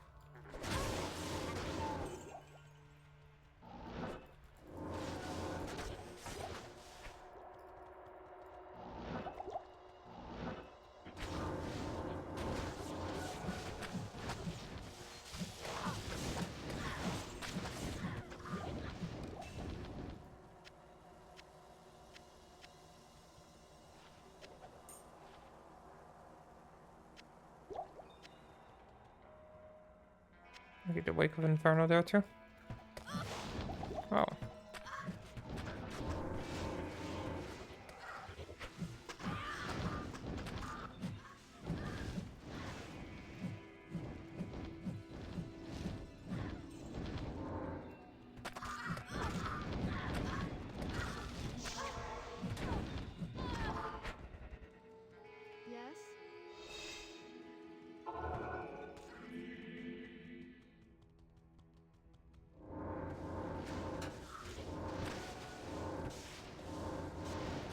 I get the Wake of Inferno there too. Oh. Yes?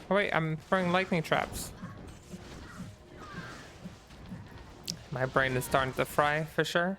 Oh wait, I'm throwing lightning traps. My brain is starting to fry for sure.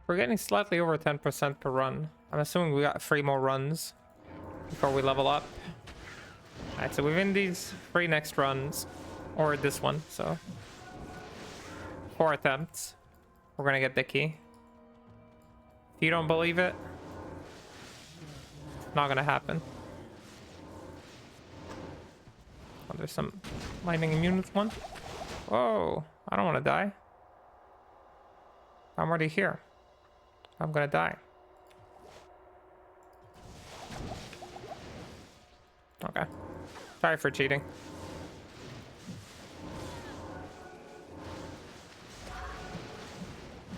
We're getting slightly over 10% per run. I'm assuming we got 3 more runs before we level up. Alright, so within these 3 next runs, or this one, so 4 attempts, we're gonna get the key. If you don't believe it, it's not gonna happen. Oh, there's some lightning immune with one. Whoa, I don't want to die. I'm already here. I'm gonna die. Okay. Sorry for cheating.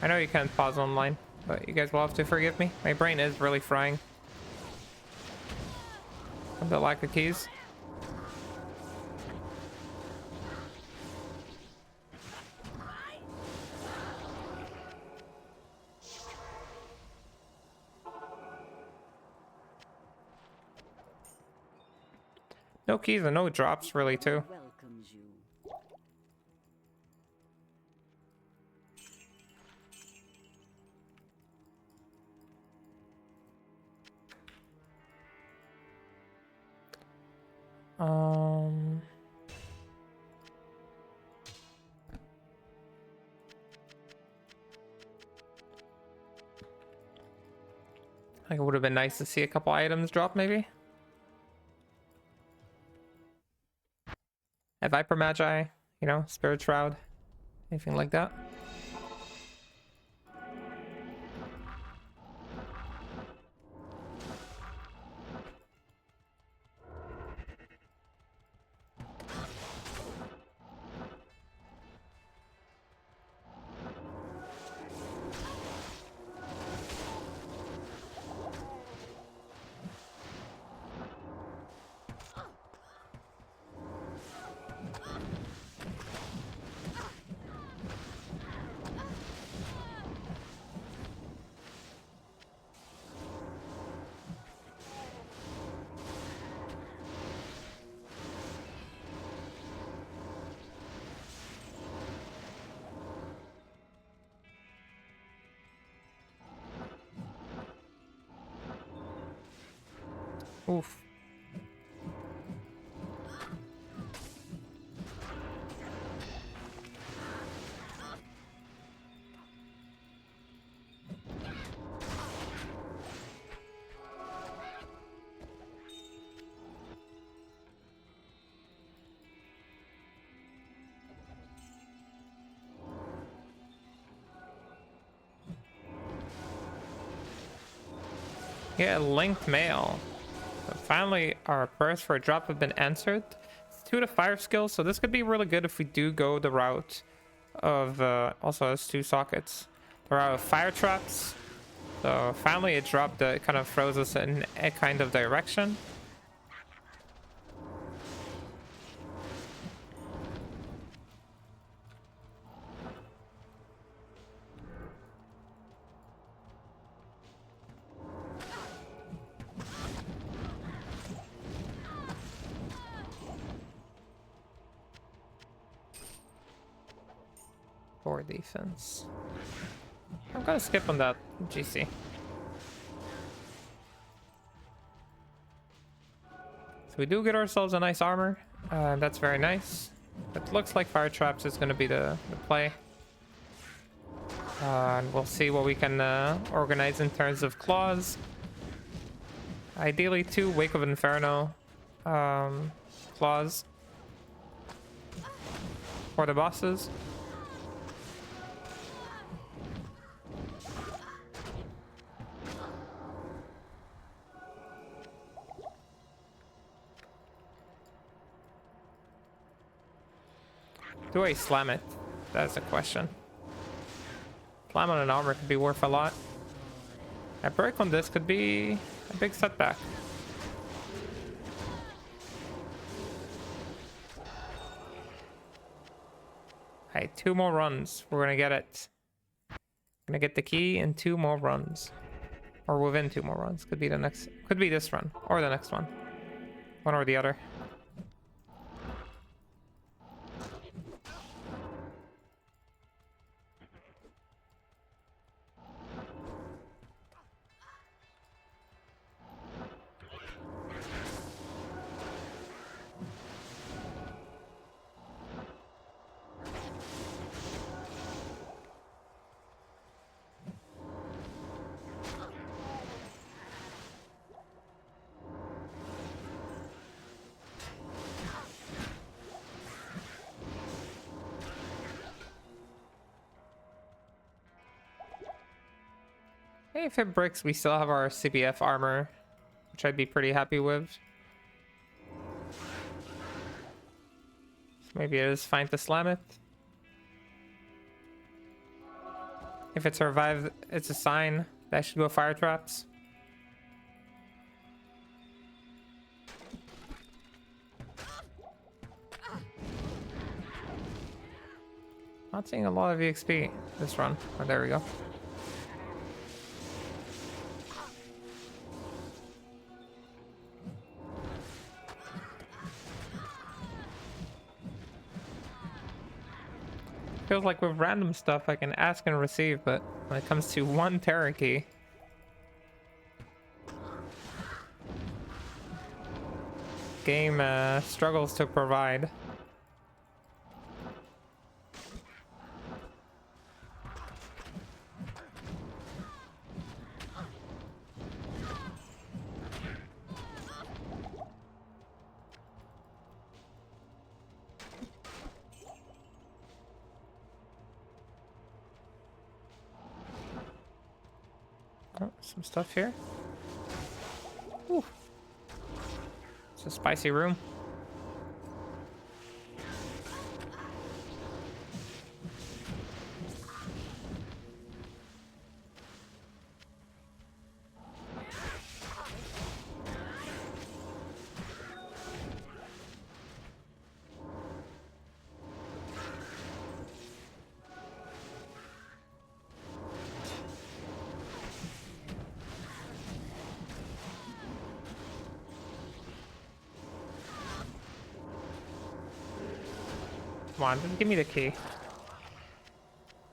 I know you can't pause online, but you guys will have to forgive me. My brain is really frying from the lack of keys. No keys and no drops really too. Welcomes you. Like it would have been nice to see a couple items drop maybe. A Viper Magi, you know, Spirit Shroud, anything like that. Oof. Yeah, linked mail. So finally, our prayers for a drop have been answered. It's 2 to 5 skills, so this could be really good if we do go the route of also has 2 sockets. The route of fire traps. So finally, it dropped. It kind of froze us in a kind of direction. For defense. I'm gonna skip on that GC. So we do get ourselves a nice armor. That's very nice. It looks like fire traps is gonna be the play. And we'll see what we can organize in terms of claws. Ideally 2 Wake of Inferno claws for the bosses. Do I slam it? That's the question. Slam on an armor could be worth a lot. A break on this could be a big setback. Hey, 2 more runs. We're gonna get it. Gonna get the key in 2 more runs. Or within 2 more runs. Could be the next. Could be this run. Or the next one. One or the other. If it breaks, we still have our CBF armor, which I'd be pretty happy with. So maybe it is fine to slam it. If it survives, it's a sign that I should go fire traps. Not seeing a lot of EXP this run. Oh, there we go. Feels like with random stuff I can ask and receive, but when it comes to 1 Terror Key, game struggles to provide. Oh, some stuff here. Ooh. It's a spicy room. Come on, just give me the key.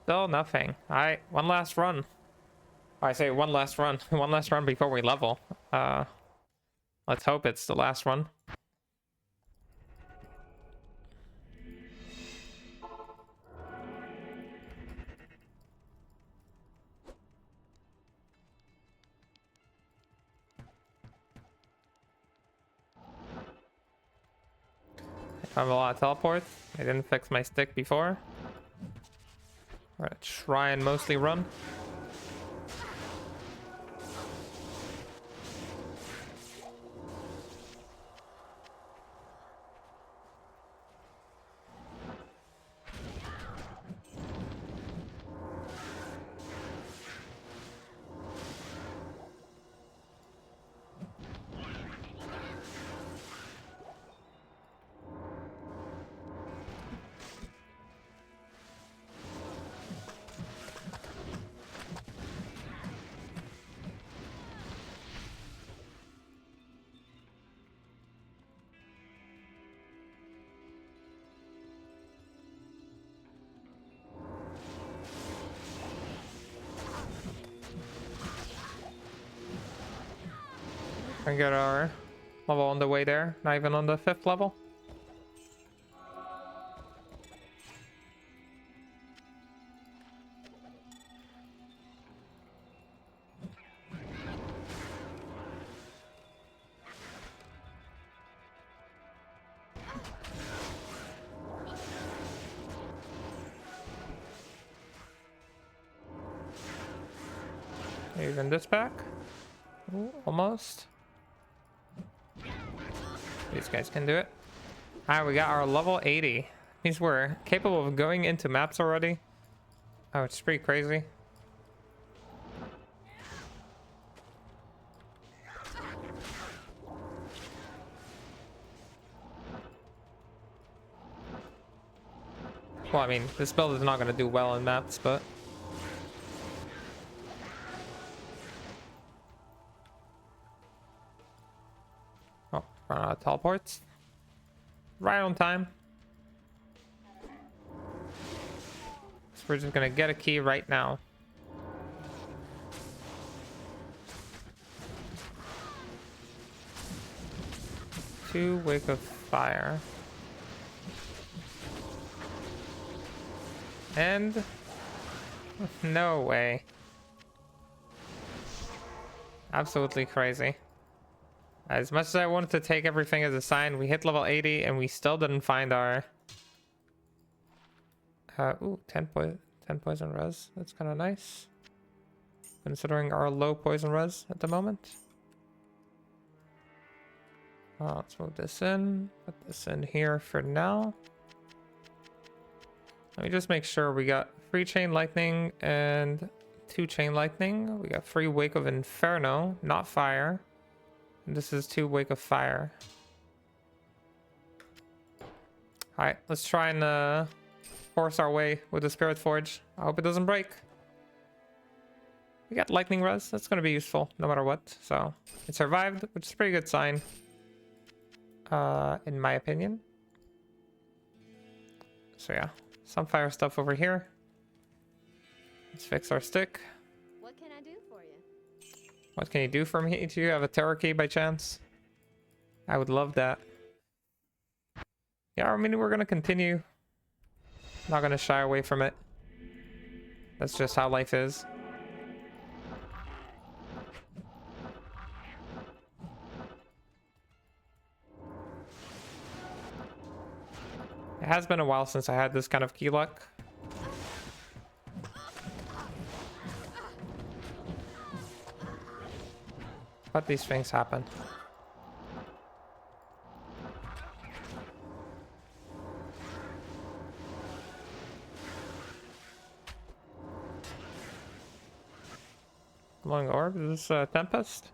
Still nothing. Alright, one last run. I say one last run. One last run before we level. Let's hope it's the last one. I have a lot of teleports. I didn't fix my stick before. We're gonna try and mostly run. And get our level on the way there. Not even on the 5th level. Even this back. Ooh, almost. These guys can do it. Alright, we got our level 80. Means we're capable of going into maps already. Oh, it's pretty crazy. Well, I mean, this build is not going to do well in maps, but... Oh, run out of teleports. Right on time. So we're just going to get a key right now. Two Wake of Fire. And no way. Absolutely crazy. As much as I wanted to take everything as a sign, we hit level 80 and we still didn't find our ooh, 10 poison res. That's kind of nice, considering our low poison res at the moment. Let's move this in, put this in here for now. Let me just make sure we got 3 chain lightning and 2 chain lightning. We got 3 Wake of Inferno, not fire. And this is 2 Wake of Fire. Alright, let's try and force our way with the Spirit Forge. I hope it doesn't break. We got lightning res. That's going to be useful no matter what. So it survived, which is a pretty good sign. In my opinion. So yeah. Some fire stuff over here. Let's fix our stick. What can I do for you? What can you do for me? Do you have a terror key by chance? I would love that. Yeah, I mean, we're gonna continue. Not gonna shy away from it. That's just how life is. It has been a while since I had this kind of key luck. But these things happen. Glowing orb, is this Tempest?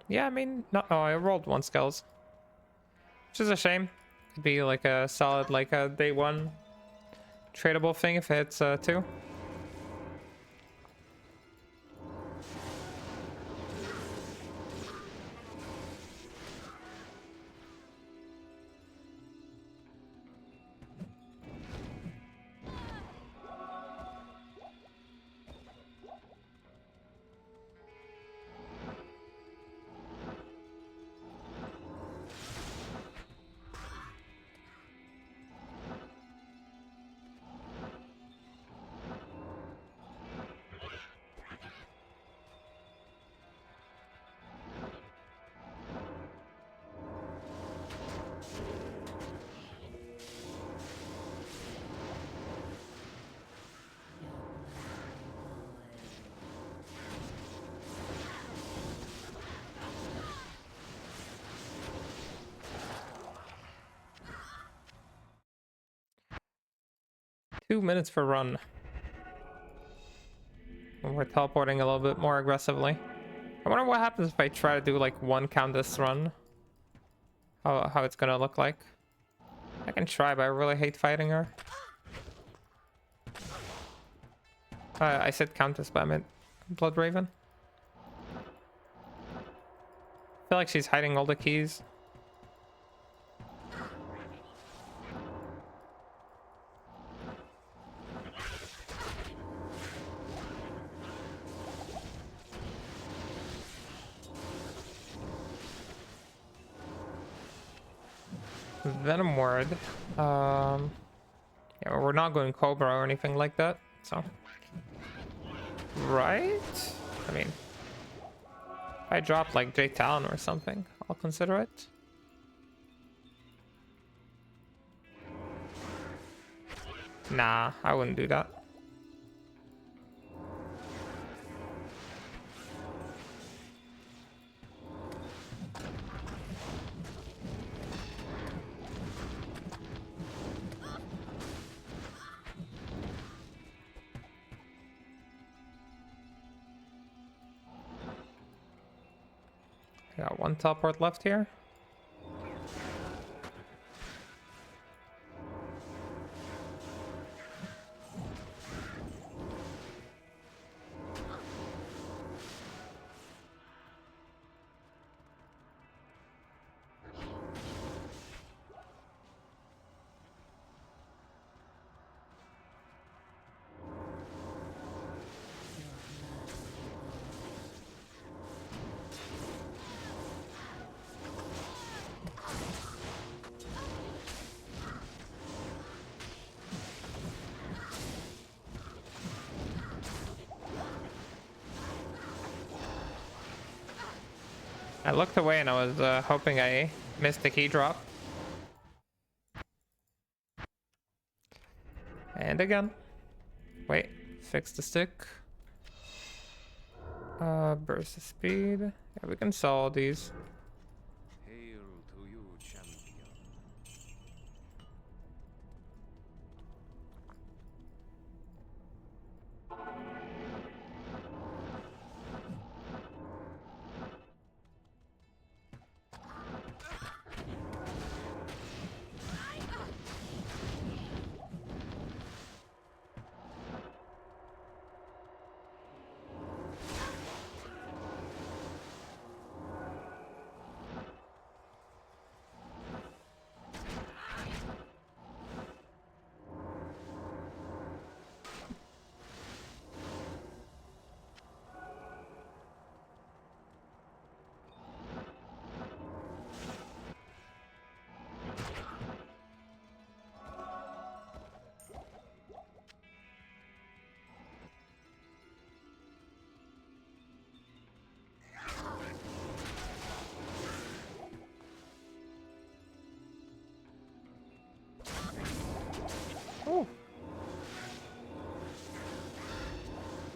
Yeah, I mean, no, oh, I rolled 1 skills. Which is a shame. Could be like a solid, like a day 1 tradable thing if it hits 2. 2 minutes for run. And we're teleporting a little bit more aggressively. I wonder what happens if I try to do like one Countess run. How it's gonna look like. I can try, but I really hate fighting her. I said Countess, but I meant Blood Raven. I feel like she's hiding all the keys. Venom Word. Yeah, we're not going Cobra or anything like that, so. Right? I mean, if I drop like J Talon or something, I'll consider it. Nah, I wouldn't do that. I got one teleport left here. I looked away and I was hoping I missed the key drop. And again. Wait, fix the stick. Burst of speed. Yeah, we can sell all these. Hail to you, champion. Ooh.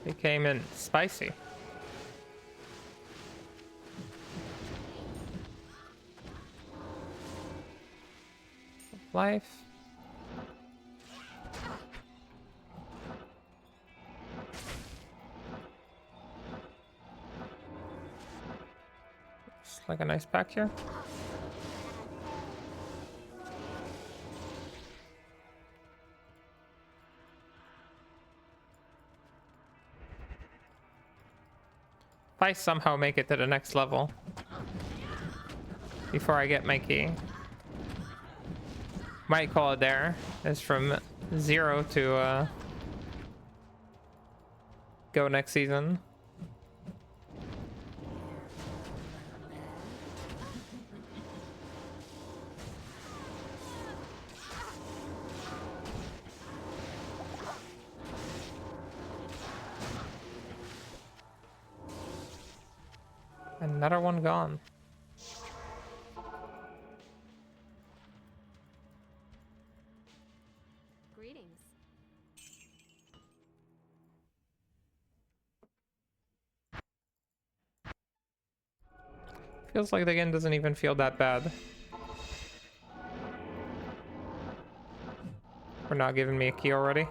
He came in spicy. Life. Looks like a nice pack here. If I somehow make it to the next level before I get my key, might call it there. It's from 0 to go next season. Another one gone. Greetings. Feels like the game doesn't even feel that bad. For not giving me a key already.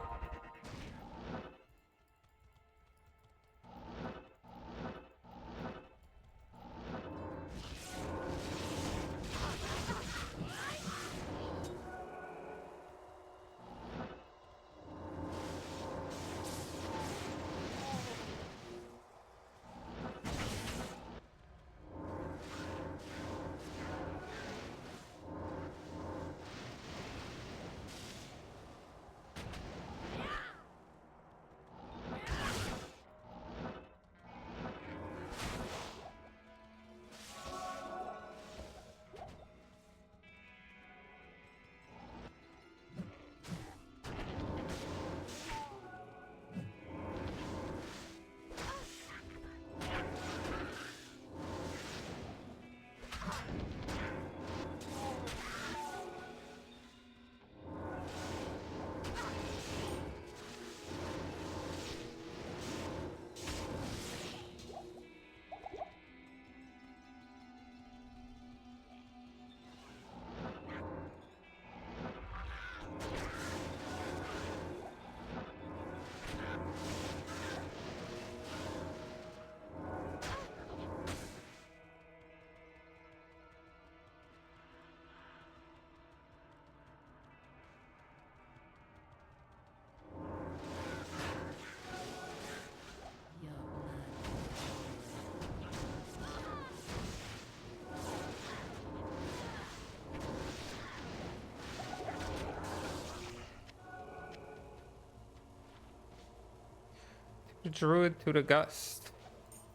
Druid to the Gust.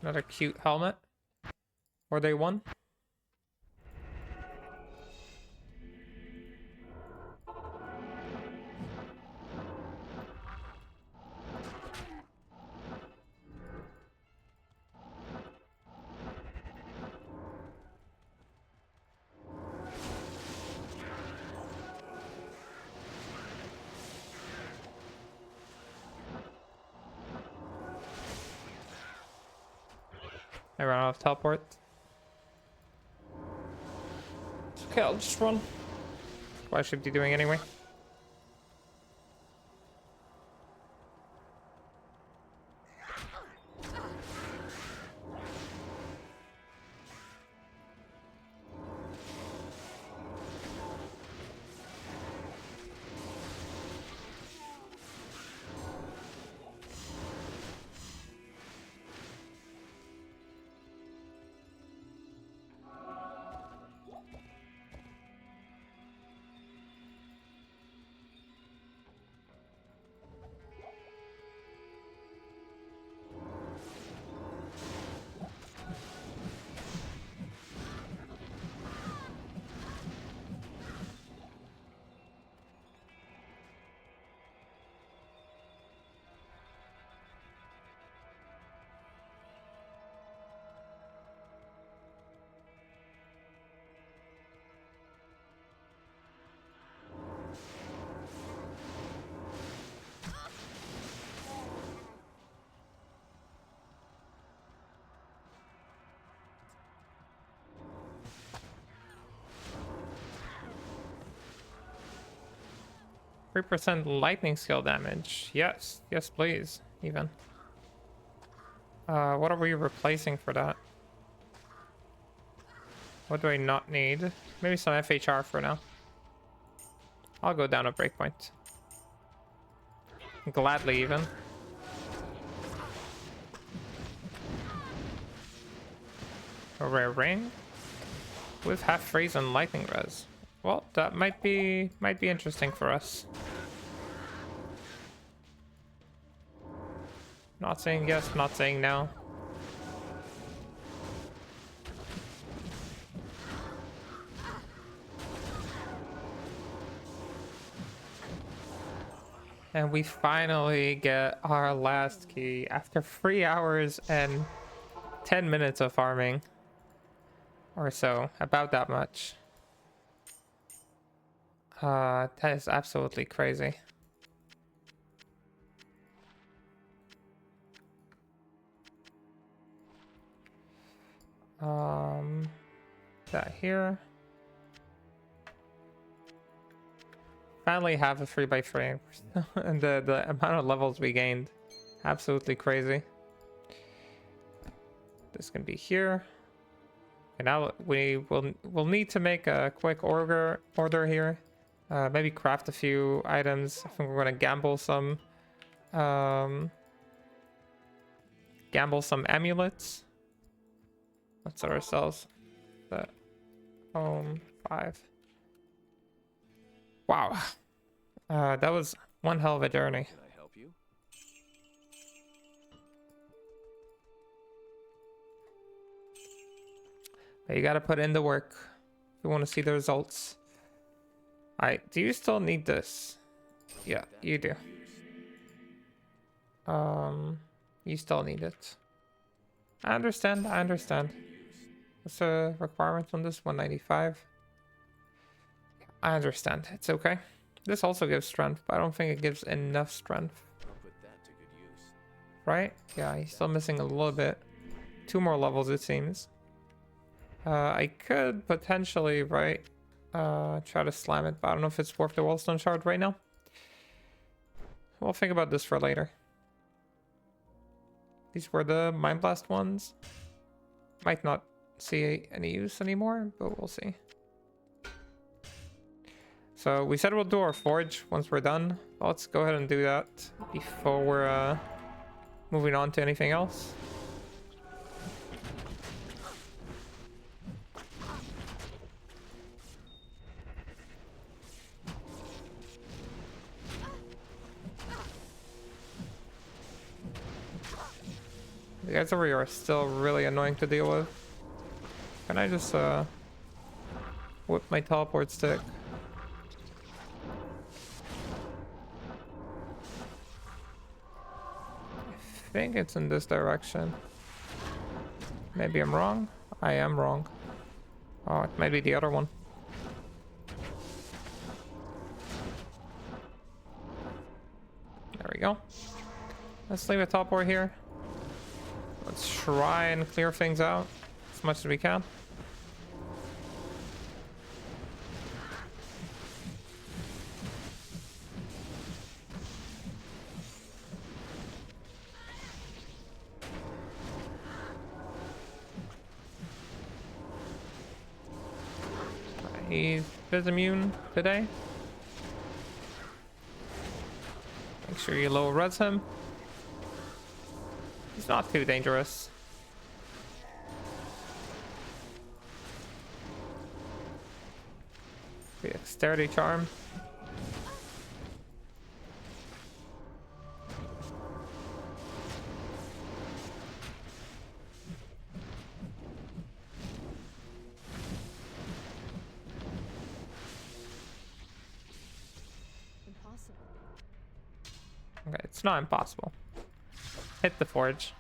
Another cute helmet. Or they won. I ran out of teleport. It's okay, I'll just run. What I should be doing anyway. %3 lightning skill damage. Yes, yes, please. Even. What are we replacing for that? What do I not need? Maybe some FHR for now. I'll go down a breakpoint. Gladly, even. A rare ring with half freeze and lightning res. Well, that might be interesting for us. Not saying yes, not saying no. And we finally get our last key after 3 hours and 10 minutes of farming. Or so, about that much. That is absolutely crazy. That here. Finally have a 3x3 and the amount of levels we gained. Absolutely crazy. This can be here. And now we'll need to make a quick order here. Maybe craft a few items. I think we're gonna gamble some amulets. Let's set ourselves the home 5. Wow. That was one hell of a journey. Can I help you? But you gotta put in the work if you want to see the results. Alright, do you still need this? Yeah, you do. You still need it. I understand. What's the requirement on this? 195. I understand. It's okay. This also gives strength, but I don't think it gives enough strength. I'll put that to good use. Right? Yeah, he's still missing a little bit. 2 more levels, it seems. I could potentially, right, try to slam it, but I don't know if it's worth the Wellstone Shard right now. We'll think about this for later. These were the Mind Blast ones. Might not see any use anymore, but we'll see. So we said we'll do our forge once we're done. Let's go ahead and do that before we're moving on to anything else. The guys over here are still really annoying to deal with. Can I just whip my teleport stick? I think it's in this direction. Maybe I'm wrong. I am wrong. Oh, it might be the other one. There we go. Let's leave a teleport here. Let's try and clear things out as much as we can. He's Fizz immune today. Make sure you low res him. He's not too dangerous. The dexterity charm. Okay, it's not impossible. Hit the forge.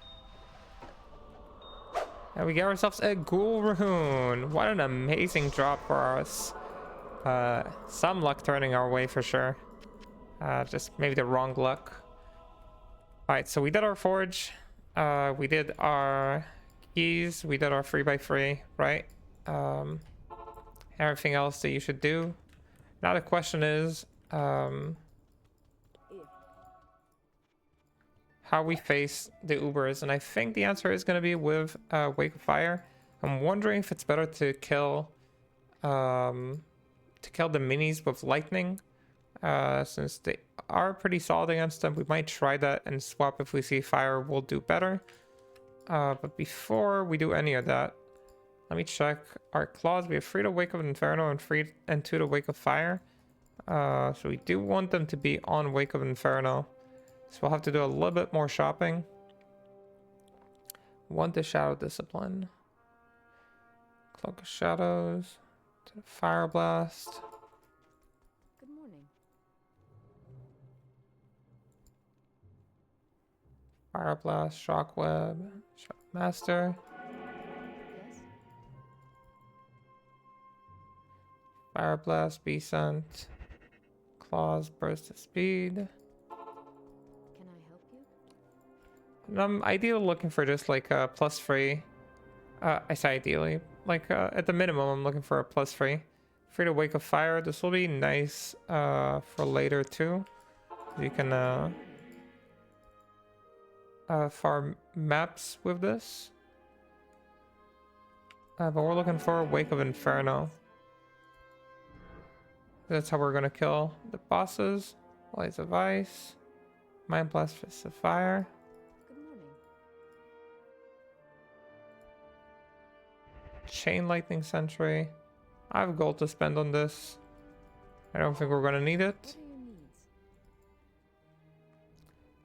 And we get ourselves a ghoul rune. What an amazing drop for us. Some luck turning our way for sure. Just maybe the wrong luck. Alright, so we did our forge. We did our keys. We did our 3x3, right? Everything else that you should do. Now the question is... how we face the Ubers, and I think the answer is going to be with Wake of Fire. I'm wondering if it's better to kill the minis with lightning, since they are pretty solid against them. We might try that and swap if we see fire will do better. But before we do any of that, let me check our claws. We have 3 to Wake of Inferno and 2 to Wake of Fire. So we do want them to be on Wake of Inferno. So we'll have to do a little bit more shopping. Want the Shadow Discipline. Cloak of Shadows. To the Fire Blast. Good morning. Fire Blast, Shockweb, Shock Master. Yes? Fire Blast, Descent. Claws, Burst of Speed. Can I help you? I'm ideally looking for just like a +3. I say ideally. Like at the minimum, I'm looking for a +3. 3 to Wake of Fire. This will be nice for later too. You can farm maps with this. But we're looking for Wake of Inferno. That's how we're gonna kill the bosses. Lights of Ice. Mind Blast, Fist of Fire. Good morning. Chain Lightning Sentry. I have gold to spend on this. I don't think we're gonna need it. What are your needs?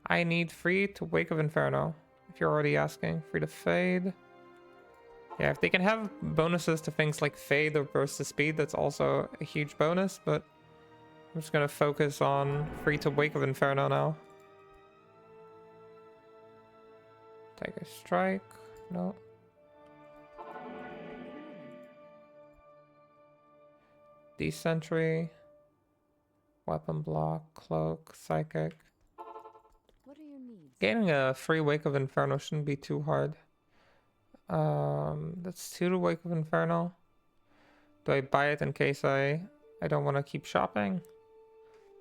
I need 3 to Wake of Inferno. If you're already asking. 3 to Fade. Yeah, if they can have bonuses to things like Fade or Burst of Speed, that's also a huge bonus, but I'm just gonna focus on 3 to Wake of Inferno now. Take a Strike. No. Desentry. Weapon Block. Cloak. Psychic. What are your needs? Getting a free Wake of Inferno shouldn't be too hard. That's 2 to Wake of Inferno. Do I buy it in case I don't want to keep shopping?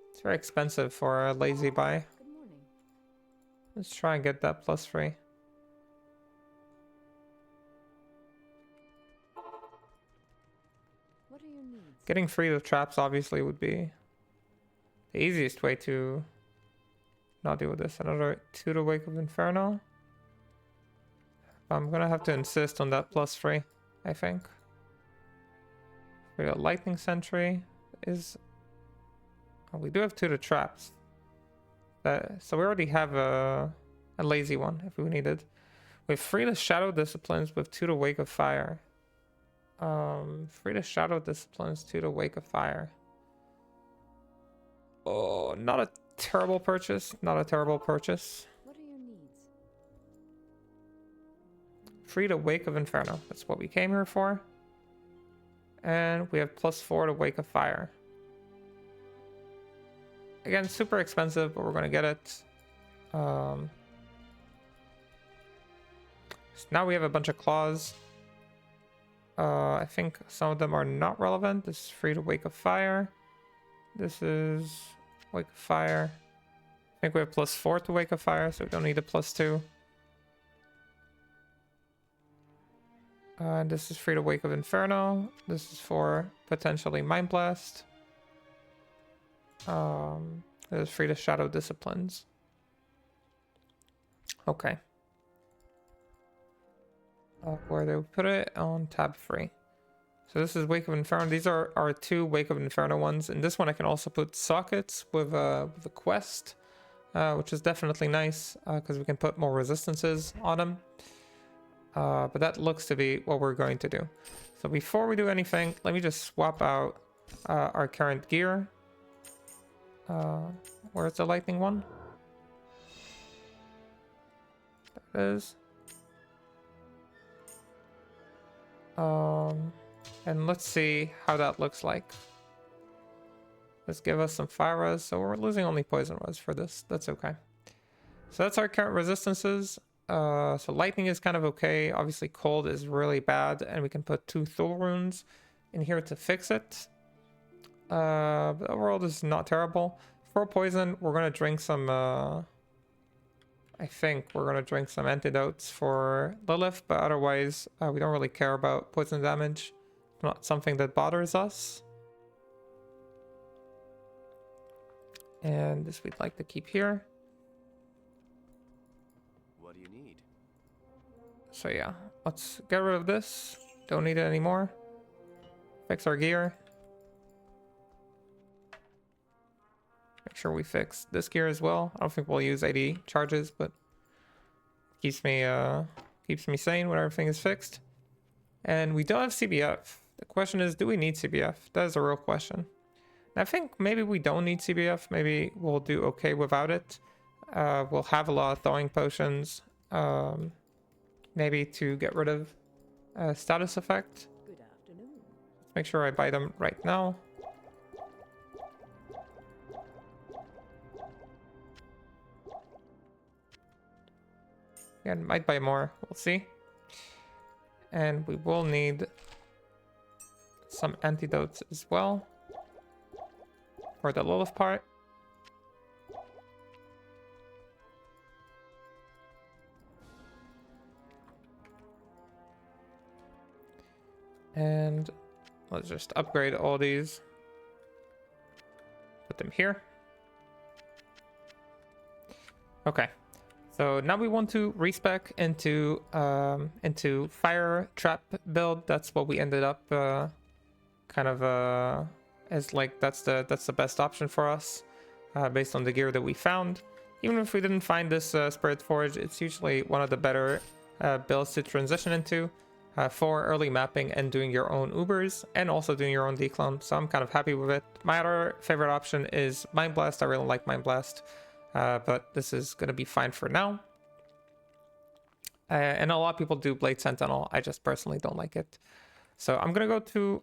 It's very expensive for a lazy buy. Good morning. Let's try and get that +3. What are your needs? Getting free of traps obviously would be the easiest way to not deal with this. Another 2 to Wake of Inferno. I'm gonna have to insist on that +3, I think. We got Lightning Sentry is... Oh, we do have 2 to traps. So we already have a lazy one if we needed. We have free to shadow disciplines with 2 to wake of fire. Free to shadow disciplines, 2 to wake of fire. Oh, not a terrible purchase. Not a terrible purchase. What are your needs? Free to wake of inferno. That's what we came here for. And we have +4 to wake of fire. Again, super expensive, but we're gonna get it. So now we have a bunch of claws. I think some of them are not relevant. This is free to wake of fire. This is wake of fire. I think we have +4 to wake of fire, so we don't need a +2. And this is free to wake of inferno. This is for potentially mind blast. This is free to shadow disciplines. Okay. Where they put it on tab 3. So this is Wake of Inferno. These are our 2 Wake of Inferno ones. And this one I can also put sockets with a quest, which is definitely nice because we can put more resistances on them. But that looks to be what we're going to do. So before we do anything, let me just swap out our current gear. Where's the lightning one? There it is. And let's see how that looks like. Let's give us some fire res. So we're losing only poison res for this. That's okay. So that's our current resistances. So lightning is kind of okay. Obviously cold is really bad, and we can put 2 Thule runes in here to fix it. But overall this is not terrible. For poison, we're gonna drink some I think we're gonna drink some antidotes for Lilith, but otherwise we don't really care about poison damage. It's not something that bothers us. And this we'd like to keep here. What do you need? So yeah, let's get rid of this. Don't need it anymore. Fix our gear. Make sure we fix this gear as well. I don't think we'll use 80 charges, but keeps me sane when everything is fixed. And we don't have CBF. The question is, do we need CBF? That is a real question. And I think maybe we don't need CBF. Maybe we'll do okay without it. We'll have a lot of thawing potions. Maybe to get rid of status effect. Good afternoon. Let's make sure I buy them right now. Again, might buy more. We'll see. And we will need some antidotes as well for the Lilith part. And let's just upgrade all these. Put them here. Okay. So now we want to respec into fire trap build. That's what we ended up as like that's the best option for us based on the gear that we found. Even if we didn't find this Spirit Forge, it's usually one of the better builds to transition into for early mapping and doing your own Ubers and also doing your own declone. So I'm kind of happy with it. My other favorite option is Mind Blast. I really like Mind Blast. But this is going to be fine for now. And a lot of people do Blade Sentinel. I just personally don't like it. So I'm going to go to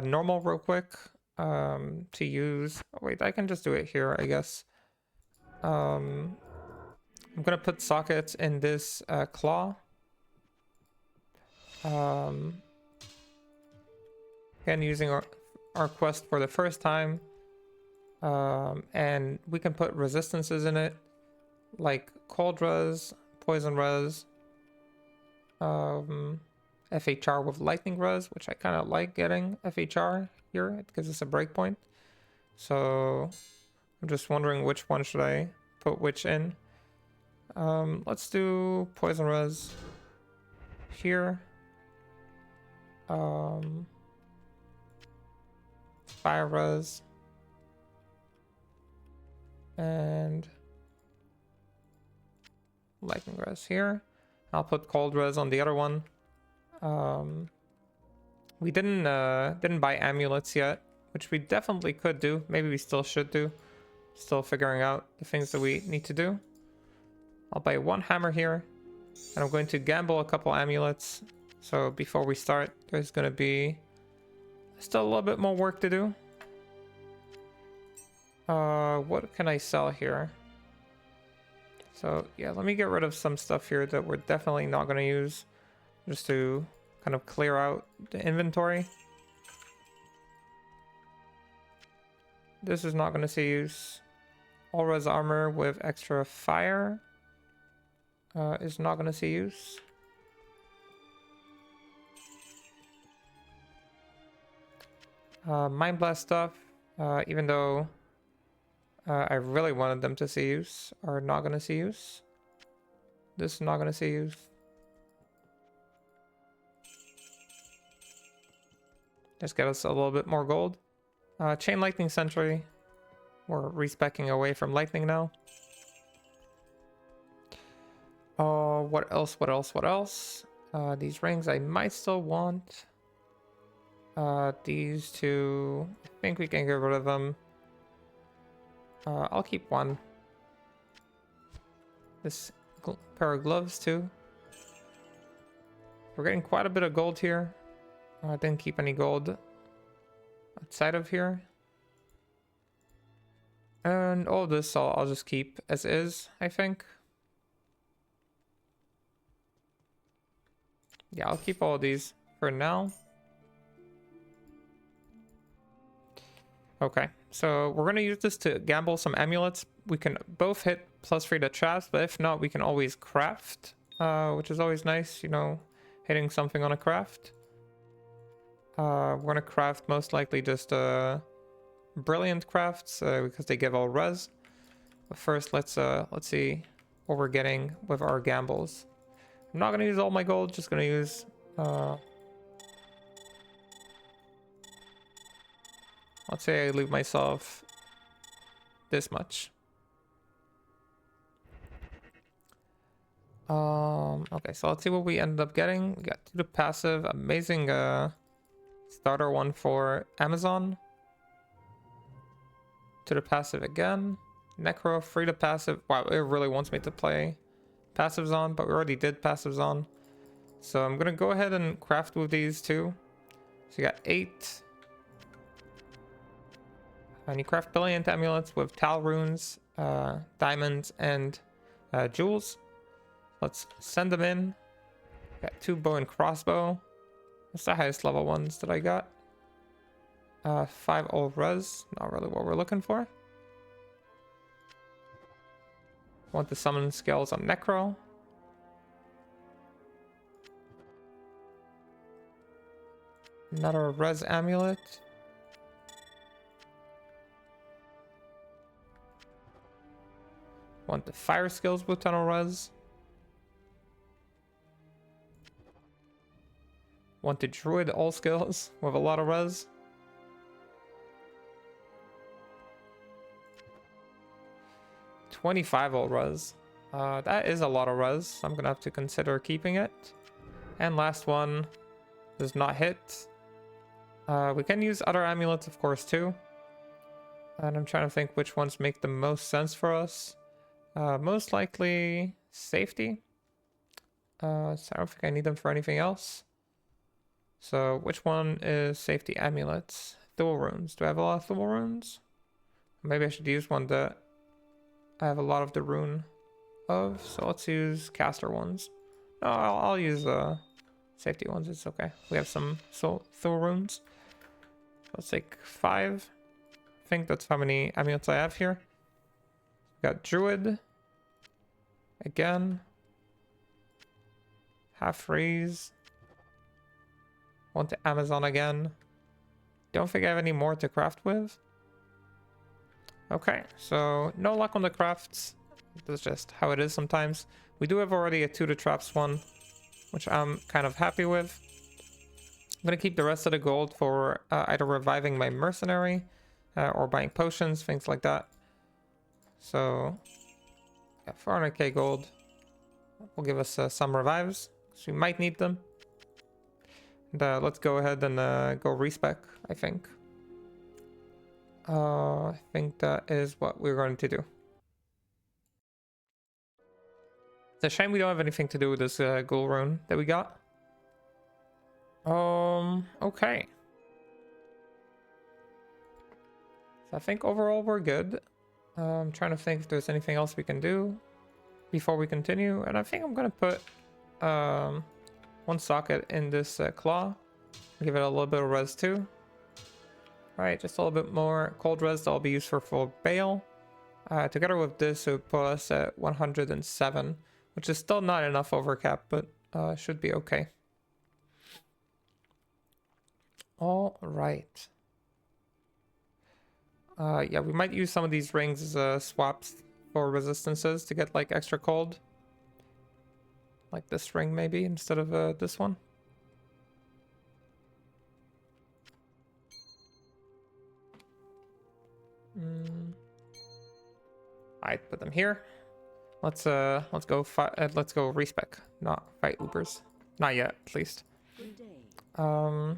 normal real quick to use... Oh, wait, I can just do it here, I guess. I'm going to put sockets in this claw. Again, using our quest for the first time. And we can put resistances in it, like cold res, poison res, FHR with lightning res, which I kind of like getting FHR here. It gives us a breakpoint. So I'm just wondering which one should I put which in. Let's do poison res here. Fire res. And lightning res here. I'll put cold res on the other one. We didn't buy amulets yet, which we definitely could do. Maybe we still should do. Still figuring out the things that we need to do. I'll buy one hammer here, and I'm going to gamble a couple amulets. So before we start, there's going to be still a little bit more work to do. What can I sell here? So yeah, let me get rid of some stuff here that we're definitely not going to use, just to kind of clear out the inventory. This is not going to see use. All res armor with extra fire is not going to see use. Mind blast stuff, even though I really wanted them to see use, are not going to see use. This is not going to see use. Just get us a little bit more gold. Chain lightning sentry. We're respeccing away from lightning now. What else? What else? What else? These rings I might still want. These two, I think we can get rid of them. I'll keep one. This pair of gloves too. We're getting quite a bit of gold here. I didn't keep any gold outside of here. And all this I'll just keep as is, I think. Yeah, I'll keep all of these for now. Okay, so we're gonna use this to gamble some amulets. We can both hit +3 to traps, but if not, we can always craft, which is always nice, you know, hitting something on a craft. We're gonna craft most likely just brilliant crafts because they give all res. But first, let's see what we're getting with our gambles. I'm not gonna use all my gold, just gonna use let's say I leave myself this much. Okay, so let's see what we ended up getting. We got 2 to passive, amazing starter one for Amazon. 2 to passive again. Necro, 3 to passive. Wow, it really wants me to play passives on, but we already did passives on. So I'm gonna go ahead and craft with these too. So you got 8. And you craft brilliant amulets with Tal runes, diamonds, and jewels. Let's send them in. Got 2 bow and crossbow. That's the highest level ones that I got. 5 old res. Not really what we're looking for. Want the summon skills on Necro. Another res amulet. Want the fire skills with tunnel res. Want the druid all skills with a lot of res. $25 all res. That is a lot of res. I'm gonna have to consider keeping it. And last one does not hit. We can use other amulets, of course, too. And I'm trying to think which ones make the most sense for us. Most likely safety. So I don't think I need them for anything else. So which one is safety amulets? Dual runes. Do I have a lot of dual runes? Maybe I should use one that I have a lot of the rune of. So let's use caster ones. No, I'll use safety ones. It's okay. We have some dual runes. Let's take 5. I think that's how many amulets I have here. Got druid. Again. Half freeze. Want the Amazon again. Don't think I have any more to craft with. Okay, so no luck on the crafts. That's just how it is sometimes. We do have already a 2 to traps one, which I'm kind of happy with. I'm going to keep the rest of the gold for either reviving my mercenary or buying potions, things like that. So, yeah, 400k gold. will give us some revives, so we might need them. And let's go ahead and go respec, I think. I think that is what we're going to do. It's a shame we don't have anything to do with this ghoul rune that we got. Okay. So I think overall we're good. I'm trying to think if there's anything else we can do before we continue. And I think I'm gonna put one socket in this claw. Give it a little bit of res too. Alright, just a little bit more cold res that'll be used for full bale. Together with this, it would put us at 107, which is still not enough overcap, but should be okay. All right. Yeah, we might use some of these rings as swaps for resistances to get like extra cold. Like this ring maybe instead of this one. Alright, put them here. Let's go respec, not fight Ubers. Not yet, at least. We're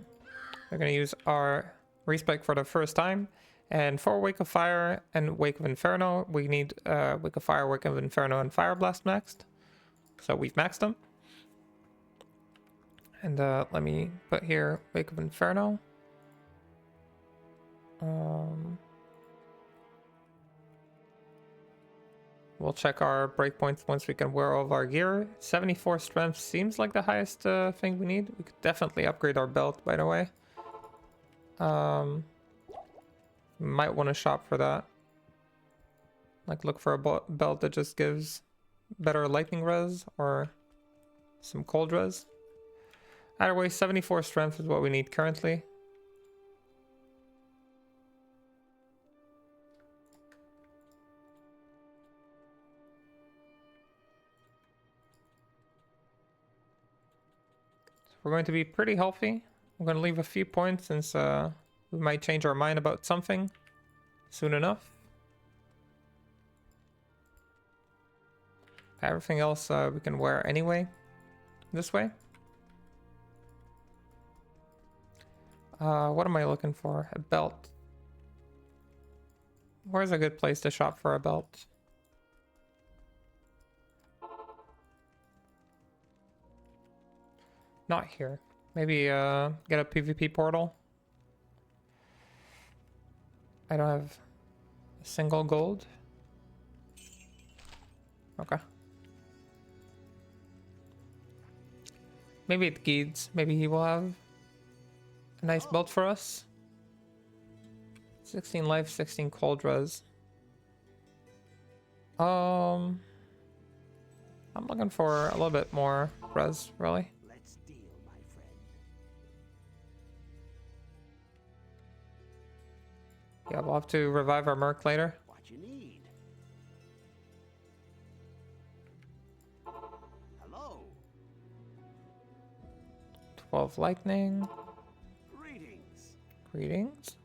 gonna use our respec for the first time. And for Wake of Fire and Wake of Inferno, we need Wake of Fire, Wake of Inferno, and Fire Blast maxed. So we've maxed them. And let me put here Wake of Inferno. We'll check our breakpoints once we can wear all of our gear. 74 strength seems like the highest thing we need. We could definitely upgrade our belt, by the way. Might want to shop for that. Like look for a belt that just gives better lightning res or some cold res. Either way, 74 strength is what we need currently. So we're going to be pretty healthy. I'm going to leave a few points since we might change our mind about something soon enough. Everything else we can wear anyway. This way. What am I looking for? A belt. Where's a good place to shop for a belt? Not here. Maybe get a PvP portal. I don't have a single gold. Okay. Maybe it Geeds. Maybe he will have a nice belt for us. 16 life, 16 cold res. I'm looking for a little bit more res, really. Let's deal, my friend. Yeah, we'll have to revive our merc later. What you need? Hello. 12 lightning. Greetings. Greetings.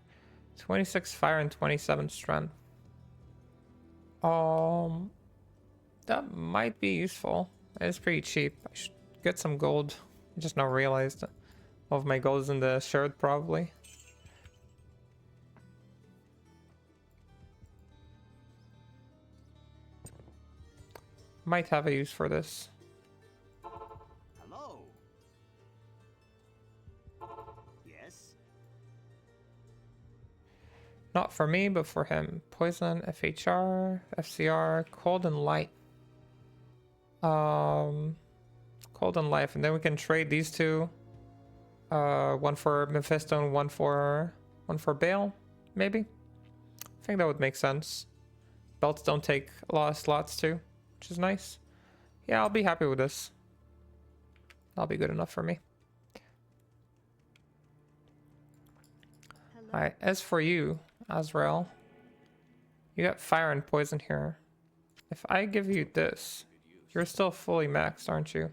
26 fire and 27 strength. That might be useful. It's pretty cheap. I should get some gold. I just now realized all of my gold is in the shirt probably. Might have a use for this. Hello. Yes. Not for me, but for him. Poison, FHR, FCR, cold and light. Cold and life, and then we can trade these two. One for Mephisto and one for Bale, maybe. I think that would make sense. Belts don't take a lot of slots too, which is nice. Yeah, I'll be happy with this. That'll be good enough for me. Alright, as for you, Azrael, you got fire and poison here. If I give you this, you're still fully maxed, aren't you?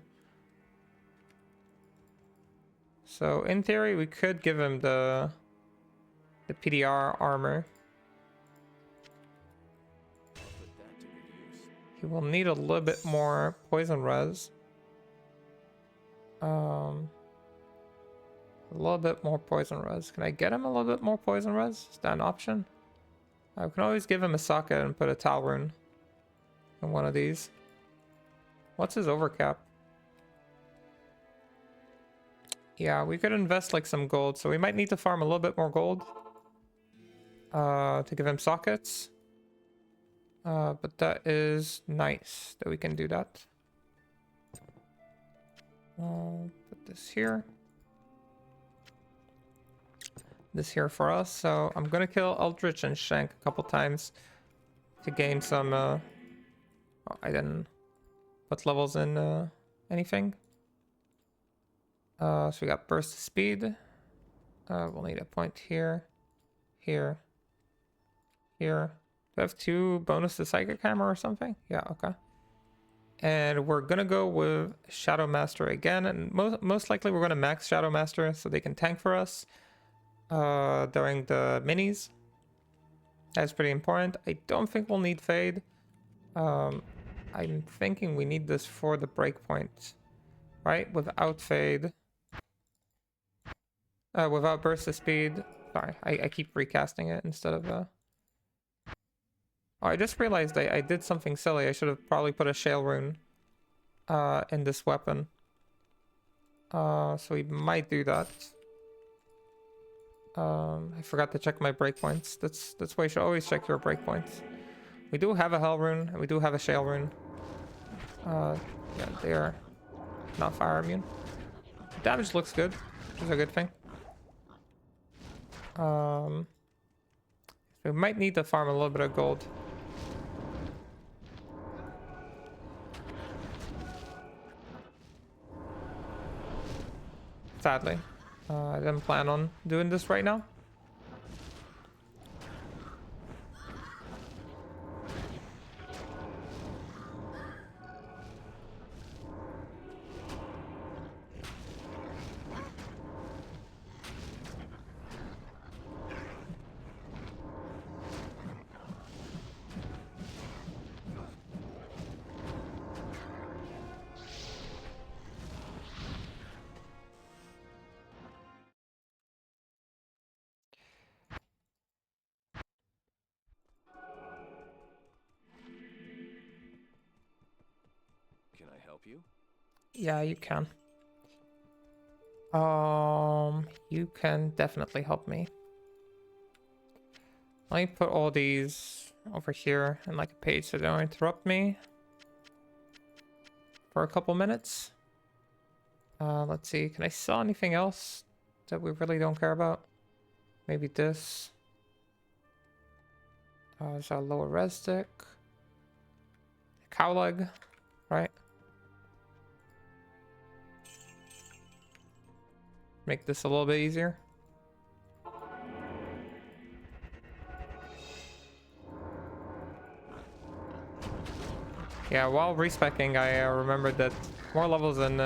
So in theory, we could give him the PDR armor. I'll put that to good use. He will need a little bit more poison res. A little bit more poison res. Can I get him a little bit more poison res? Is that an option? I can always give him a socket and put a Tal rune in one of these. What's his overcap? Yeah, we could invest like some gold, so we might need to farm a little bit more gold to give him sockets. But that is nice that we can do that. I'll put this here. This here for us. So I'm gonna kill Eldritch and Shank a couple times to gain some. Oh, I didn't put levels in anything. So we got burst of speed. We'll need a point here, here, here. Do I have 2 bonus to psychic hammer or something? Yeah, okay. And we're gonna go with Shadow Master again, and most likely we're gonna max Shadow Master so they can tank for us during the minis. That's pretty important. I don't think we'll need Fade. I'm thinking we need this for the breakpoint, right? Without Fade. Without burst of speed. Sorry, I keep recasting it instead of Oh, I just realized I did something silly. I should have probably put a Shale rune in this weapon. So we might do that. I forgot to check my breakpoints. That's why you should always check your breakpoints. We do have a Hell rune and we do have a Shale rune. Yeah, they are not fire immune. Damage looks good, which is a good thing. We might need to farm a little bit of gold. Sadly, I didn't plan on doing this right now. Can I help you? Yeah, you can. You can definitely help me. Let me put all these over here in like a page so they don't interrupt me for a couple minutes. Let's see. Can I sell anything else that we really don't care about? Maybe this. There's our lower res stick. Cow leg, right? Make this a little bit easier. Yeah, while respecking, I remembered that more levels in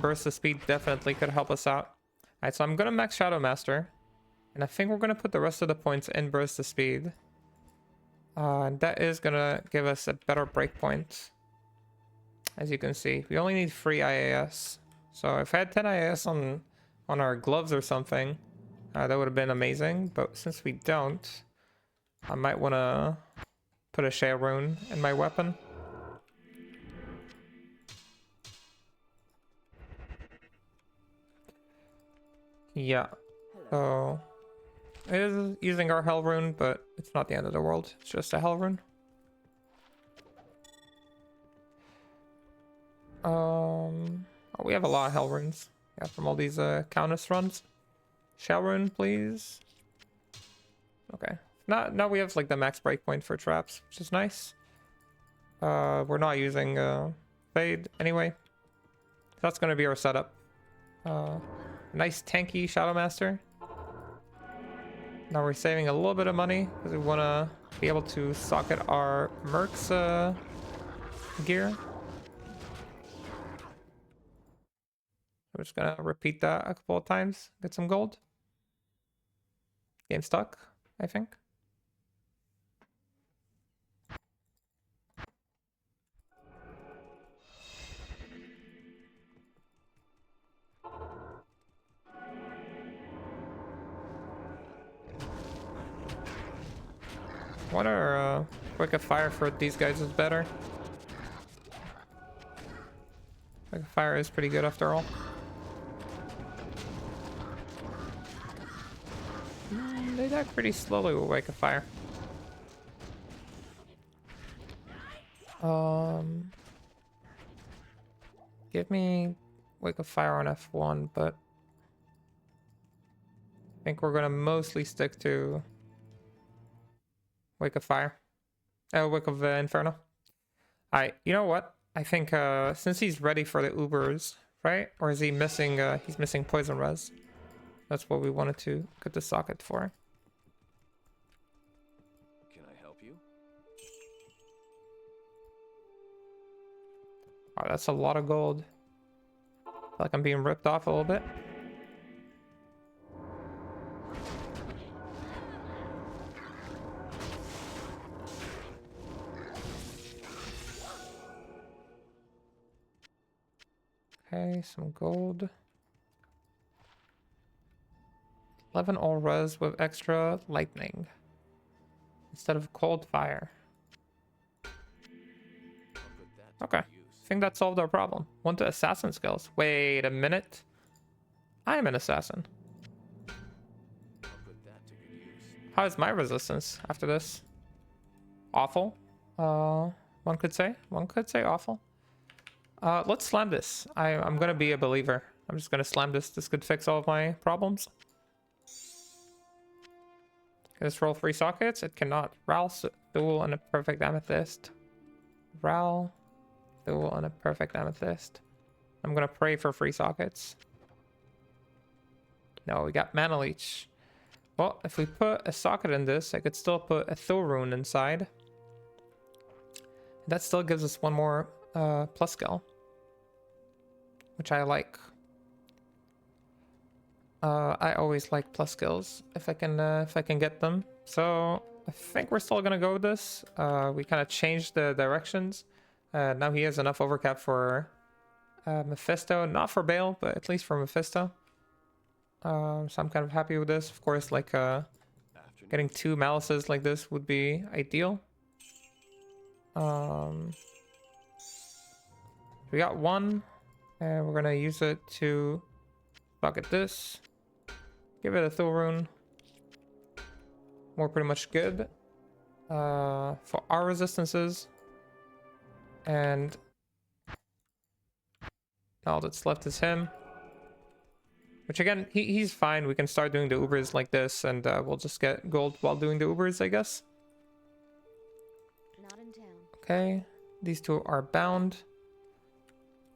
burst of speed definitely could help us out. Alright, so I'm gonna max Shadow Master, and I think we're gonna put the rest of the points in burst of speed. And that is gonna give us a better breakpoint. As you can see, we only need 3 IAS. So if I had 10 IAS on our gloves or something, that would have been amazing. But since we don't, I might want to put a Shale rune in my weapon. Yeah. So it is using our Hell rune, but it's not the end of the world. It's just a Hell rune. Oh, we have a lot of Hell runes. Yeah, from all these Countess runs. Shell rune, please. Okay. Now we have like the max breakpoint for traps, which is nice. We're not using Fade anyway. That's gonna be our setup. Nice tanky Shadow Master. Now we're saving a little bit of money because we want to be able to socket our Merc's gear. I'm just gonna repeat that a couple of times, get some gold. Game stuck, I think. Wonder Quick of Fire for these guys is better. Quick of Fire is pretty good after all. They die pretty slowly with Wake of Fire. Give me Wake of Fire on F1, but I think we're gonna mostly stick to Wake of Fire. Wake of Inferno. Alright, you know what? I think since he's ready for the Ubers, right? Or is he missing he's missing Poison Res? That's what we wanted to get the socket for. Can I help you? Oh, that's a lot of gold. I feel like I'm being ripped off a little bit. Okay, some gold. 11 all res with extra lightning instead of cold fire. I'll put that to Okay, good use. I think that solved our problem. One to assassin skills. Wait a minute. I am an assassin. I'll put that to good use. How is my resistance after this? Awful. One could say. One could say awful. Let's slam this. I'm gonna be a believer. I'm just gonna slam this. This could fix all of my problems. Can this roll 3 sockets? It cannot. Ral, Duel, and a perfect amethyst. Ral, Duel, and a perfect amethyst. I'm gonna pray for 3 sockets. No, we got mana leech. Well, if we put a socket in this, I could still put a Thul rune inside. That still gives us 1 more plus skill, which I like. I always like plus skills if I can get them. So I think we're still gonna go with this. We kind of changed the directions. Now he has enough overcap for Mephisto, not for Bale, but at least for Mephisto. So I'm kind of happy with this. Of course, like getting 2 malices like this would be ideal. We got 1, and we're gonna use it to bucket this. Give it a Thul rune. We're pretty much good for our resistances. And all that's left is him. Which again, he's fine. We can start doing the Ubers like this, and we'll just get gold while doing the Ubers, I guess. Not in town. Okay, these 2 are bound.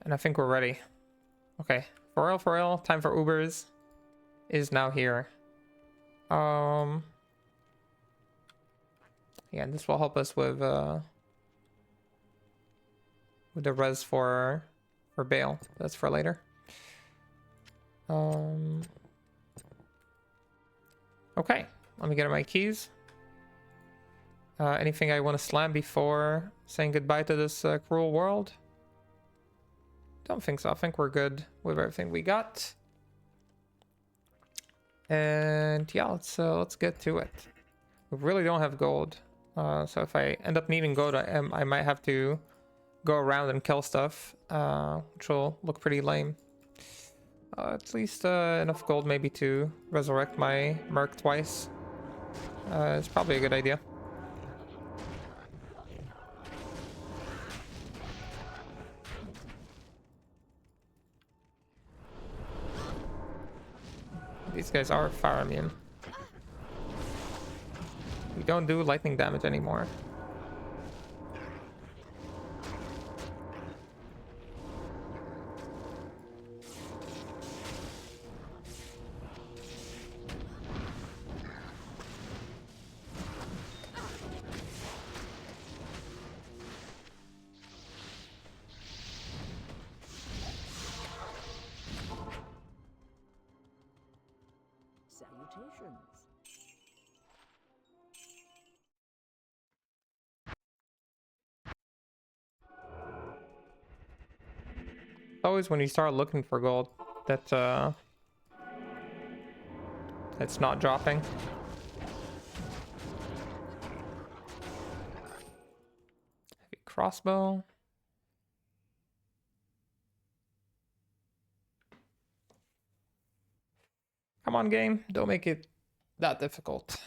And I think we're ready. Okay, for real, time for Ubers is now here. Yeah, and this will help us with the res for Bale. That's for later. Okay, let me get my keys. Anything I want to slam before saying goodbye to this cruel world? Don't think so. I think we're good with everything we got. And yeah, let's get to it. We really don't have gold. So if I end up needing gold, I might have to go around and kill stuff, which will look pretty lame. At least enough gold maybe to resurrect my Merc twice. It's probably a good idea. These guys are fire immune. We don't do lightning damage anymore. Salutations. Always when you start looking for gold, that it's not dropping. crossbow. Come on, game. Don't make it that difficult.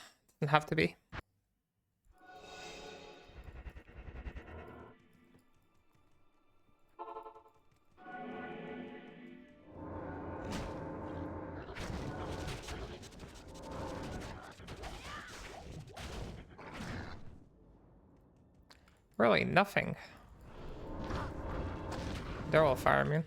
Doesn't have to be. Really, nothing. They're all fire immune.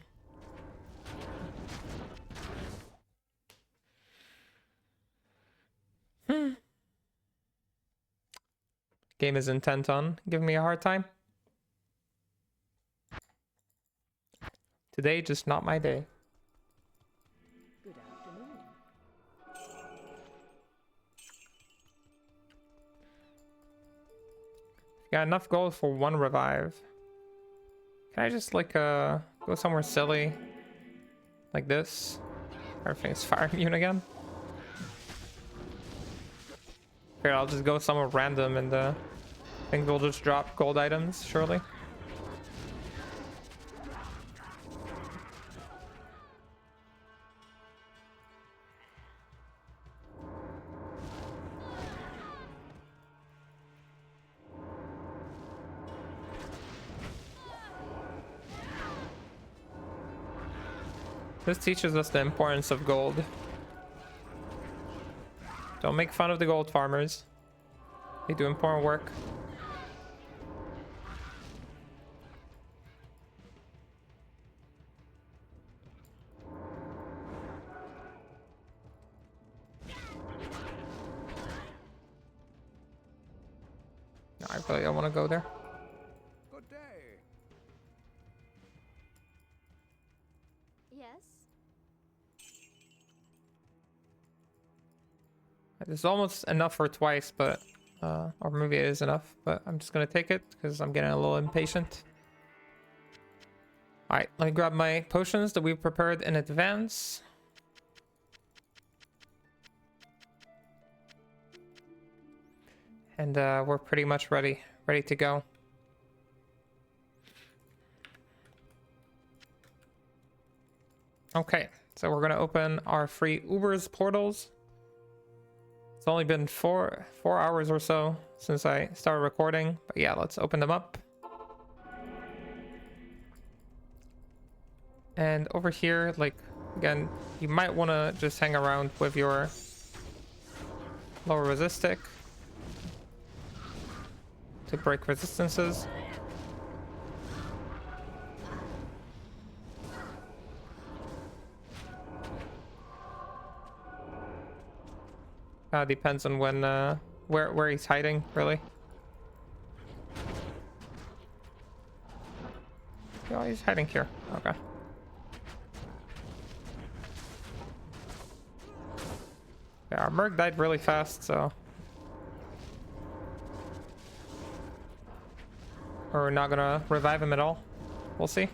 Game is intent on giving me a hard time. Today, just not my day. Good afternoon. Got enough gold for one revive. Can I just like go somewhere silly? Like this? Everything's fire immune again? Here, I'll just go somewhere random and I think we'll just drop gold items, surely. This teaches us the importance of gold. Don't make fun of the gold farmers. They do important work. No, I really don't want to go there. Good day. Yes? It's almost enough for twice, but or maybe it is enough, but I'm just gonna take it because I'm getting a little impatient. All right, let me grab my potions that we prepared in advance. And we're pretty much ready to go. Okay, so we're gonna open our free Uber's portals. It's only been four hours or so since I started recording, but yeah, let's open them up. And over here, like, again, you might want to just hang around with your lower resistic to break resistances. Depends on when where he's hiding, really. Oh, he's hiding here. Okay. Yeah, our Merc died really fast, so we're not gonna revive him at all. We'll see.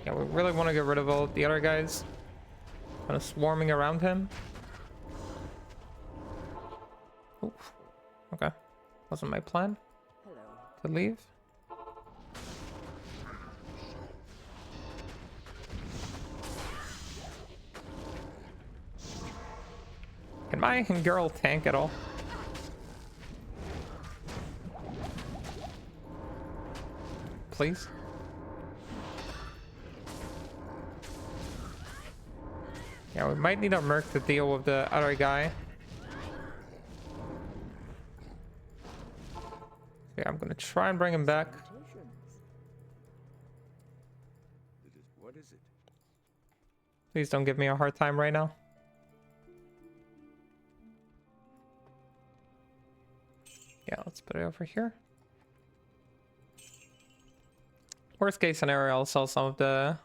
Yeah, we really want to get rid of all the other guys kind of swarming around him. Oof. Okay. Wasn't my plan Hello. to leave. Can my girl tank at all? Please? Yeah, we might need a Merc to deal with the other guy. Yeah, I'm gonna try and bring him back. What is it? Please don't give me a hard time right now. Yeah, let's put it over here. Worst case scenario, I'll sell some of the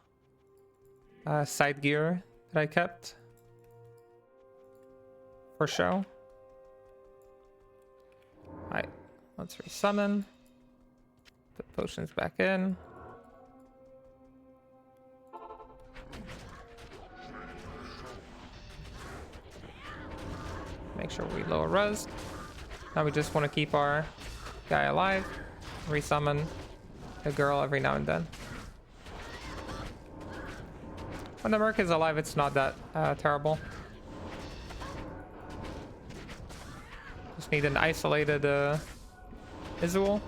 side gear that I kept. for show. Alright, let's resummon. Put potions back in. Make sure we lower res. Now we just want to keep our guy alive. Resummon the girl every now and then. When the merc is alive, it's not that terrible. Just need an isolated Izual.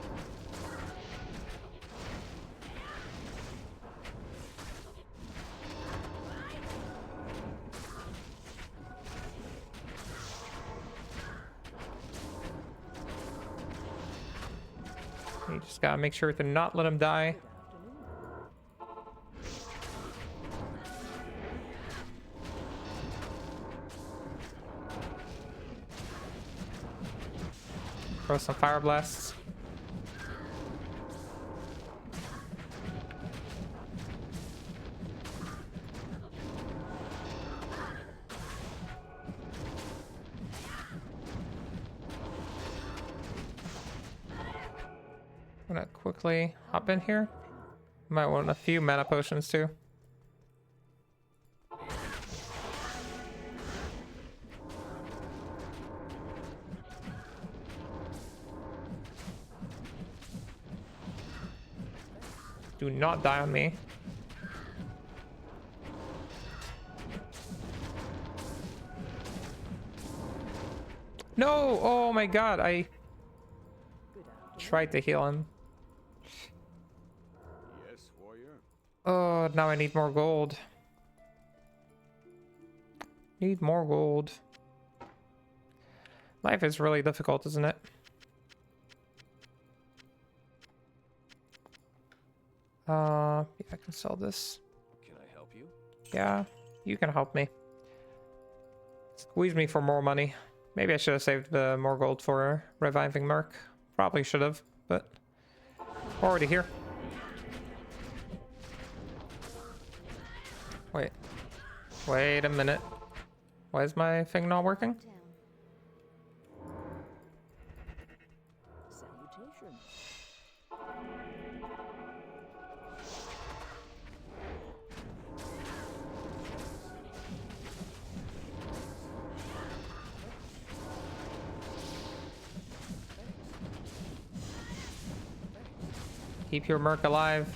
You just gotta make sure to not let him die. Throw some fire blasts. I'm gonna quickly hop in here. Might want a few mana potions too. Do not die on me. No! Oh my god, I tried to heal him. Yes, warrior. Oh, now I need more gold. Need more gold. Life is really difficult, isn't it? Yeah, I can sell this. Can I help you? Yeah, you can help me. Squeeze me for more money. Maybe I should have saved more gold for reviving Merc. Probably should have, but we're already here. Wait a minute. Why is my thing not working? Down. Salutations. Keep your Merc alive.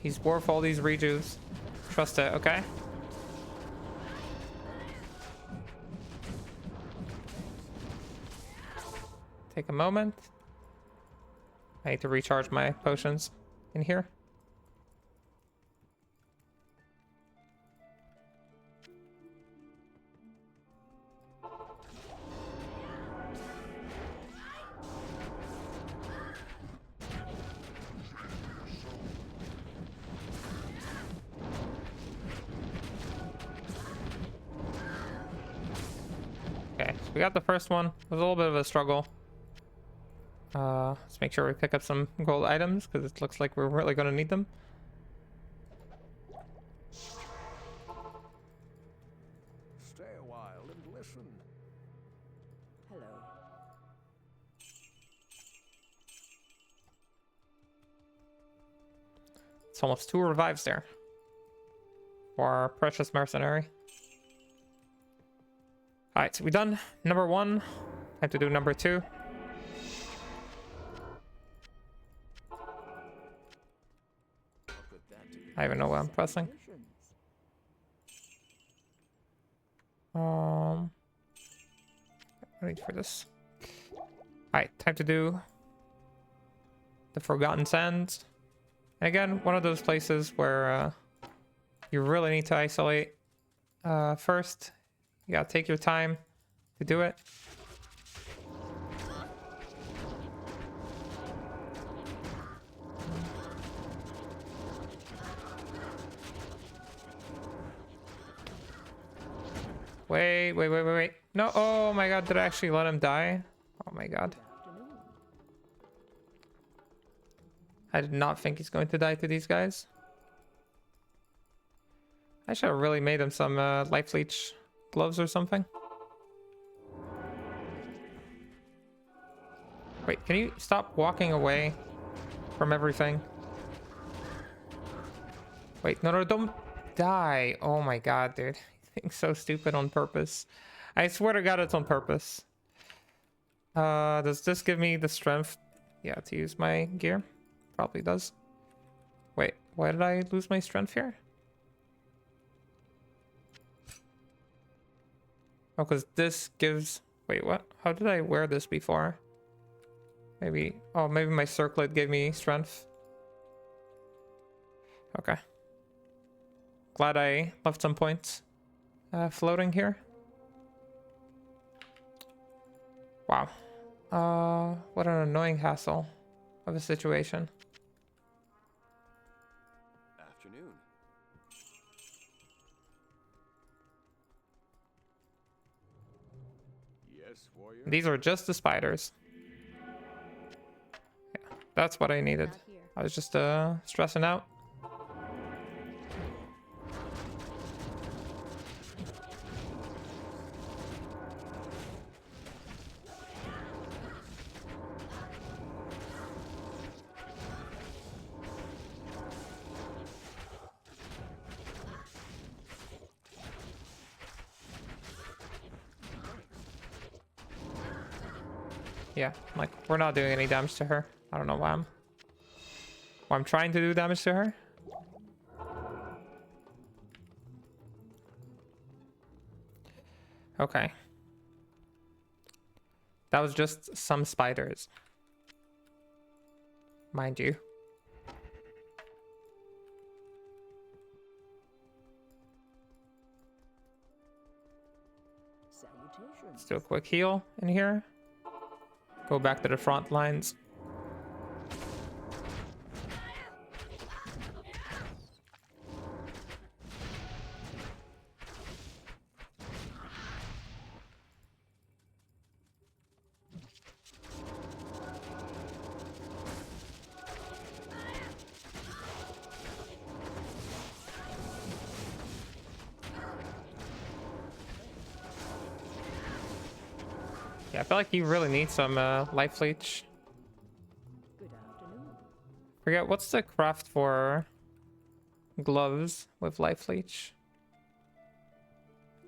He's worth all these rejuves. Trust it, okay? Take a moment. I need to recharge my potions in here. Okay, so we got the first one. It was a little bit of a struggle. Let's make sure we pick up some gold items because it looks like we're really going to need them. Stay a while and listen. Hello. It's almost 2 revives there for our precious mercenary. All right, so we done number 1. Time to do number 2. I'll put that to good I even know what I'm pressing. Salutations. I need for this. All right, time to do the Forgotten Sands. And again, one of those places where you really need to isolate. First, you gotta take your time to do it. Wait. No, oh my god, did I actually let him die? Oh my god. Afternoon. I did not think he's going to die to these guys. I should have really made him some life leech gloves or something. Wait, can you stop walking away from everything? Wait, no, don't die. Oh my god, dude. Being so stupid on purpose. I swear to god it's on purpose. Does this give me the strength? Yeah, to use my gear? Probably does. Wait, why did I lose my strength here? Oh, because this gives... Wait, what? How did I wear this before? Maybe... Oh, maybe my circlet gave me strength. Okay. Glad I left some points floating here. Wow. What an annoying hassle of a situation. Afternoon. Yes, warrior. These are just the spiders. Yeah, that's what I needed. Not here. I was just stressing out. Yeah, like, we're not doing any damage to her. I don't know why I'm trying to do damage to her. Okay. That was just some spiders. Mind you. Salutations. Let's do a quick heal in here. Go back to the front lines. Yeah, I feel like you really need some life leech. Good afternoon. Forget what's the craft for gloves with life leech.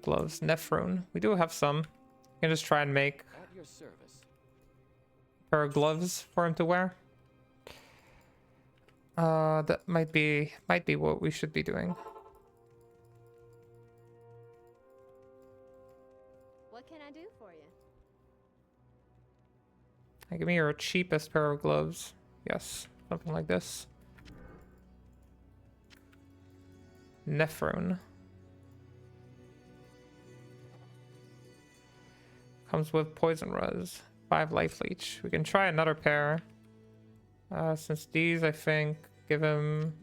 Gloves, Nephrune. We do have some. You can just try and make At your service. a pair of gloves for him to wear. That might be what we should be doing. What can I do for you? Give me your cheapest pair of gloves. Yes, something like this. Nephrune. Comes with poison res. 5 life leech. We can try another pair. Since these, I think, give him...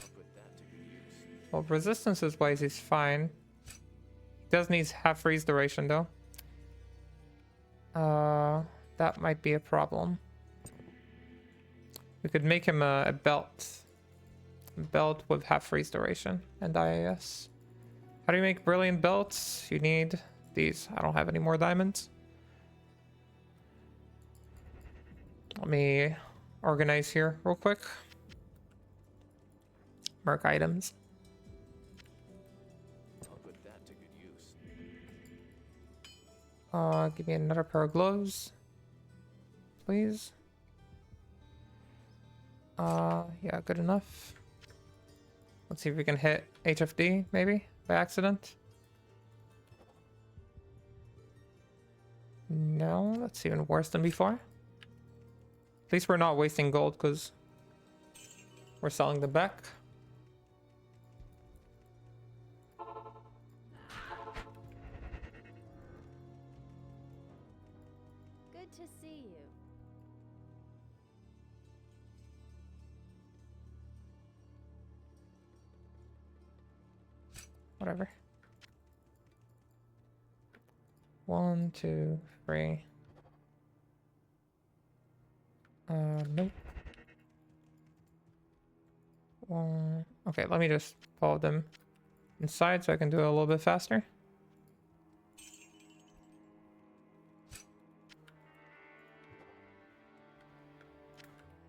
I'll put that to good use. Well, resistances wise, he's fine. He does need half freeze duration, though. That might be a problem. We could make him a belt. A belt with half freeze duration and IAS. How do you make brilliant belts? You need these. I don't have any more diamonds. Let me organize here real quick. Merc items. I'll put that to good use. Give me another pair of gloves, please. Yeah, good enough. Let's see if we can hit HFD, maybe, by accident. No, that's even worse than before. At least we're not wasting gold because we're selling them back. Good to see you. Whatever. 1, 2, 3. Nope. 1, Okay, let me just follow them inside so I can do it a little bit faster.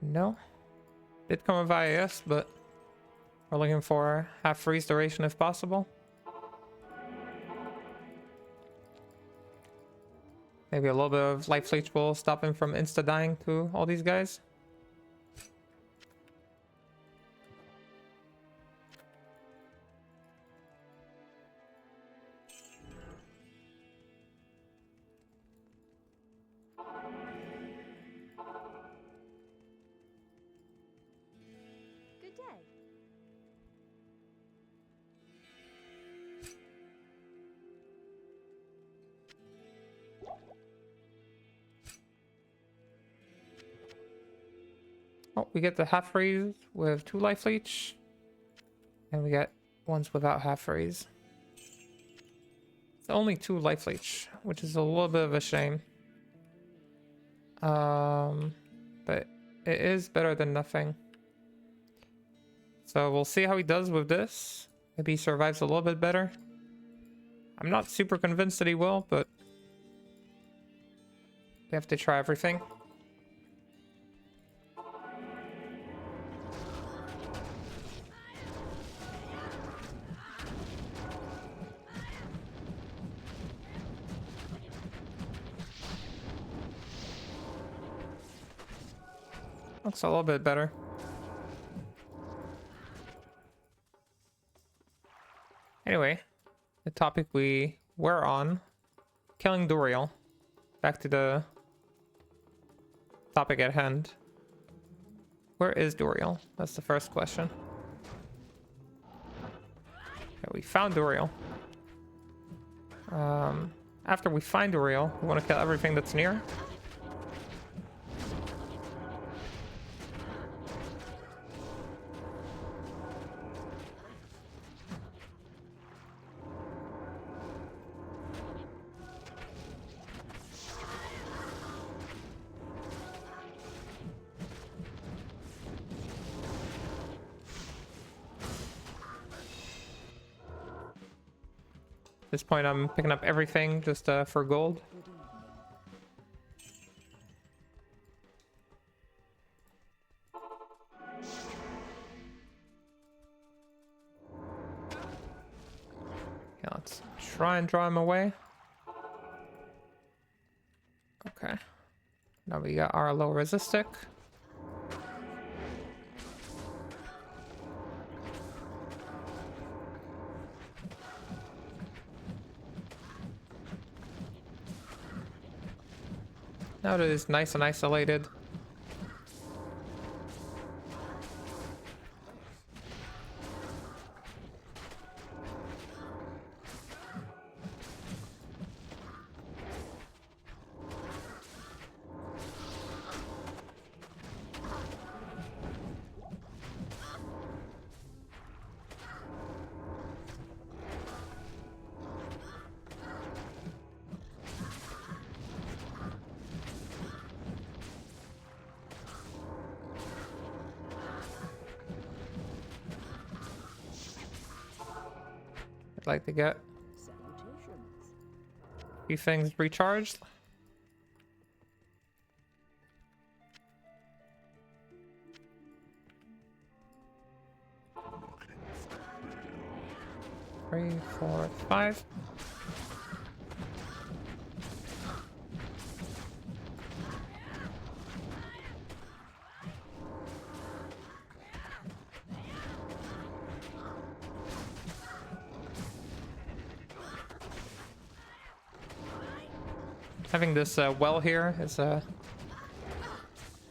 No. Did come with IAS, but we're looking for half freeze duration if possible. Maybe a little bit of life leech will stop him from insta-dying to all these guys. Good day. Oh, we get the half freeze with 2 life leech. And we get ones without half freeze. It's only 2 life leech, which is a little bit of a shame. But it is better than nothing. So we'll see how he does with this. Maybe he survives a little bit better. I'm not super convinced that he will, but we have to try everything. Looks a little bit better. Anyway, the topic we were on, killing Duriel. Back to the topic at hand. Where is Duriel? That's the first question. Okay, we found Duriel. After we find Duriel, we want to kill everything that's near. At this point, I'm picking up everything just for gold. Yeah, let's try and draw him away. Okay. Now we got our low resistic. Now it is nice and isolated. Like to get a few things recharged. Three, 4, 5. Having this well here is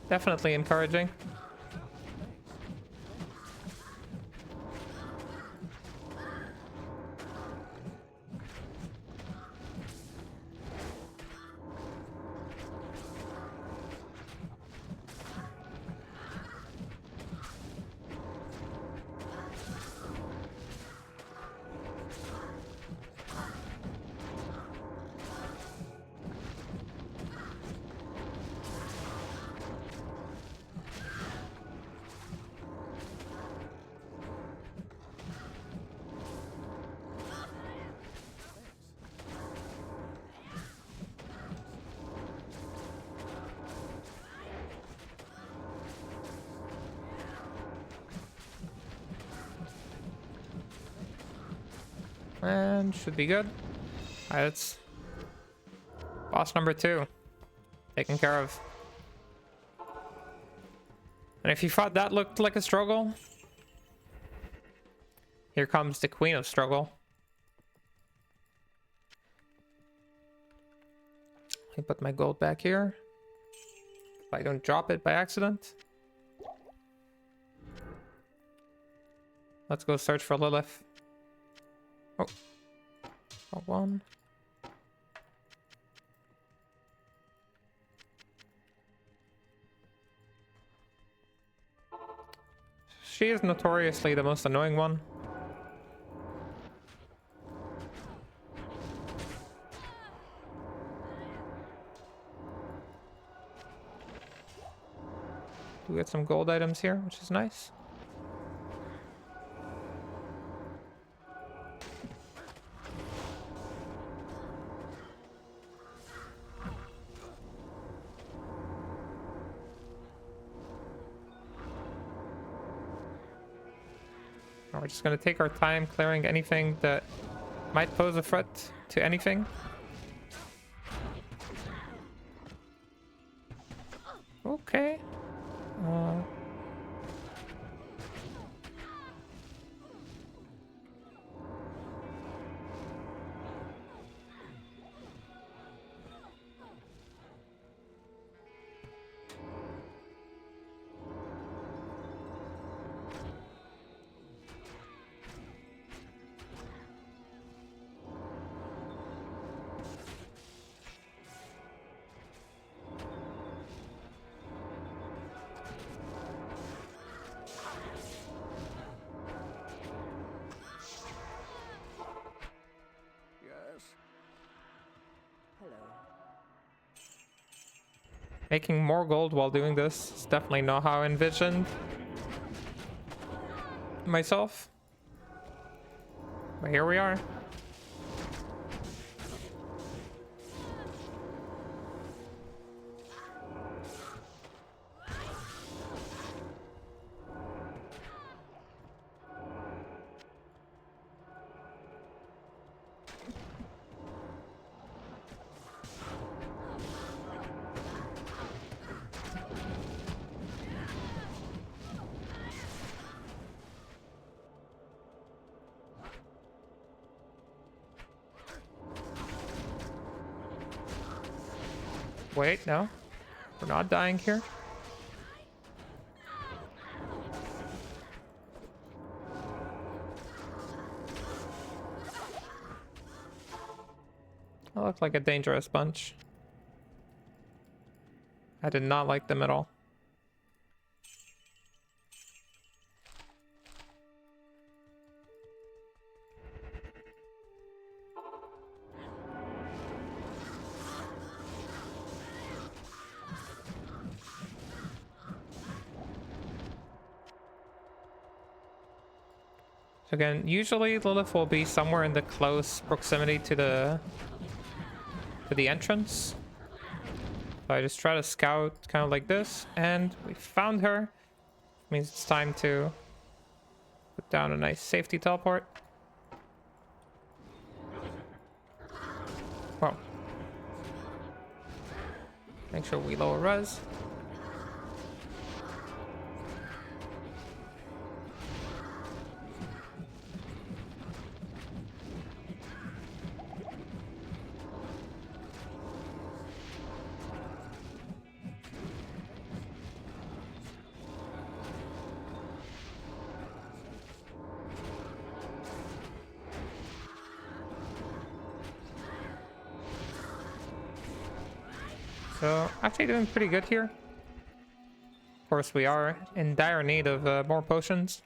definitely encouraging. And should be good. Alright, it's boss number 2. Taken care of. And if you thought that looked like a struggle, here comes the Queen of Struggle. Let me put my gold back here. If I don't drop it by accident. Let's go search for Lilith. Oh. One. She is notoriously the most annoying one. We get some gold items here, which is nice. Now we're just going to take our time clearing anything that might pose a threat to anything. Okay. Making more gold while doing this is definitely not how I envisioned myself. But here we are. Wait, no. We're not dying here. I look like a dangerous bunch. I did not like them at all. So again, usually Lilith will be somewhere in the close proximity to the entrance. So I just try to scout kind of like this, and we found her. Means it's time to put down a nice safety teleport. Whoa. Make sure we lower res. So, actually doing pretty good here. Of course, we are in dire need of more potions.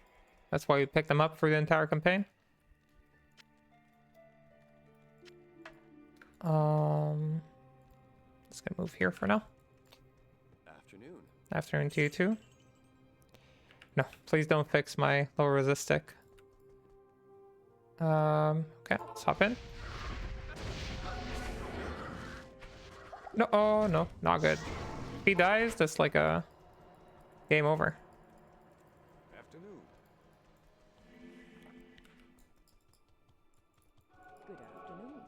That's why we picked them up for the entire campaign. Just gonna move here for now. Afternoon. Afternoon to you too. No, please don't fix my low resist stick. Okay, let's hop in. No, oh no, not good. If he dies, that's like a game over. Afternoon. Good afternoon.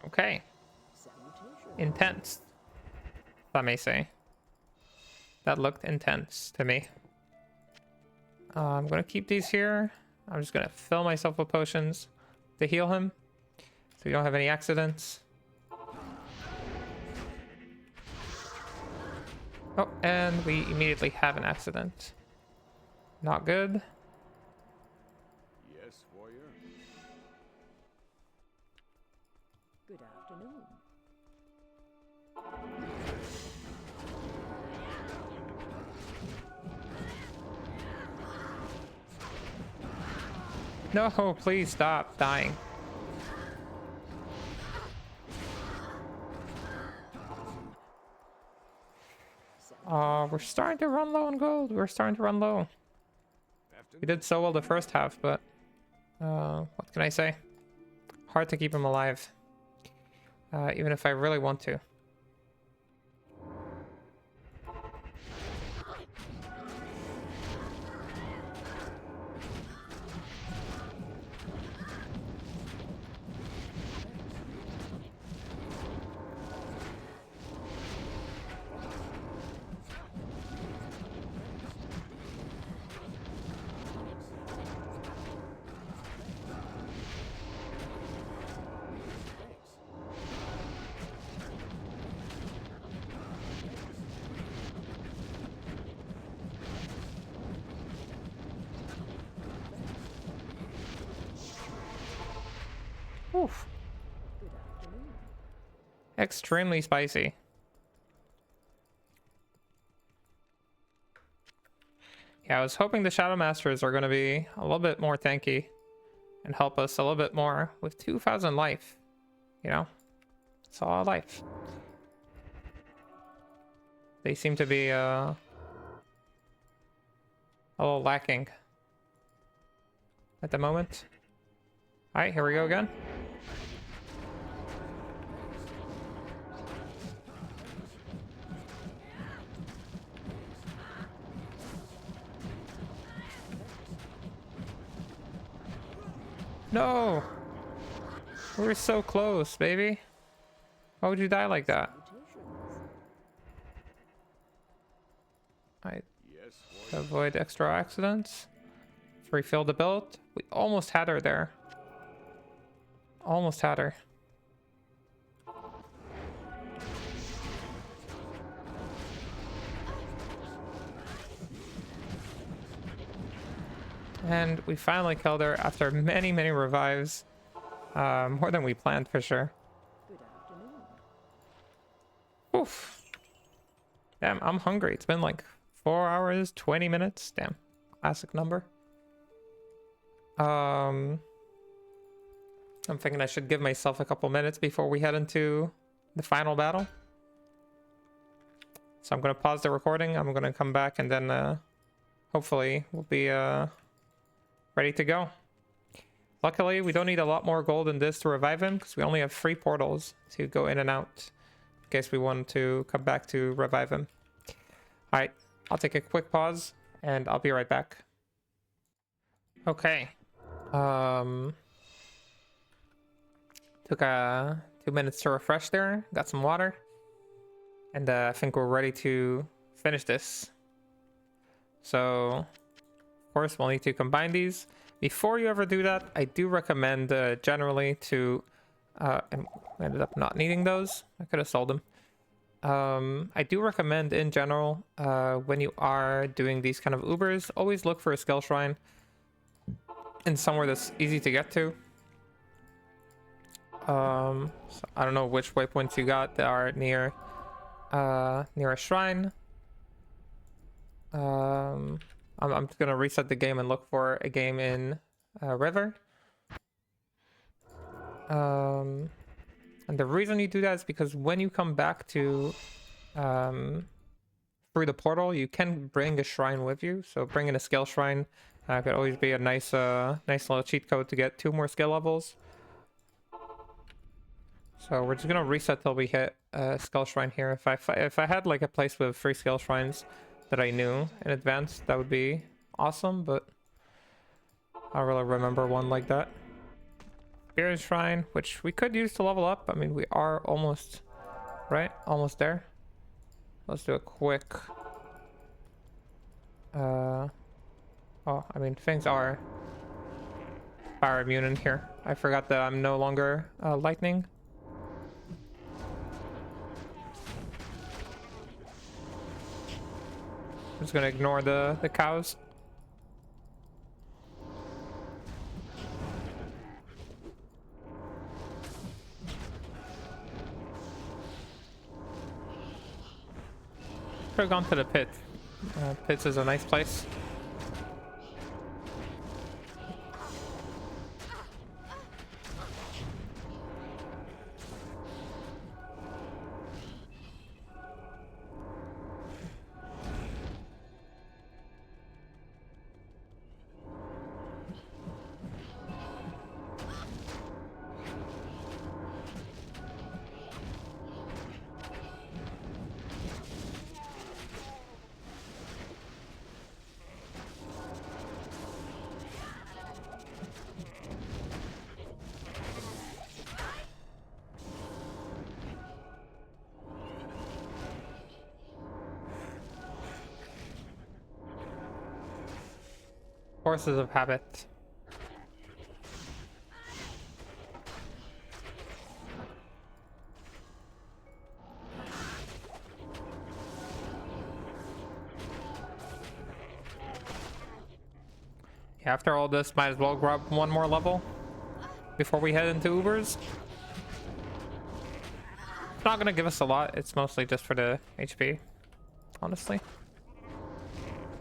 Okay. Salutations. Intense, if I may say. That looked intense to me. I'm gonna keep these here. I'm just gonna fill myself with potions to heal him, so we don't have any accidents. Oh, and we immediately have an accident. Not good. Yes, warrior. Good afternoon. No, please stop dying. We're starting to run low on gold. We're starting to run low. We did so well the first half, but what can I say? Hard to keep him alive, even if I really want to. Oof. Good afternoon. Extremely spicy. Yeah, I was hoping the Shadow Masters are going to be a little bit more tanky and help us a little bit more with 2,000 life. You know, it's a lot of life. They seem to be a little lacking at the moment. All right, here we go again. No! We were so close, baby. Why would you die like that? I Yes, to warrior. avoid extra accidents. Let's refill the build. We almost had her there. Almost had her. And we finally killed her after many, many revives. More than we planned for sure. Good afternoon. Oof. Damn, I'm hungry. It's been like 4 hours, 20 minutes. Damn. Classic number. I'm thinking I should give myself a couple minutes before we head into the final battle. So I'm going to pause the recording. I'm going to come back and then hopefully we'll be ready to go. Luckily, we don't need a lot more gold than this to revive him because we only have 3 portals to go in and out in case we want to come back to revive him. All right, I'll take a quick pause and I'll be right back. Okay. Took 2 minutes to refresh there. Got some water. And I think we're ready to finish this. So, of course, we'll need to combine these. Before you ever do that, I do recommend generally to... I ended up not needing those. I could have sold them. I do recommend in general, when you are doing these kind of Ubers, always look for a skill shrine in somewhere that's easy to get to. So I don't know which waypoints you got that are near a shrine. I'm just gonna reset the game and look for a game in River. And the reason you do that is because when you come back to through the portal, you can bring a shrine with you. So bringing a skill shrine could always be a nice little cheat code to get 2 more skill levels. So we're just gonna reset till we hit a skill shrine here. If I had like a place with 3 skill shrines that I knew in advance, that would be awesome, but I don't really remember one like that. Spirit shrine, which we could use to level up. I mean, we are almost, right? Almost there. Let's do a quick... Oh, I mean, things are fire immune in here. I forgot that I'm no longer lightning. I'm just gonna ignore the cows. Could have gone to the pit. Pits is a nice place. Forces of habit. Yeah, after all this, might as well grab 1 more level before we head into Ubers. It's not gonna give us a lot. It's mostly just for the HP, honestly.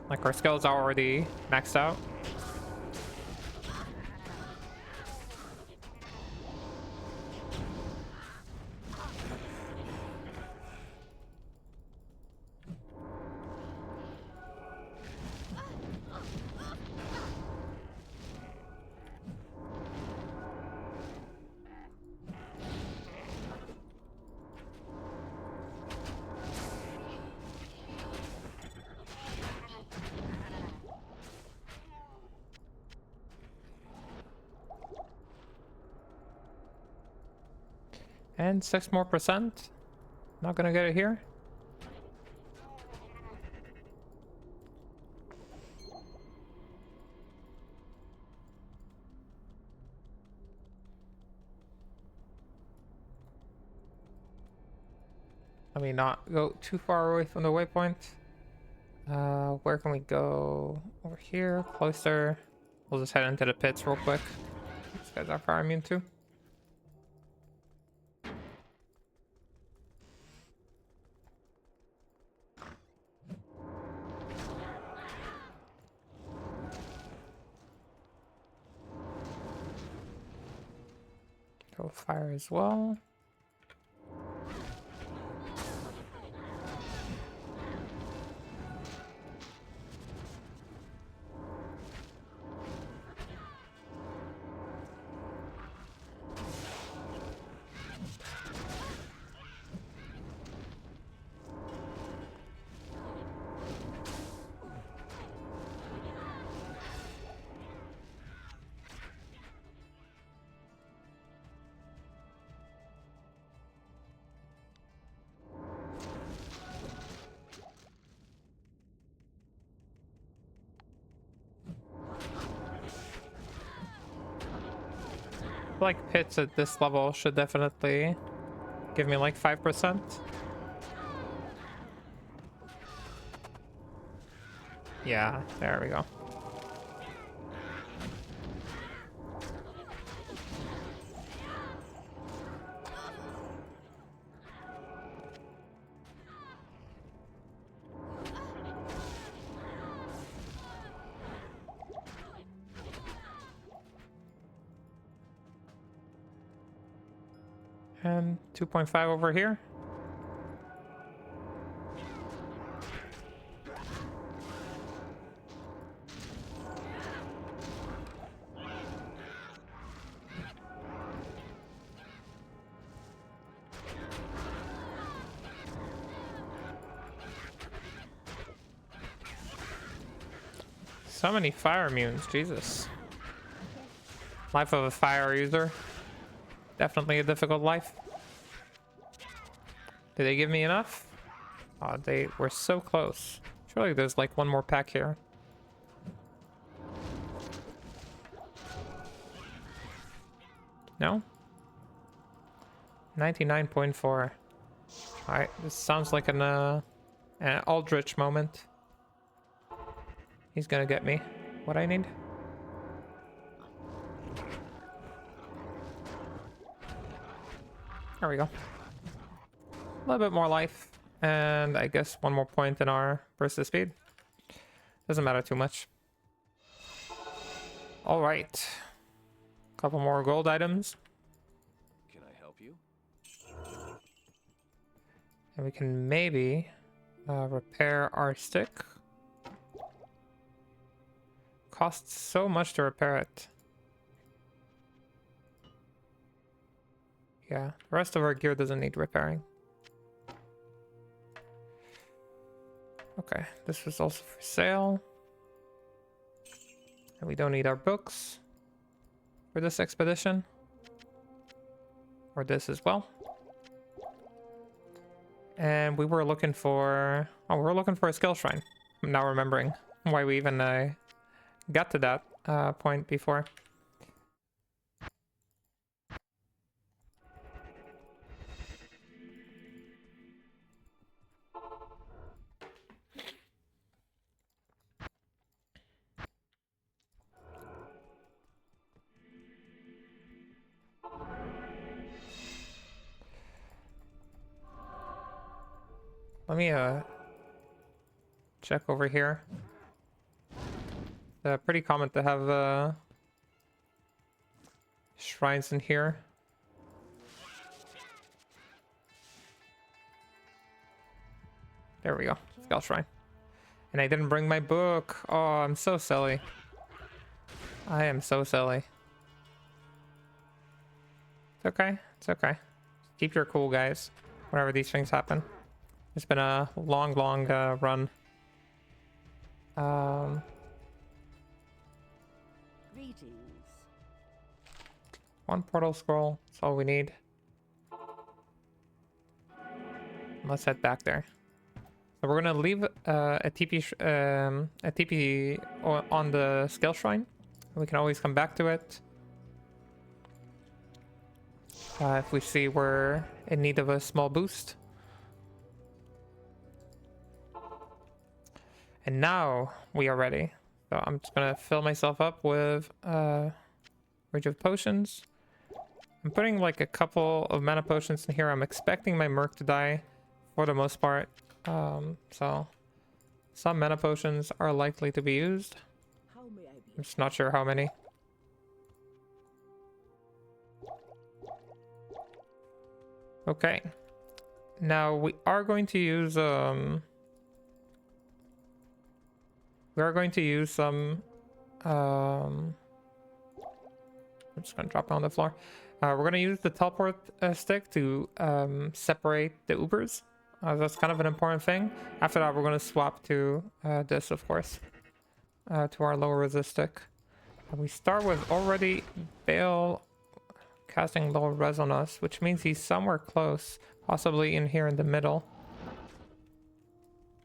Like, our skills are already maxed out. And 6% more. Not gonna get it here. Let me not go too far away from the waypoint. Where can we go? Over here, closer. We'll just head into the pits real quick. These guys are fire immune too. Go fire as well. Like pits at this level should definitely give me like 5%. Yeah, there we go. And 2.5 over here. So many fire immunes, Jesus. Life of a fire user. Definitely a difficult life. Did they give me enough? Oh, they were so close. Surely there's like one more pack here. No? 99.4. Alright, this sounds like an Aldrich moment. He's gonna get me what I need. There we go. A little bit more life. And I guess one more point in our burst of speed. Doesn't matter too much. Alright. Couple more gold items. Can I help you? And we can maybe repair our stick. Costs so much to repair it. Yeah, the rest of our gear doesn't need repairing. Okay, this was also for sale. And we don't need our books for this expedition. Or this as well. And we were looking for... Oh, we were looking for a skill shrine. I'm now remembering why we even got to that point before. Let me check over here. It's pretty common to have shrines in here. There we go. Skull shrine. And I didn't bring my book. Oh, I'm so silly. I am so silly. It's okay. It's okay. Keep your cool, guys. Whenever these things happen. It's been a long run. Greetings. One portal scroll. That's all we need. Let's head back there. So we're gonna leave a TP on the skill shrine. We can always come back to it if we see we're in need of a small boost. And now we are ready. So I'm just gonna fill myself up with Rage of Potions. I'm putting like a couple of mana potions in here. I'm expecting my Merc to die for the most part. So some mana potions are likely to be used. How may I be? I'm just not sure how many. Okay. Now we are going to use some I'm just gonna drop it on the floor. We're gonna use the teleport stick to separate the Ubers. That's kind of an important thing. After that, we're gonna swap to this, of course, to our lower resist stick. We start with already Bale casting low res on us, which means he's somewhere close, possibly in here in the middle.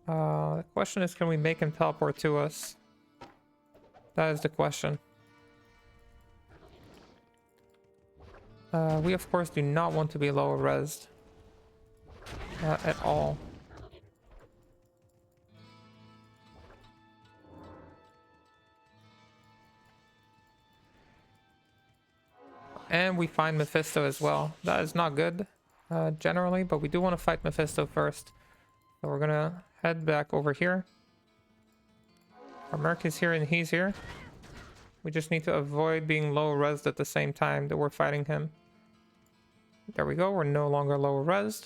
The question is, can we make him teleport to us? That is the question. We of course do not want to be lower resed at all. And we find Mephisto as well. That is not good generally, but we do want to fight Mephisto first. So we're gonna head back over here. Our Merc is here and he's here. We just need to avoid being low resed at the same time that we're fighting him. There we go, we're no longer low resed.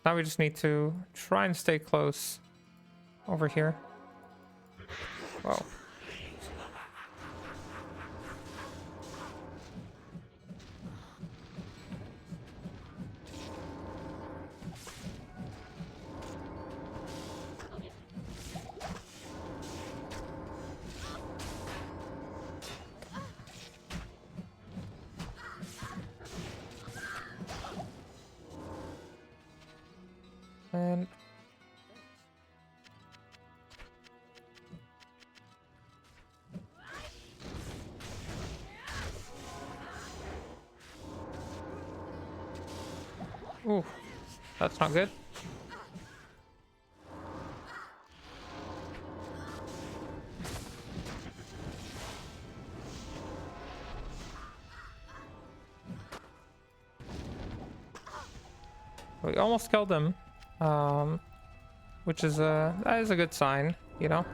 Now we just need to try and stay close over here. Whoa. And ooh, that's not good. We almost killed him, which is that is a good sign, you know.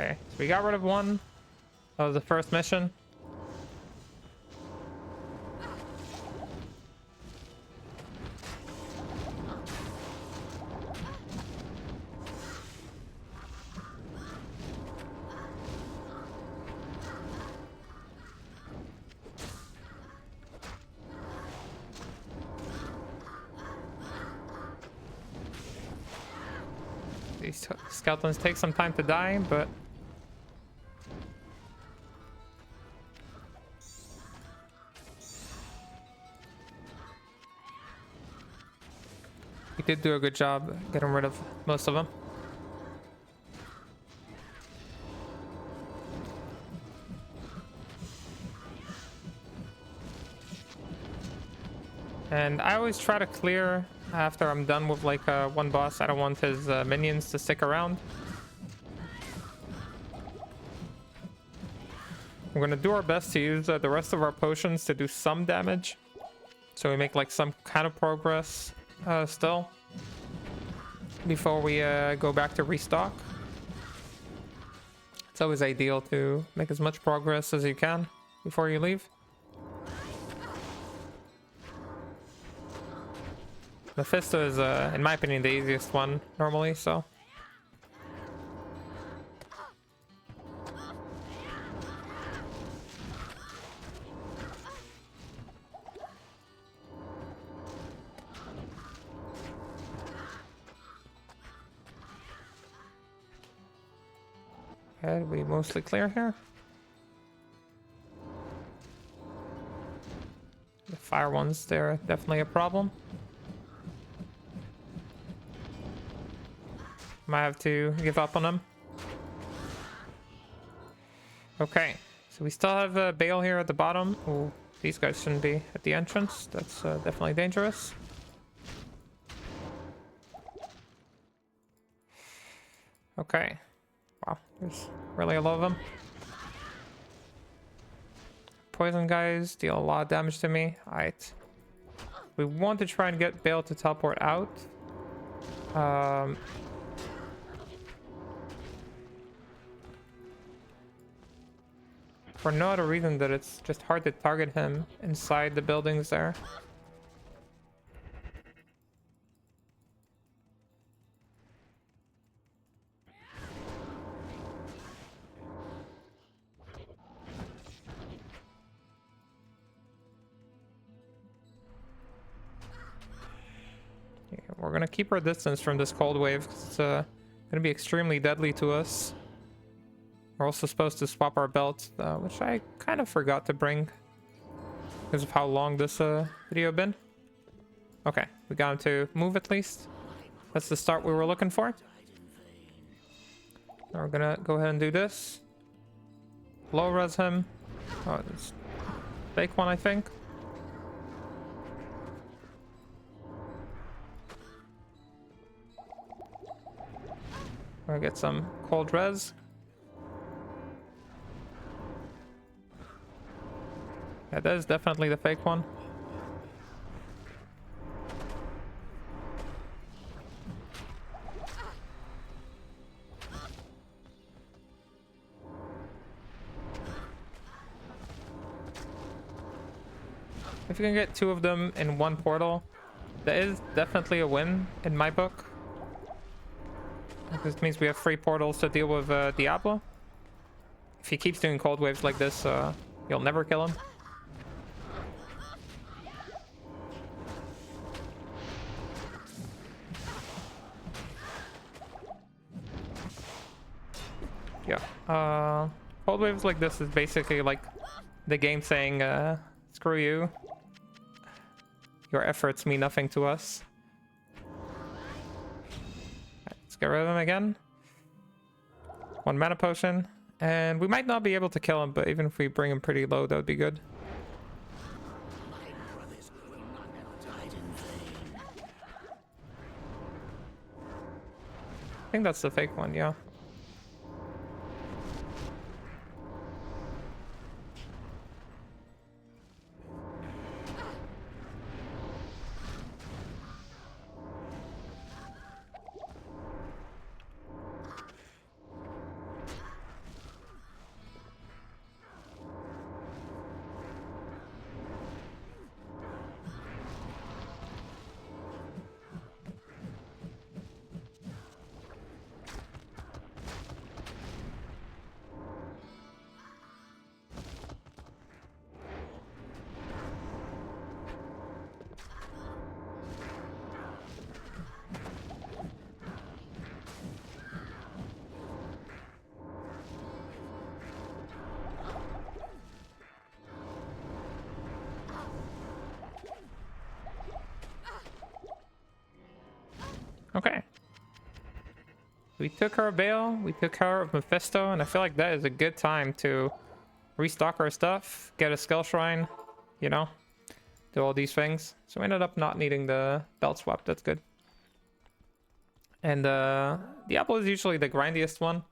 Okay, so we got rid of one. That was the first mission. These skeletons take some time to die, but we did do a good job getting rid of most of them. And I always try to clear after I'm done with like one boss. I don't want his minions to stick around. We're gonna do our best to use the rest of our potions to do some damage, so we make like some kind of progress still before we go back to restock. It's always ideal to make as much progress as you can before you leave. Mephisto is, in my opinion, the easiest one normally, so. Okay, we mostly clear here. The fire ones, they're definitely a problem. Might have to give up on them. Okay, so we still have Bale here at the bottom. Oh, these guys shouldn't be at the entrance. That's definitely dangerous. Okay. Wow, there's really a lot of them. Poison guys deal a lot of damage to me. Alright. We want to try and get Bale to teleport out. For no other reason that it's just hard to target him inside the buildings there. Yeah, we're gonna keep our distance from this cold wave because it's gonna be extremely deadly to us. We're also supposed to swap our belts, which I kind of forgot to bring because of how long this video been. Okay, we got him to move at least. That's the start we were looking for. Now we're gonna go ahead and do this. Low res him. Oh, it's fake one, I think. We're gonna get some cold res. Yeah, that is definitely the fake one. If you can get 2 of them in 1 portal, that is definitely a win in my book. This means we have 3 portals to deal with Diablo. If he keeps doing cold waves like this, you'll never kill him. Yeah. Cold waves like this is basically like the game saying, screw you. Your efforts mean nothing to us. Right, let's get rid of him again. 1 mana potion. And we might not be able to kill him, but even if we bring him pretty low, that would be good. I think that's the fake one, yeah. Okay. We took care of Bale, we took care of Mephisto, and I feel like that is a good time to restock our stuff, get a skill shrine, you know, do all these things. So we ended up not needing the belt swap, that's good. And Diablo is usually the grindiest one.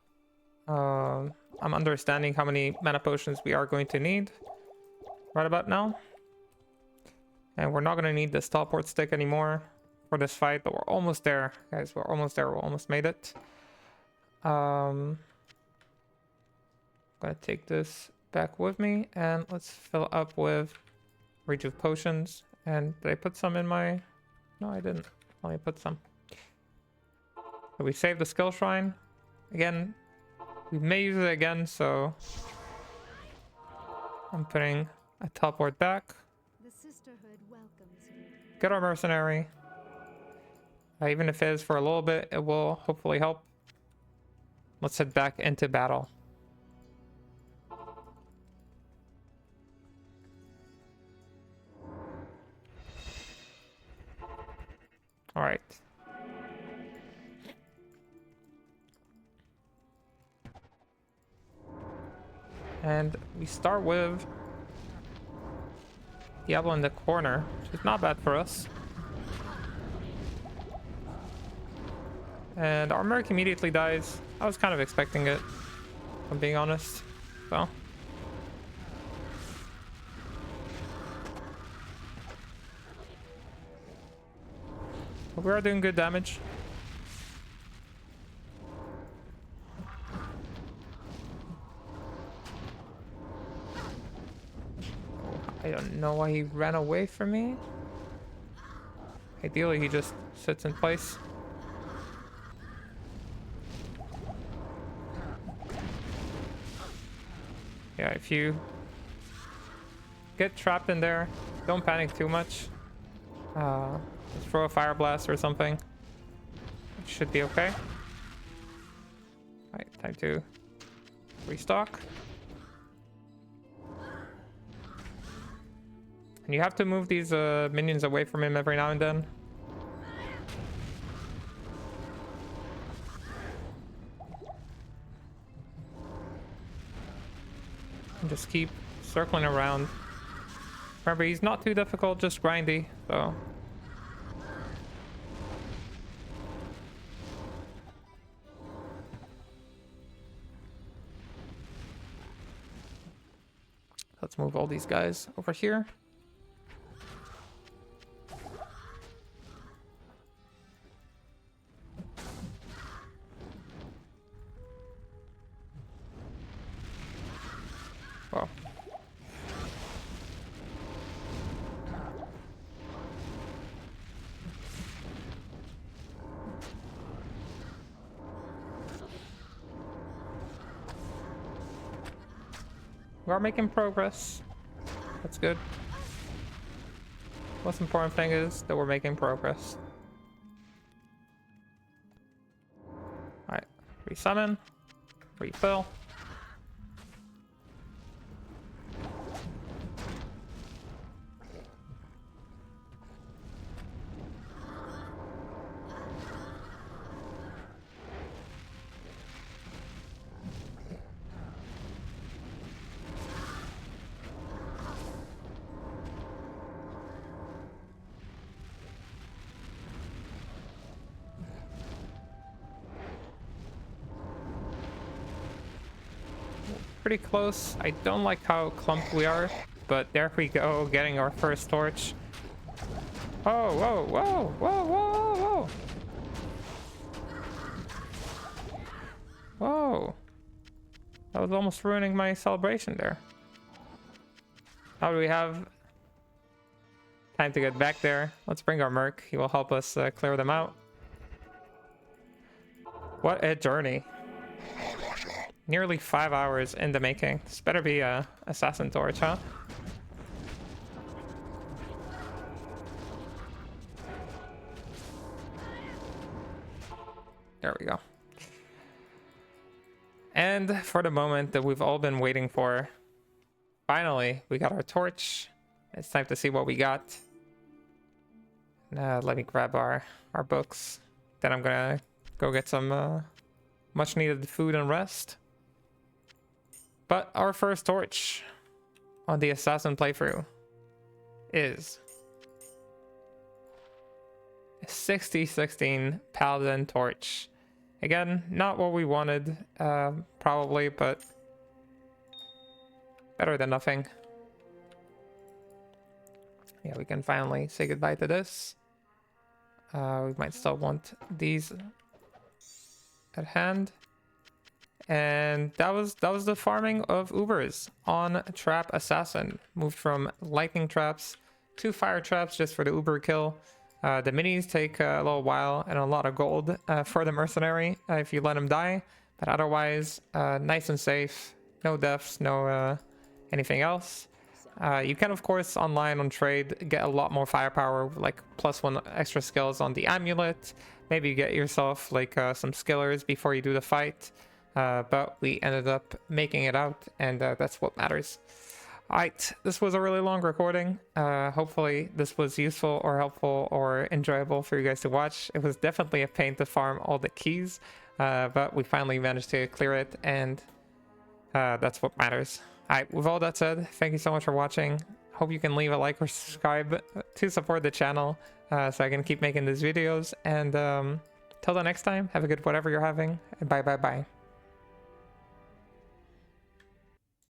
I'm understanding how many mana potions we are going to need right about now. And we're not going to need this teleport stick anymore for this fight, but we're almost there, guys. We're almost there. We almost made it. I'm gonna take this back with me, and let's fill up with rejuve potions. And did I put some in my... No, I didn't. Let me put some. So we saved the skill shrine. Again, we may use it again, so I'm putting a teleport back. The sisterhood welcomes you. Get our mercenary. Even if it is for a little bit, it will hopefully help. Let's head back into battle. All right. And we start with Diablo in the corner, which is not bad for us. And our Merc immediately dies. I was kind of expecting it, if I'm being honest. So. But we are doing good damage. I don't know why he ran away from me. Ideally, he just sits in place. Yeah, if you get trapped in there, don't panic too much. Just throw a fire blast or something. It should be okay. Alright, time to restock. And you have to move these minions away from him every now and then. And just keep circling around. Remember, he's not too difficult, just grindy, so. Let's move all these guys over here. Well. We are making progress. That's good. Most important thing is that we're making progress. Alright, resummon, refill. Pretty close. I don't like how clumped we are, but there we go, getting our first torch. Oh, whoa, whoa, whoa, whoa, whoa. Whoa. That was almost ruining my celebration there. How do we have time to get back there? Let's bring our merc. He will help us clear them out. What a journey. Nearly 5 hours in the making. This better be a assassin torch, huh? There we go. And for the moment that we've all been waiting for, finally, we got our torch. It's time to see what we got. Let me grab our books. Then I'm gonna go get some much needed food and rest. But our first torch on the assassin playthrough is a 6016 paladin torch. Again, not what we wanted, probably, but better than nothing. Yeah, we can finally say goodbye to this. We might still want these at hand. And that was the farming of Ubers on Trap Assassin. Moved from lightning traps to fire traps just for the Uber kill. The minis take a little while and a lot of gold for the mercenary if you let him die. But otherwise, nice and safe. No deaths, no anything else. You can, of course, online on trade get a lot more firepower, like +1 extra skills on the amulet. Maybe you get yourself like some skillers before you do the fight. But we ended up making it out, and that's what matters. Alright, this was a really long recording. Hopefully this was useful or helpful or enjoyable for you guys to watch. It was definitely a pain to farm all the keys, but we finally managed to clear it, and that's what matters. Alright, with all that said, thank you so much for watching. Hope you can leave a like or subscribe to support the channel so I can keep making these videos. And till the next time, have a good whatever you're having, and bye.